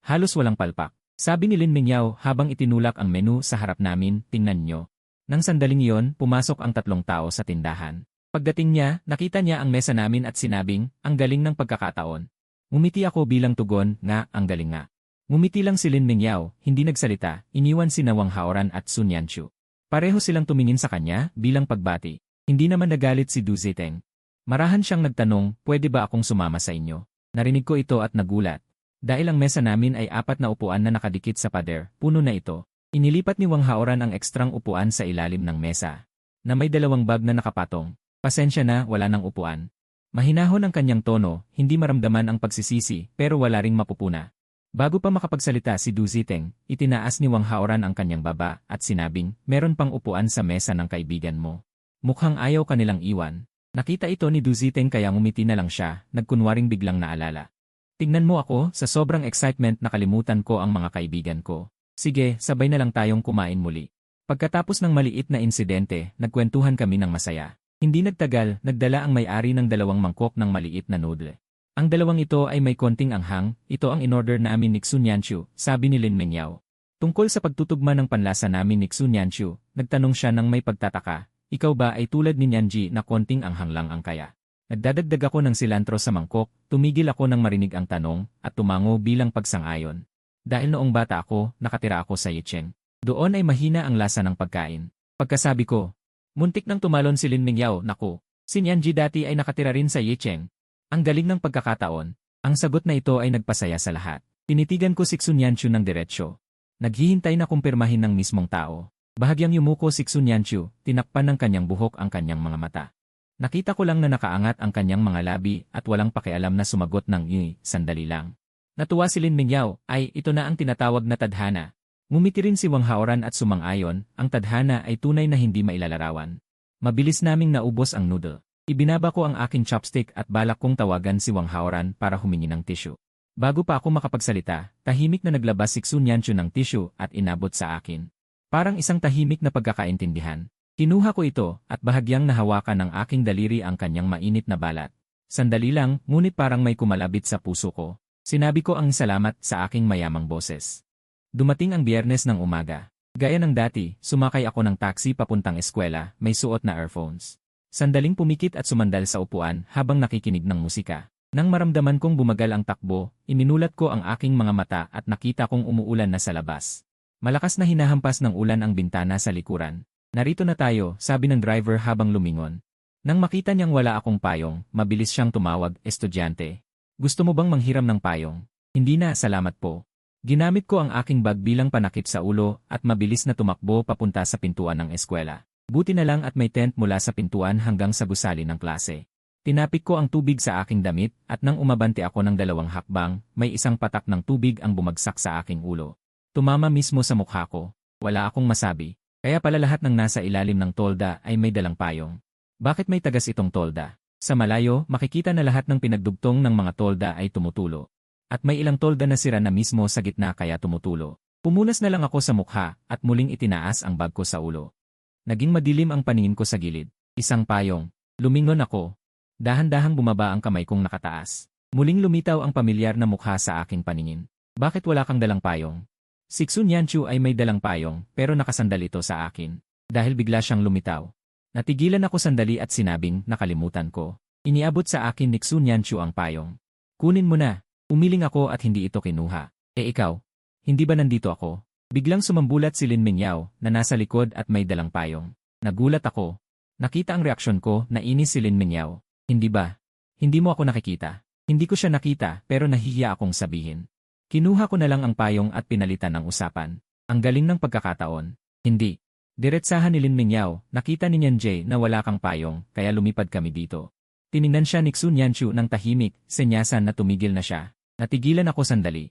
Halos walang palpak. Sabi ni Lin Mingyao habang itinulak ang menu sa harap namin, tingnan nyo. Nang sandaling iyon, pumasok ang 3 tao sa tindahan. Pagdating niya, nakita niya ang mesa namin at sinabing, ang galing ng pagkakataon. Ngumiti ako bilang tugon, nga, ang galing nga. Ngumiti lang si Lin Mingyao, hindi nagsalita, iniwan si Wang Haoran at Xun Yanchu. Pareho silang tumingin sa kanya, bilang pagbati. Hindi naman nagalit si Du Ziteng. Marahan siyang nagtanong, pwede ba akong sumama sa inyo? Narinig ko ito at nagulat. Dahil ang mesa namin ay 4 na upuan na nakadikit sa pader, puno na ito. Inilipat ni Wang Haoran ang ekstrang upuan sa ilalim ng mesa. Na may 2 bag na nakapatong. Pasensya na, wala nang upuan. Mahinahon ang kanyang tono, hindi maramdaman ang pagsisisi, pero wala ring mapupuna. Bago pa makapagsalita si Du Ziteng, itinaas ni Wang Haoran ang kanyang baba at sinabing, meron pang upuan sa mesa ng kaibigan mo. Mukhang ayaw kanilang iwan. Nakita ito ni Du Ziteng kaya ngumiti na lang siya, nagkunwaring biglang naalala. Tingnan mo ako, sa sobrang excitement nakalimutan ko ang mga kaibigan ko. Sige, sabay na lang tayong kumain muli. Pagkatapos ng maliit na insidente, nagkwentuhan kami ng masaya. Hindi nagtagal, nagdala ang may-ari ng 2 mangkok ng maliit na noodle. Ang 2 ito ay may konting anghang, ito ang in-order namin ni Xunyanchu, sabi ni Lin Mingyao. Tungkol sa pagtutugma ng panlasa namin ni Xunyanchu, nagtanong siya ng may pagtataka, ikaw ba ay tulad ni Nyanji na konting anghang lang ang kaya? Nagdadagdag ako ng silantro sa mangkok, tumigil ako nang marinig ang tanong, at tumango bilang pagsang-ayon. Dahil noong bata ako, nakatira ako sa Yicheng. Doon ay mahina ang lasa ng pagkain. Pagkasabi ko, muntik nang tumalon si Lin Mingyao, naku, si Nyanji dati ay nakatira rin sa Yicheng. Ang galing ng pagkakataon. Ang sagot na ito ay nagpasaya sa lahat. Tinitigan ko si Xunyanchu ng diretsyo. Naghihintay na kumpirmahin ng mismong tao. Bahagyang yumuko si Xunyanchu, tinakpan ng kanyang buhok ang kanyang mga mata. Nakita ko lang na nakaangat ang kanyang mga labi at walang pakialam na sumagot ng sandali lang. Natuwa si Lin Mingyao, ay ito na ang tinatawag na tadhana. Ngumiti rin si Wang Haoran at sumang-ayon, ang tadhana ay tunay na hindi mailalarawan. Mabilis naming naubos ang noodle. Ibinaba ko ang aking chopstick at balak kong tawagan si Wang Haoran para humingi ng tissue. Bago pa ako makapagsalita, tahimik na naglabas si Xunyanchu ng tissue at inabot sa akin. Parang isang tahimik na pagkakaintindihan. Kinuha ko ito at bahagyang nahawakan ng aking daliri ang kanyang mainit na balat. Sandali lang, ngunit parang may kumalabit sa puso ko. Sinabi ko ang salamat sa aking mayamang boses. Dumating ang Biyernes ng umaga. Gaya ng dati, sumakay ako ng taxi papuntang eskwela, may suot na earphones. Sandaling pumikit at sumandal sa upuan habang nakikinig ng musika. Nang maramdaman kong bumagal ang takbo, iminulat ko ang aking mga mata at nakita kong umuulan na sa labas. Malakas na hinahampas ng ulan ang bintana sa likuran. Narito na tayo, sabi ng driver habang lumingon. Nang makita niyang wala akong payong, mabilis siyang tumawag, estudyante. Gusto mo bang manghiram ng payong? Hindi na, salamat po. Ginamit ko ang aking bag bilang panakip sa ulo at mabilis na tumakbo papunta sa pintuan ng eskwela. Buti na lang at may tent mula sa pintuan hanggang sa gusali ng klase. Tinapik ko ang tubig sa aking damit at nang umabante ako ng 2 hakbang, may isang patak ng tubig ang bumagsak sa aking ulo. Tumama mismo sa mukha ko. Wala akong masabi. Kaya pala lahat ng nasa ilalim ng tolda ay may dalang payong. Bakit may tagas itong tolda? Sa malayo, makikita na lahat ng pinagdugtong ng mga tolda ay tumutulo. At may ilang tolda na sira na mismo sa gitna kaya tumutulo. Pumunas na lang ako sa mukha at muling itinaas ang bag ko sa ulo. Naging madilim ang paningin ko sa gilid. Isang payong. Lumingon ako. Dahan-dahang bumaba ang kamay kong nakataas. Muling lumitaw ang pamilyar na mukha sa aking paningin. Bakit wala kang dalang payong? Si Xunyanchu ay may dalang payong pero nakasandal ito sa akin. Dahil bigla siyang lumitaw. Natigilan ako sandali at sinabing nakalimutan ko. Iniabot sa akin ni Xunyanchu ang payong. Kunin mo na. Umiling ako at hindi ito kinuha. Ikaw? Hindi ba nandito ako? Biglang sumambulat si Lin Mingyao na nasa likod at may dalang payong. Nagulat ako. Nakita ang reaksyon ko na inis si Lin Mingyao. Hindi ba? Hindi mo ako nakikita. Hindi ko siya nakita pero nahihiya akong sabihin. Kinuha ko na lang ang payong at pinalitan ang usapan. Ang galing ng pagkakataon. Hindi. Diretsahan ni Lin Mingyao, nakita ni Nyanjay na wala kang payong, kaya lumipad kami dito. Tiningnan siya ni Xunyanchu ng tahimik, senyasan na tumigil na siya. Natigilan ako sandali.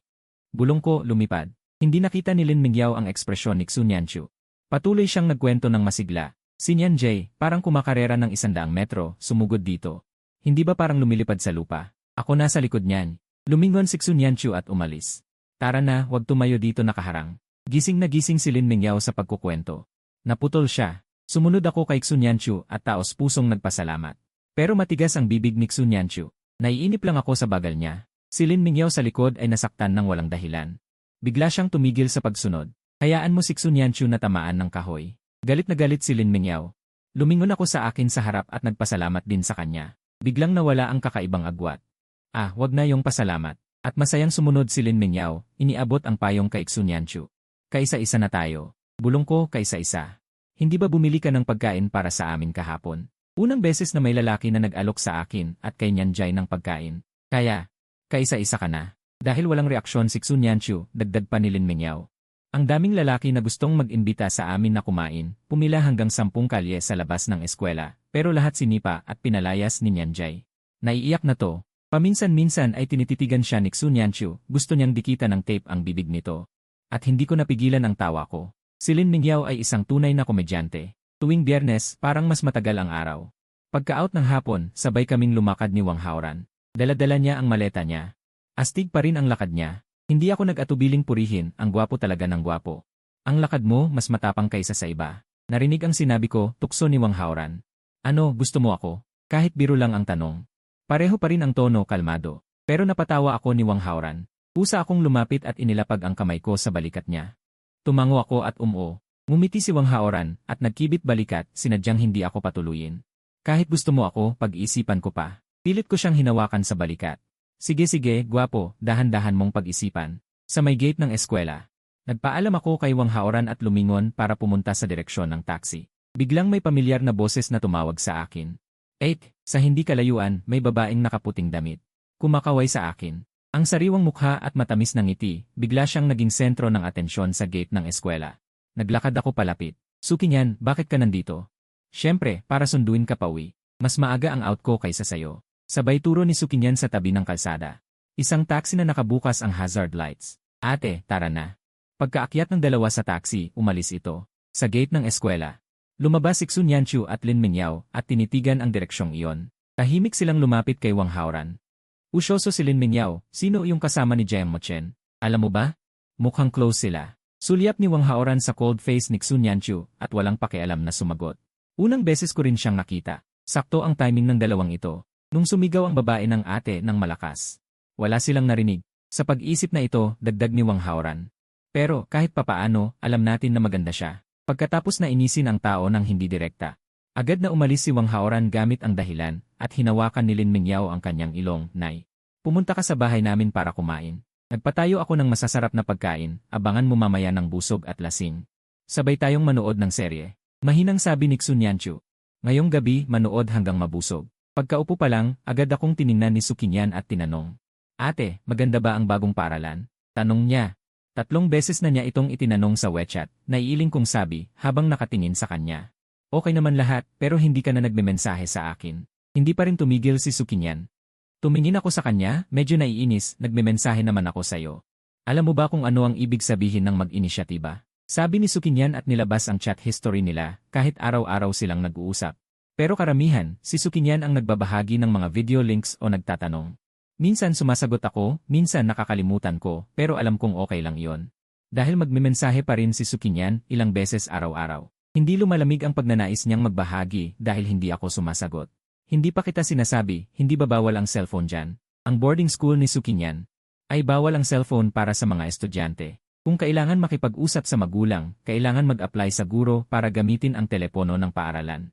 Bulong ko, lumipad. Hindi nakita ni Lin Mingyao ang ekspresyon ni Xunyanchu. Patuloy siyang nagkwento ng masigla. Si Nyanjay, parang kumakarera ng 100 metro, sumugod dito. Hindi ba parang lumilipad sa lupa? Ako nasa likod niyan. Lumingon si Xunyanchu at umalis. Tara na, wag tumayo dito nakaharang. Gising na gising si Lin Mingyao sa pagkukwento. Naputol siya. Sumunod ako kay Xunyanchu at taos pusong nagpasalamat. Pero matigas ang bibig ni Xunyanchu. Naiinip lang ako sa bagal niya. Si Lin Mingyao sa likod ay nasaktan ng walang dahilan. Bigla siyang tumigil sa pagsunod. Hayaan mo si Xunyanchu na tamaan ng kahoy. Galit na galit si Lin Mingyao. Lumingon ako sa akin sa harap at nagpasalamat din sa kanya. Biglang nawala ang kakaibang agwat. Wag na yung pasalamat. At masayang sumunod si Lin Mingyao, iniabot ang payong kay Xunyanchu. Kaisa-isa na tayo. Bulong ko, kaisa-isa. Hindi ba bumili ka ng pagkain para sa amin kahapon? Unang beses na may lalaki na nag-alok sa akin at kay Nyanjay ng pagkain. Kaya, kaisa-isa ka na. Dahil walang reaksyon si Xunyanchu, dagdag pa ni Lin Mingyao. Ang daming lalaki na gustong mag-imbita sa amin na kumain, pumila hanggang 10 kalye sa labas ng eskwela, pero lahat sinipa at pinalayas ni Nyanjay. Naiiyak na to. Paminsan-minsan ay tinititigan siya ni Xunyanchu, gusto niyang dikitan ng tape ang bibig nito. At hindi ko napigilan ang tawa ko. Si Lin Mingyao ay isang tunay na komedyante. Tuwing Biyernes, parang mas matagal ang araw. Pagka-out ng hapon, sabay kaming lumakad ni Wang Haoran. Dala-dala niya ang maleta niya. Astig pa rin ang lakad niya. Hindi ako nag-atubiling purihin, ang gwapo talaga ng gwapo. Ang lakad mo mas matapang kaysa sa iba. Narinig ang sinabi ko, tukso ni Wang Haoran. Ano, gusto mo ako? Kahit biro lang ang tanong. Pareho pa rin ang tono, kalmado. Pero napatawa ako ni Wang Haoran. Pusa akong lumapit at inilapag ang kamay ko sa balikat niya. Tumango ako at ngumiti si Wang Haoran at nagkibit balikat, sinadyang hindi ako patuluyin. Kahit gusto mo ako, pag-iisipan ko pa. Pilit ko siyang hinawakan sa balikat. Sige, gwapo, dahan-dahan mong pag-isipan. Sa may gate ng eskwela. Nagpaalam ako kay Wang Haoran at lumingon para pumunta sa direksyon ng taxi. Biglang may pamilyar na boses na tumawag sa akin. Sa hindi kalayuan, may babaeng nakaputing damit. Kumakaway sa akin. Ang sariwang mukha at matamis na ngiti, bigla siyang naging sentro ng atensyon sa gate ng eskwela. Naglakad ako palapit. Sukinyan, bakit ka nandito? Siyempre, para sunduin ka pauwi. Mas maaga ang out ko kaysa sayo. Sabay turo ni Sukinyan sa tabi ng kalsada. Isang taxi na nakabukas ang hazard lights. Ate, tara na. Pagkaakyat ng dalawa sa taxi, umalis ito. Sa gate ng eskwela. Lumabas si Xun Yanchu at Lin Mingyao at tinitigan ang direksyong iyon. Tahimik silang lumapit kay Wang Haoran. Usyoso si Lin Mingyao, sino yung kasama ni Jiang Mochen? Alam mo ba? Mukhang close sila. Sulyap ni Wang Haoran sa cold face ni Xun Yanchu at walang pakialam na sumagot. Unang beses ko rin siyang nakita. Sakto ang timing ng dalawang ito. Nung sumigaw ang babae ng ate ng malakas. Wala silang narinig. Sa pag-isip na ito, dagdag ni Wang Haoran. Pero kahit papaano, alam natin na maganda siya. Pagkatapos na inisin ang tao ng hindi direkta. Agad na umalis si Wang Haoran gamit ang dahilan at hinawakan ni Lin Mingyao ang kanyang ilong, Nay. Pumunta ka sa bahay namin para kumain. Nagpatayo ako ng masasarap na pagkain, abangan mo mamaya ng busog at lasing. Sabay tayong manood ng serye. Mahinang sabi ni Xun Yanchu. Ngayong gabi, manood hanggang mabusog. Pagkaupo pa lang, agad akong tiningnan ni Sukinyan at tinanong. Ate, maganda ba ang bagong paaralan? Tanong niya. 3 beses na niya itong itinanong sa WeChat, naiiling kong sabi habang nakatingin sa kanya. Okay naman lahat, pero hindi ka na nagmemensahe sa akin. Hindi pa rin tumigil si Sukinyan. Tumingin ako sa kanya, medyo naiinis, nagmemensahe naman ako sa'yo. Alam mo ba kung ano ang ibig sabihin ng mag-inisyatiba? Sabi ni Sukinyan at nilabas ang chat history nila, kahit araw-araw silang nag-uusap. Pero karamihan, si Sukinyan ang nagbabahagi ng mga video links o nagtatanong. Minsan sumasagot ako, minsan nakakalimutan ko, pero alam kong okay lang iyon. Dahil magmemensahe pa rin si Sukinyan ilang beses araw-araw. Hindi lumalamig ang pagnanais niyang magbahagi dahil hindi ako sumasagot. Hindi pa kita sinasabi, hindi ba bawal ang cellphone dyan? Ang boarding school ni Sukinyan ay bawal ang cellphone para sa mga estudyante. Kung kailangan makipag-usap sa magulang, kailangan mag-apply sa guro para gamitin ang telepono ng paaralan.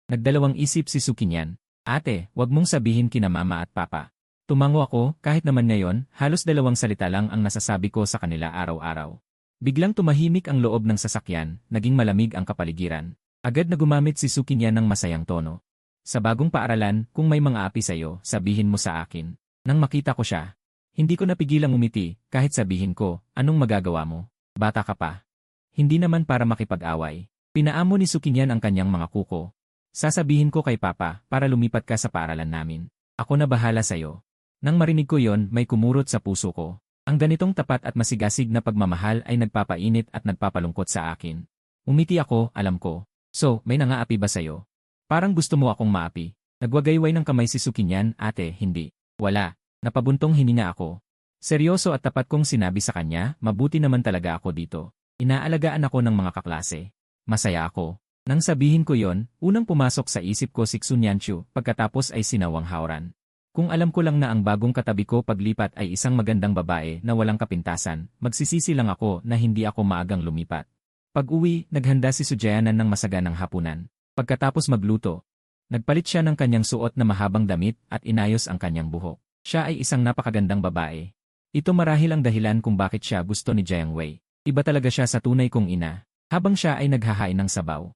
Nagdalawang isip si Sukinyan. Ate, wag mong sabihin kina mama at papa. Tumango ako, kahit naman ngayon, halos 2 salita lang ang nasasabi ko sa kanila araw-araw. Biglang tumahimik ang loob ng sasakyan, naging malamig ang kapaligiran. Agad na gumamit si Sukinyan ng masayang tono. Sa bagong paaralan, kung may mga api sa'yo, sabihin mo sa akin. Nang makita ko siya, hindi ko napigilang umiti, kahit sabihin ko, anong magagawa mo? Bata ka pa. Hindi naman para makipag-away. Pinaamo ni Sukinyan ang kanyang mga kuko. Sasabihin ko kay Papa, para lumipat ka sa paaralan namin. Ako na bahala sa'yo. Nang marinig ko yon, may kumurot sa puso ko. Ang ganitong tapat at masigasig na pagmamahal ay nagpapainit at nagpapalungkot sa akin. Umiti ako, alam ko. So, may nangaapi ba sa'yo? Parang gusto mo akong maapi. Nagwagayway ng kamay si Sukinyan, ate, hindi. Wala. Napabuntong hininga ako. Seryoso at tapat kong sinabi sa kanya, mabuti naman talaga ako dito. Inaalagaan ako ng mga kaklase. Masaya ako. Nang sabihin ko yon, unang pumasok sa isip ko si Xun Yanchu, pagkatapos ay si Wang Haoran. Kung alam ko lang na ang bagong katabi ko paglipat ay isang magandang babae na walang kapintasan, magsisisi lang ako na hindi ako maagang lumipat. Pag-uwi, naghanda si Sujayanan ng masaganang hapunan. Pagkatapos magluto, nagpalit siya ng kanyang suot na mahabang damit at inayos ang kanyang buhok. Siya ay isang napakagandang babae. Ito marahil ang dahilan kung bakit siya gusto ni Jiang Wei. Iba talaga siya sa tunay kong ina. Habang siya ay naghahain ng sabaw.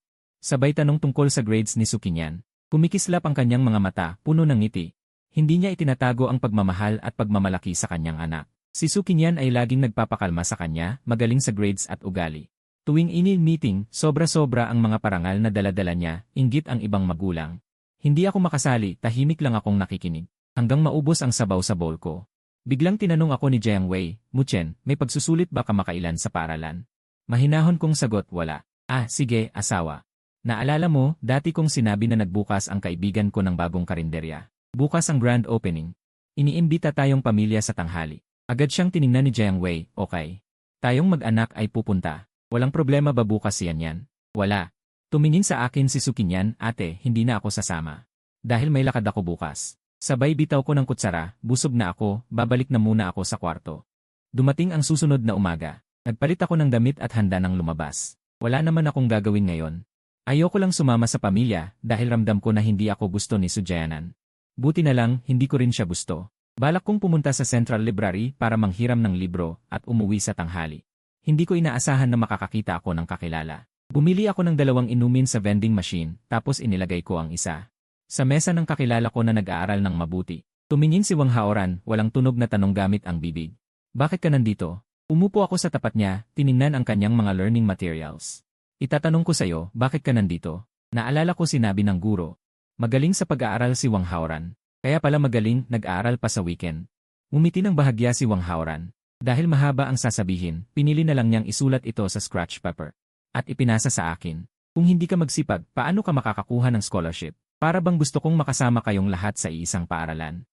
Sabay tanong tungkol sa grades ni Sukinyan. Kumikislap ang kanyang mga mata, puno ng ngiti. Hindi niya itinatago ang pagmamahal at pagmamalaki sa kanyang anak. Si Sukinyan ay laging nagpapakalma sa kanya, magaling sa grades at ugali. Tuwing meeting, sobra-sobra ang mga parangal na dala-dala niya, inggit ang ibang magulang. Hindi ako makasali, tahimik lang akong nakikinig. Hanggang maubos ang sabaw sa bowl ko. Biglang tinanong ako ni Jiang Wei, Muchen, may pagsusulit ba kamakailan sa paaralan? Mahinahon kong sagot, wala. Sige, asawa. Naalala mo, dati kong sinabi na nagbukas ang kaibigan ko ng bagong karinderya. Bukas ang grand opening. Iniimbita tayong pamilya sa tanghali. Agad siyang tiningnan ni Jiang Wei, okay. Tayong mag-anak ay pupunta. Walang problema ba bukas yan? Wala. Tumingin sa akin si Sukinyan, ate, hindi na ako sasama. Dahil may lakad ako bukas. Sabay bitaw ko ng kutsara, busog na ako, babalik na muna ako sa kwarto. Dumating ang susunod na umaga. Nagpalit ako ng damit at handa nang lumabas. Wala naman akong gagawin ngayon. Ayoko lang sumama sa pamilya dahil ramdam ko na hindi ako gusto ni Sujayanan. Buti na lang, hindi ko rin siya gusto. Balak kong pumunta sa Central Library para manghiram ng libro at umuwi sa tanghali. Hindi ko inaasahan na makakakita ako ng kakilala. Bumili ako ng 2 inumin sa vending machine tapos inilagay ko ang isa sa mesa ng kakilala ko na nag-aaral ng mabuti. Tumingin si Wang Haoran, walang tunog na tanong gamit ang bibig. Bakit ka nandito? Umupo ako sa tapat niya, tiningnan ang kanyang mga learning materials. Itatanong ko sa'yo, bakit ka nandito? Naalala ko sinabi ng guro. Magaling sa pag-aaral si Wang Haoran. Kaya pala magaling, nag-aaral pa sa weekend. Umiti ng bahagya si Wang Haoran. Dahil mahaba ang sasabihin, pinili na lang niyang isulat ito sa scratch paper. At ipinasa sa akin. Kung hindi ka magsipag, paano ka makakakuha ng scholarship? Para bang gusto kong makasama kayong lahat sa iisang paaralan.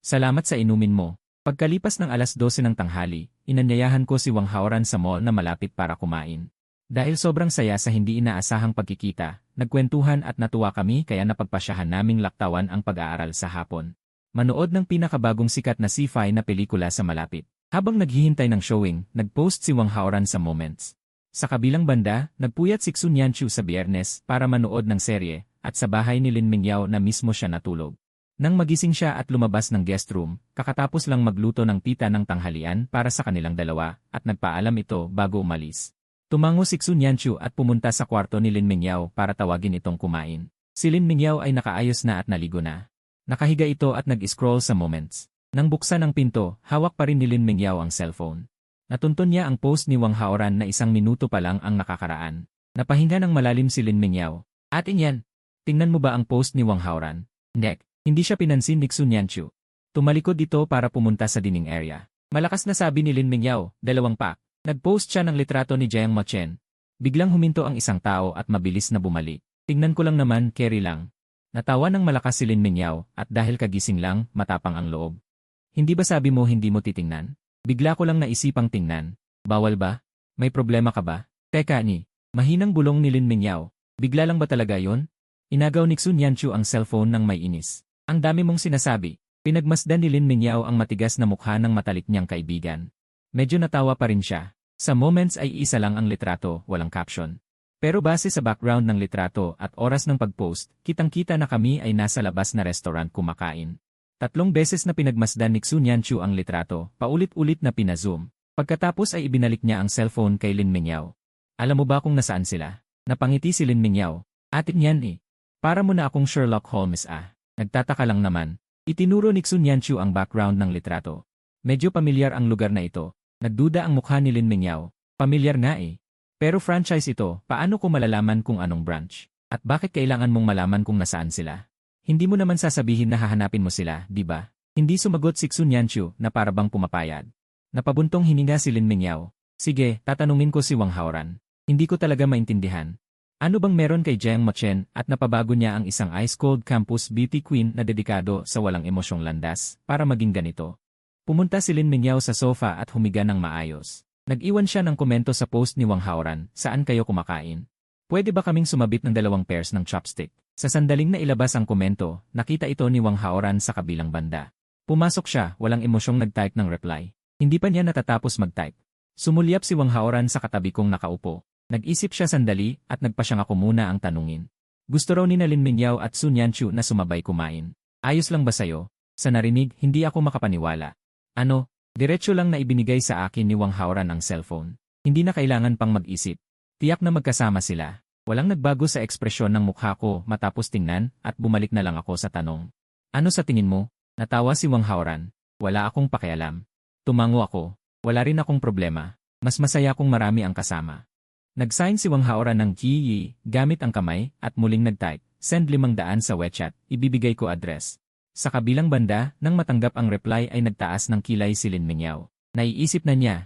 Salamat sa inumin mo. Pagkalipas ng alas 12 ng tanghali, inanyayahan ko si Wang Haoran sa mall na malapit para kumain. Dahil sobrang saya sa hindi inaasahang pagkikita, nagkwentuhan at natuwa kami kaya napagpasyahan naming laktawan ang pag-aaral sa hapon. Manood ng pinakabagong sikat na sci-fi na pelikula sa malapit. Habang naghihintay ng showing, nag-post si Wang Haoran sa Moments. Sa kabilang banda, nagpuyat si Xun Yanchu sa Biyernes para manood ng serye, at sa bahay ni Lin Mingyao na mismo siya natulog. Nang magising siya at lumabas ng guest room, kakatapos lang magluto ng tita ng tanghalian para sa kanilang dalawa, at nagpaalam ito bago umalis. Tumango si Xun Yanchu at pumunta sa kwarto ni Lin Mingyao para tawagin itong kumain. Si Lin Mingyao ay nakaayos na at naligo na. Nakahiga ito at nag-scroll sa Moments. Nang buksan ang pinto, hawak pa rin ni Lin Mingyao ang cellphone. Natuntun niya ang post ni Wang Haoran na 1 minuto pa lang ang nakakaraan. Napahinga ng malalim si Lin Mingyao. Atin yan. Tingnan mo ba ang post ni Wang Haoran? Nek. Hindi siya pinansin ni Xun Yanchu. Tumalikod ito para pumunta sa dining area. Malakas na sabi ni Lin Mingyao, 2 pack. Nag-post siya ng litrato ni Jiang Machen. Biglang huminto ang isang tao at mabilis na bumalik. Tingnan ko lang naman, carry lang. Natawa ng malakas si Lin Mingyao at dahil kagising lang, matapang ang loob. Hindi ba sabi mo hindi mo titingnan? Bigla ko lang naisipang tingnan. Bawal ba? May problema ka ba? Teka ni. Mahinang bulong ni Lin Mingyao. Bigla lang ba talaga yon? Inagaw ni Xun Yanchu ang cellphone ng may inis. Ang dami mong sinasabi. Pinagmasdan ni Lin Mingyao ang matigas na mukha ng matalik niyang kaibigan. Medyo natawa pa rin siya. Sa Moments ay isa lang ang litrato, walang caption. Pero base sa background ng litrato at oras ng pag-post, kitang-kita na kami ay nasa labas na restaurant kumakain. 3 beses na pinagmasdan ni Xun Yanchu ang litrato, paulit-ulit na pinazoom. Pagkatapos ay ibinalik niya ang cellphone kay Lin Mingyao. Alam mo ba kung nasaan sila? Napangiti si Lin Mingyao. Atin yan eh. Para mo na akong Sherlock Holmes ah. Nagtataka lang naman. Itinuro ni Xun Yanchu ang background ng litrato. Medyo pamilyar ang lugar na ito. Nagduda ang mukha ni Lin Mingyao. Pamilyar nga eh. Pero franchise ito, paano ko malalaman kung anong branch? At bakit kailangan mong malaman kung nasaan sila? Hindi mo naman sasabihin na hahanapin mo sila, di ba? Hindi sumagot si Xun Yanchu na parabang pumapayag. Napabuntong hininga si Lin Mingyao. Sige, tatanungin ko si Wang Haoran. Hindi ko talaga maintindihan. Ano bang meron kay Jiang Machen at napabago niya ang isang ice-cold campus beauty queen na dedikado sa walang emosyong landas para maging ganito? Pumunta si Lin Mingyao sa sofa at humiga ng maayos. Nag-iwan siya ng komento sa post ni Wang Haoran, saan kayo kumakain? Pwede ba kaming sumabit ng 2 pairs ng chopstick? Sa sandaling na ilabas ang komento, nakita ito ni Wang Haoran sa kabilang banda. Pumasok siya, walang emosyong nag-type ng reply. Hindi pa niya natatapos mag-type. Sumulyap si Wang Haoran sa katabi kong nakaupo. Nag-isip siya sandali at nagpasyang ako muna ang tanungin. Gusto raw ni Lin Mingyao at Xun Yanchu na sumabay kumain. Ayos lang ba sayo? Sa narinig, hindi ako makapaniwala. Ano? Diretso lang na ibinigay sa akin ni Wang Haoran ang cellphone. Hindi na kailangan pang mag-isip. Tiyak na magkasama sila. Walang nagbago sa ekspresyon ng mukha ko matapos tingnan at bumalik na lang ako sa tanong. Ano sa tingin mo? Natawa si Wang Haoran. Wala akong pakialam. Tumango ako. Wala rin akong problema. Mas masaya kung marami ang kasama. Nag-sign si Wang Haoran ng Yi gamit ang kamay at muling nag-type, send 500 sa WeChat, ibibigay ko address. Sa kabilang banda, nang matanggap ang reply ay nagtaas ng kilay si Lin Mingyao. Naiisip na niya.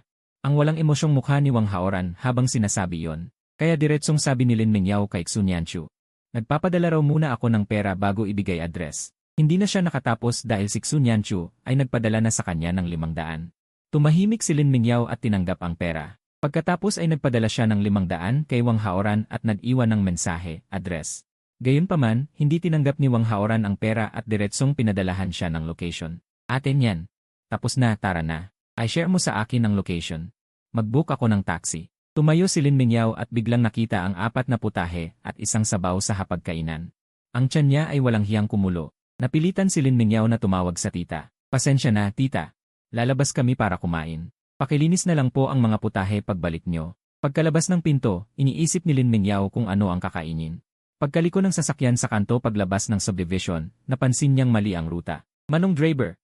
Ang walang emosyong mukha ni Wang Haoran habang sinasabi yon. Kaya diretsong sabi ni Lin Mingyao kay Xun Yanchu. Nagpapadala raw muna ako ng pera bago ibigay address. Hindi na siya nakatapos dahil si Xun Yanchu ay nagpadala na sa kanya ng 500. Tumahimik si Lin Mingyao at tinanggap ang pera. Pagkatapos ay nagpadala siya ng 500 kay Wang Haoran at nag-iwan ng mensahe, address. Gayunpaman, hindi tinanggap ni Wang Haoran ang pera at diretsong pinadalahan siya ng location. Atin yan. Tapos na, tara na. Ay share mo sa akin ang location. Mag-book ako ng taxi. Tumayo si Lin Mingyao at biglang nakita ang 4 na putahe at isang sabaw sa hapagkainan. Ang tiyan niya ay walang hiyang kumulo. Napilitan si Lin Mingyao na tumawag sa tita. Pasensya na, tita. Lalabas kami para kumain. Pakilinis na lang po ang mga putahe pagbalik nyo. Pagkalabas ng pinto, iniisip ni Lin Mingyao kung ano ang kakainin. Pagkaliko ng sasakyan sa kanto paglabas ng subdivision, napansin niyang mali ang ruta. Manong driver,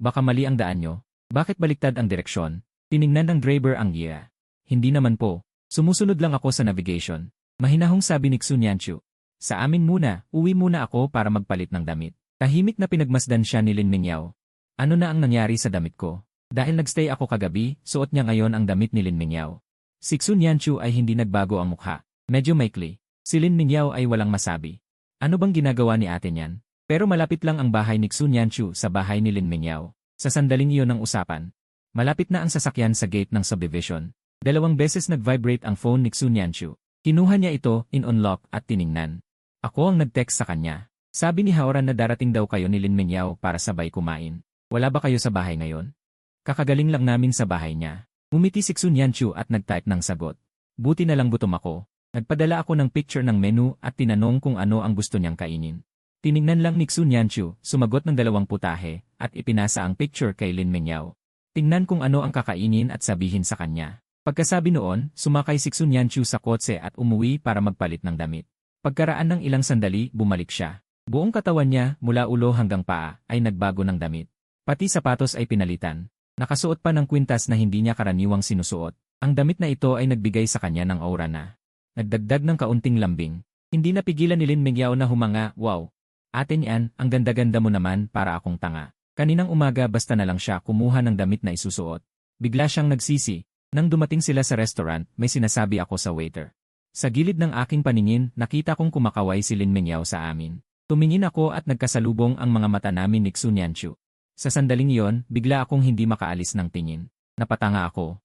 baka mali ang daan nyo. Bakit baliktad ang direksyon? Tiningnan ng driver ang giya. Hindi naman po. Sumusunod lang ako sa navigation. Mahinahong sabi ni Xun Yanchu. Sa amin muna, uwi muna ako para magpalit ng damit. Tahimik na pinagmasdan siya ni Lin Mingyao. Ano na ang nangyari sa damit ko? Dahil nagstay ako kagabi, suot niya ngayon ang damit ni Lin Mingyao. Si Xun Yanchu ay hindi nagbago ang mukha. Medyo maikli. Si Lin Mingyao ay walang masabi. Ano bang ginagawa ni ate niyan? Pero malapit lang ang bahay ni Xun Yanchu sa bahay ni Lin Mingyao. Sa sandaling iyon ng usapan. Malapit na ang sasakyan sa gate ng subdivision. 2 beses nag-vibrate ang phone ni Xun Yanchu. Kinuha niya ito, in-unlock at tiningnan. Ako ang nag-text sa kanya. Sabi ni Haoran na darating daw kayo ni Lin Mingyao para sabay kumain. Wala ba kayo sa bahay ngayon? Kakagaling lang namin sa bahay niya. Umiti si Xun Yanchu at nag-type ng sagot. Buti na lang gutom ako. Nagpadala ako ng picture ng menu at tinanong kung ano ang gusto niyang kainin. Tiningnan lang ni Xun Yanchu, sumagot ng 2 putahe, at ipinasa ang picture kay Lin Mingyao. Tingnan kung ano ang kakainin at sabihin sa kanya. Pagkasabi noon, sumakay si Xun Yanchu sa kotse at umuwi para magpalit ng damit. Pagkaraan ng ilang sandali, bumalik siya. Buong katawan niya, mula ulo hanggang paa, ay nagbago ng damit. Pati sapatos ay pinalitan. Nakasuot pa ng kwintas na hindi niya karaniwang sinusuot. Ang damit na ito ay nagbigay sa kanya ng aura na nagdagdag ng kaunting lambing. Hindi napigilan ni Lin Mingyao na humanga, wow. Ate niyan, ang ganda-ganda mo naman para akong tanga. Kaninang umaga basta na lang siya kumuha ng damit na isusuot. Bigla siyang nagsisi. Nang dumating sila sa restaurant, may sinasabi ako sa waiter. Sa gilid ng aking paningin, nakita kong kumakaway si Lin Mingyao sa amin. Tumingin ako at nagkasalubong ang mga mata namin ni Xun Yanchu. Sa sandaling iyon, bigla akong hindi makaalis ng tingin. Napatanga ako.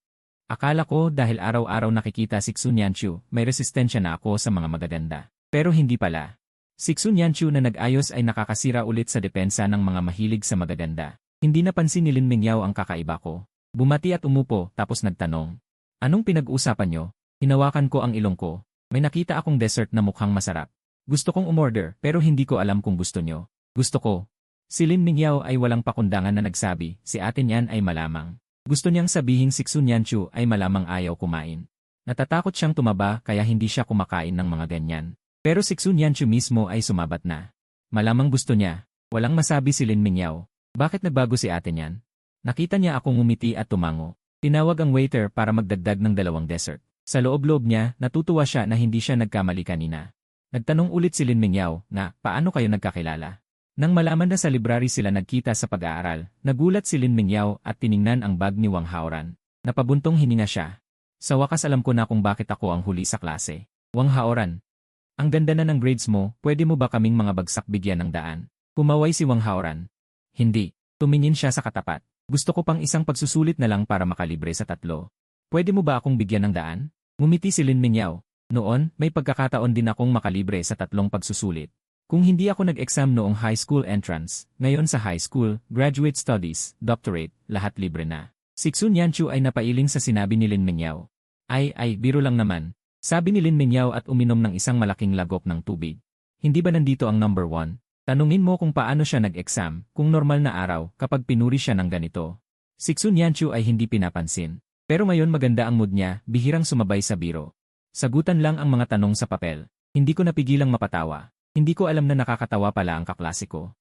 Akala ko dahil araw-araw nakikita si Xun Yanchu, may resistensya na ako sa mga magaganda. Pero hindi pala. Si Xun Yanchu na nag-ayos ay nakakasira ulit sa depensa ng mga mahilig sa magaganda. Hindi napansin ni Lin Mingyao ang kakaiba ko. Bumati at umupo tapos nagtanong. Anong pinag-uusapan nyo? Hinawakan ko ang ilong ko. May nakita akong dessert na mukhang masarap. Gusto kong umorder pero hindi ko alam kung gusto nyo. Gusto ko. Si Lin Mingyao ay walang pakundangan na nagsabi, si ate niyan ay malamang. Gusto niyang sabihin si Xun Yanchu ay malamang ayaw kumain. Natatakot siyang tumaba kaya hindi siya kumakain ng mga ganyan. Pero si Xun Yanchu mismo ay sumabat na. Malamang gusto niya. Walang masabi si Lin Mingyao. Bakit nagbago si ate niyan? Nakita niya akong umiti at tumango. Tinawag ang waiter para magdagdag ng 2 dessert. Sa loob-loob niya, natutuwa siya na hindi siya nagkamali kanina. Nagtanong ulit si Lin Mingyao na paano kayo nagkakilala? Nang malaman na sa library sila nagkita sa pag-aaral, nagulat si Lin Mingyao at tiningnan ang bag ni Wang Haoran. Napabuntong hininga siya. Sa wakas alam ko na kung bakit ako ang huli sa klase. Wang Haoran, ang ganda na ng grades mo, pwede mo ba kaming mga bagsak bigyan ng daan? Pumaway si Wang Haoran. Hindi. Tumingin siya sa katapat. Gusto ko pang isang pagsusulit na lang para makalibre sa 3. Pwede mo ba akong bigyan ng daan? Ngumiti si Lin Mingyao. Noon, may pagkakataon din akong makalibre sa 3 pagsusulit. Kung hindi ako nag-exam noong high school entrance, ngayon sa high school, graduate studies, doctorate, lahat libre na. Si Xun Yanchu ay napailing sa sinabi ni Lin Mingyao. Ay, biro lang naman. Sabi ni Lin Mingyao at uminom ng isang malaking lagok ng tubig. Hindi ba nandito ang number 1? Tanungin mo kung paano siya nag-exam, kung normal na araw, kapag pinuri siya ng ganito. Si Xun Yanchu ay hindi pinapansin. Pero ngayon maganda ang mood niya, bihirang sumabay sa biro. Sagutan lang ang mga tanong sa papel. Hindi ko napigilang mapatawa. Hindi ko alam na nakakatawa pala ang kaklase ko.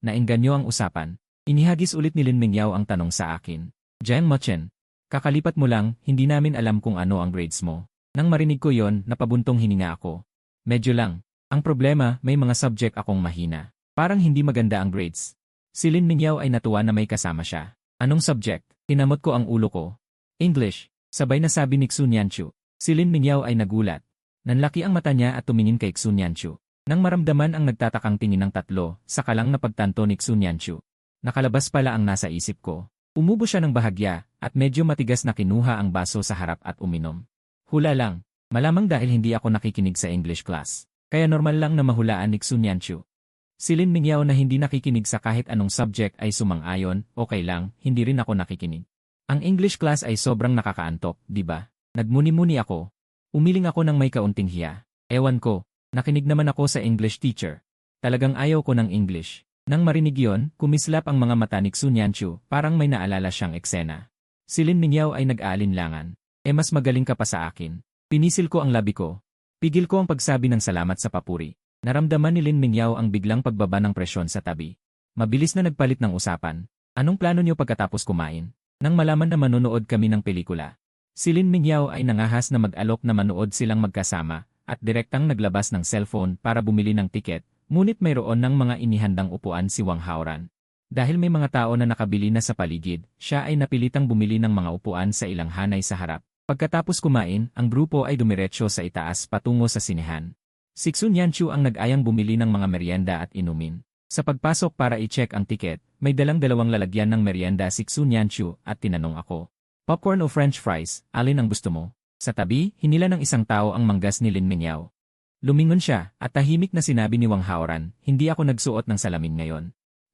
Naengganyo ang usapan. Inihagis ulit ni Lin Mingyao ang tanong sa akin. Jiang Mochen, kakalipat mo lang, hindi namin alam kung ano ang grades mo. Nang marinig ko yon, napabuntong hininga ako. Medyo lang. Ang problema, may mga subject akong mahina. Parang hindi maganda ang grades. Si Lin Mingyao ay natuwa na may kasama siya. Anong subject? Tinamot ko ang ulo ko. English, sabay na sabi ni Xun Yanchu. Si Lin Mingyao ay nagulat. Nanlaki ang mata niya at tumingin kay Xun Yanchu. Nang maramdaman ang nagtatakang tingin ng 3, saka lang napagtanto ni Xun Yanchu. Nakalabas pala ang nasa isip ko. Umubo siya ng bahagya, at medyo matigas na kinuha ang baso sa harap at uminom. Hula lang, malamang dahil hindi ako nakikinig sa English class. Kaya normal lang na mahulaan ni Xunyanchu. Si Lin Mingyao na hindi nakikinig sa kahit anong subject ay sumang-ayon, okay lang, hindi rin ako nakikinig. Ang English class ay sobrang nakakaantok, di ba? Nagmuni-muni ako. Umiling ako ng may kaunting hiya. Ewan ko, nakinig naman ako sa English teacher. Talagang ayaw ko ng English. Nang marinig yon, kumislap ang mga mata ni Xunyanchu, parang may naalala siyang eksena. Si Lin Mingyao ay nag-aalinlangan. Mas magaling ka pa sa akin. Pinisil ko ang labi ko. Pigil ko ang pagsabi ng salamat sa papuri. Naramdaman ni Lin Mingyao ang biglang pagbaba ng presyon sa tabi. Mabilis na nagpalit ng usapan. Anong plano niyo pagkatapos kumain? Nang malaman na manonood kami ng pelikula. Si Lin Mingyao ay nangahas na mag-alok na manood silang magkasama, at direktang naglabas ng cellphone para bumili ng tiket. Ngunit mayroon ng mga inihandang upuan si Wang Haoran. Dahil may mga tao na nakabili na sa paligid, siya ay napilitang bumili ng mga upuan sa ilang hanay sa harap. Pagkatapos kumain, ang grupo ay dumiretso sa itaas patungo sa sinehan. Si Xunyanchu ang nag-ayang bumili ng mga merienda at inumin. Sa pagpasok para i-check ang tiket, may dalawang lalagyan ng merienda si Xunyanchu at tinanong ako. Popcorn o French fries, alin ang gusto mo? Sa tabi, hinila ng isang tao ang manggas ni Lin Mingyao. Lumingon siya, at tahimik na sinabi ni Wang Haoran, hindi ako nagsuot ng salamin ngayon.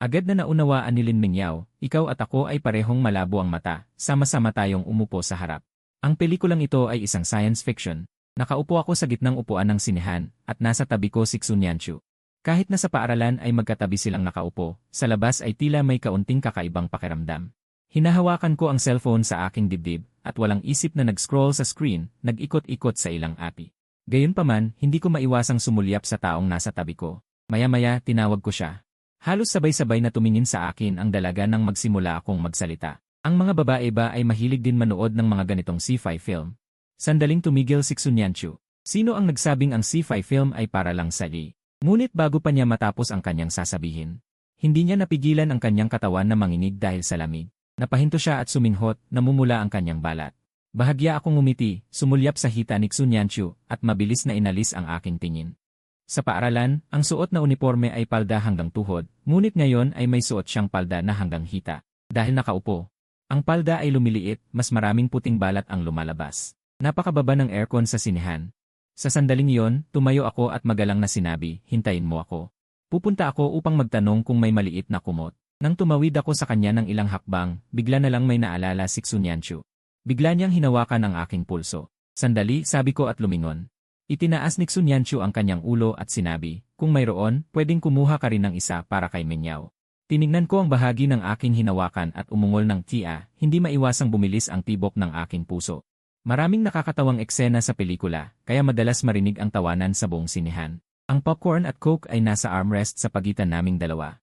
Agad na naunawaan ni Lin Mingyao, ikaw at ako ay parehong malabo ang mata, sama-sama tayong umupo sa harap. Ang pelikulang ito ay isang science fiction. Nakaupo ako sa gitnang upuan ng sinehan, at nasa tabi ko si Xunyanchu. Kahit na sa paaralan ay magkatabi silang nakaupo, sa labas ay tila may kaunting kakaibang pakiramdam. Hinahawakan ko ang cellphone sa aking dibdib, at walang isip na nag-scroll sa screen, nag-ikot-ikot sa ilang api. Gayunpaman, hindi ko maiwasang sumulyap sa taong nasa tabi ko. Maya-maya, tinawag ko siya. Halos sabay-sabay na tumingin sa akin ang dalaga nang magsimula akong magsalita. Ang mga babae ba ay mahilig din manood ng mga ganitong sci-fi film? Sandaling tumigil si Xunyanchu. Sino ang nagsabing ang sci-fi film ay para lang sa Li? Ngunit bago pa niya matapos ang kanyang sasabihin, hindi niya napigilan ang kanyang katawan na manginig dahil sa lamig. Napahinto siya at suminghot, namumula ang kanyang balat. Bahagya akong ngumiti, sumulyap sa hita ni Xunyanchu, at mabilis na inalis ang aking tingin. Sa paaralan, ang suot na uniforme ay palda hanggang tuhod, ngunit ngayon ay may suot siyang palda na hanggang hita. Dahil nakaupo, ang palda ay lumiliit, mas maraming puting balat ang lumalabas. Napakababa ng aircon sa sinehan. Sa sandaling iyon, tumayo ako at magalang na sinabi, hintayin mo ako. Pupunta ako upang magtanong kung may maliit na kumot. Nang tumawid ako sa kanya ng ilang hakbang, bigla na lang may naalala si Xunyanchu. Bigla niyang hinawakan ang aking pulso. Sandali, sabi ko at lumingon. Itinaas ni Xunyanchu ang kanyang ulo at sinabi, kung mayroon, pwedeng kumuha ka rin ng isa para kay Mingyao. Tinignan ko ang bahagi ng aking hinawakan at umungol ng tiya, hindi maiwasang bumilis ang tibok ng aking puso. Maraming nakakatawang eksena sa pelikula, kaya madalas marinig ang tawanan sa buong sinehan. Ang popcorn at coke ay nasa armrest sa pagitan naming dalawa.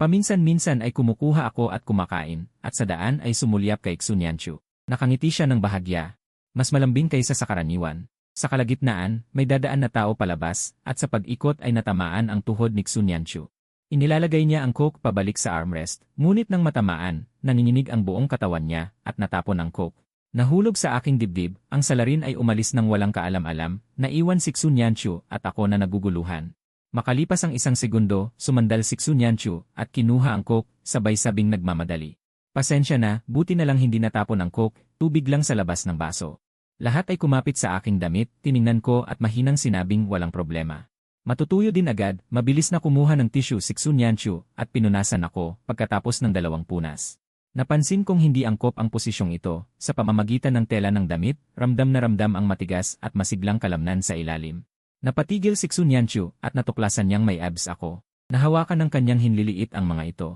Paminsan-minsan ay kumukuha ako at kumakain, at sa daan ay sumulyap kay Xunyanchu. Nakangiti siya ng bahagya. Mas malambing kaysa sa karaniwan. Sa kalagitnaan, may dadaan na tao palabas, at sa pag-ikot ay natamaan ang tuhod ni Xunyanchu. Inilalagay niya ang coke pabalik sa armrest, ngunit nang matamaan, nanginginig ang buong katawan niya, at natapon ang coke. Nahulog sa aking dibdib, ang salarin ay umalis ng walang kaalam-alam, naiwan si Xunyanchu at ako na naguguluhan. Makalipas ang isang segundo, sumandal si Xunyanchu at kinuha ang coke, sabay sabing nagmamadali. Pasensya na, buti na lang hindi natapon ang coke, tubig lang sa labas ng baso. Lahat ay kumapit sa aking damit, tiningnan ko at mahinang sinabing walang problema. Matutuyo din agad, mabilis na kumuha ng tissue si Xunyanchu at pinunasan ako pagkatapos ng 2 punas. Napansin kong hindi angkop ang posisyong ito, sa pamamagitan ng tela ng damit, ramdam na ramdam ang matigas at masiglang kalamnan sa ilalim. Napatigil si Xunyanchu at natuklasan niyang may abs ako. Nahawakan ng kanyang hinliliit ang mga ito.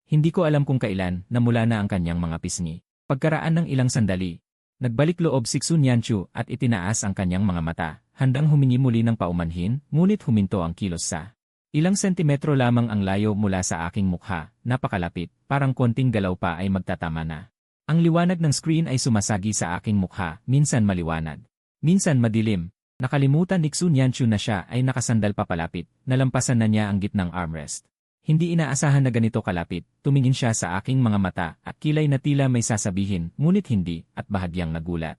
Hindi ko alam kung kailan, namula na ang kanyang mga pisngi. Pagkaraan ng ilang sandali, nagbalik loob si Xunyanchu at itinaas ang kanyang mga mata, handang humingi muli ng paumanhin, ngunit huminto ang kilos sa ilang sentimetro lamang ang layo mula sa aking mukha, napakalapit, parang konting galaw pa ay magtatama na. Ang liwanag ng screen ay sumasagi sa aking mukha, minsan maliwanag, minsan madilim. Nakalimutan ni Xunyanchu na siya ay nakasandal papalapit, nalampasan na niya ang gitnang armrest. Hindi inaasahan na ganito kalapit, tumingin siya sa aking mga mata at kilay na tila may sasabihin, ngunit hindi, at bahagyang nagulat.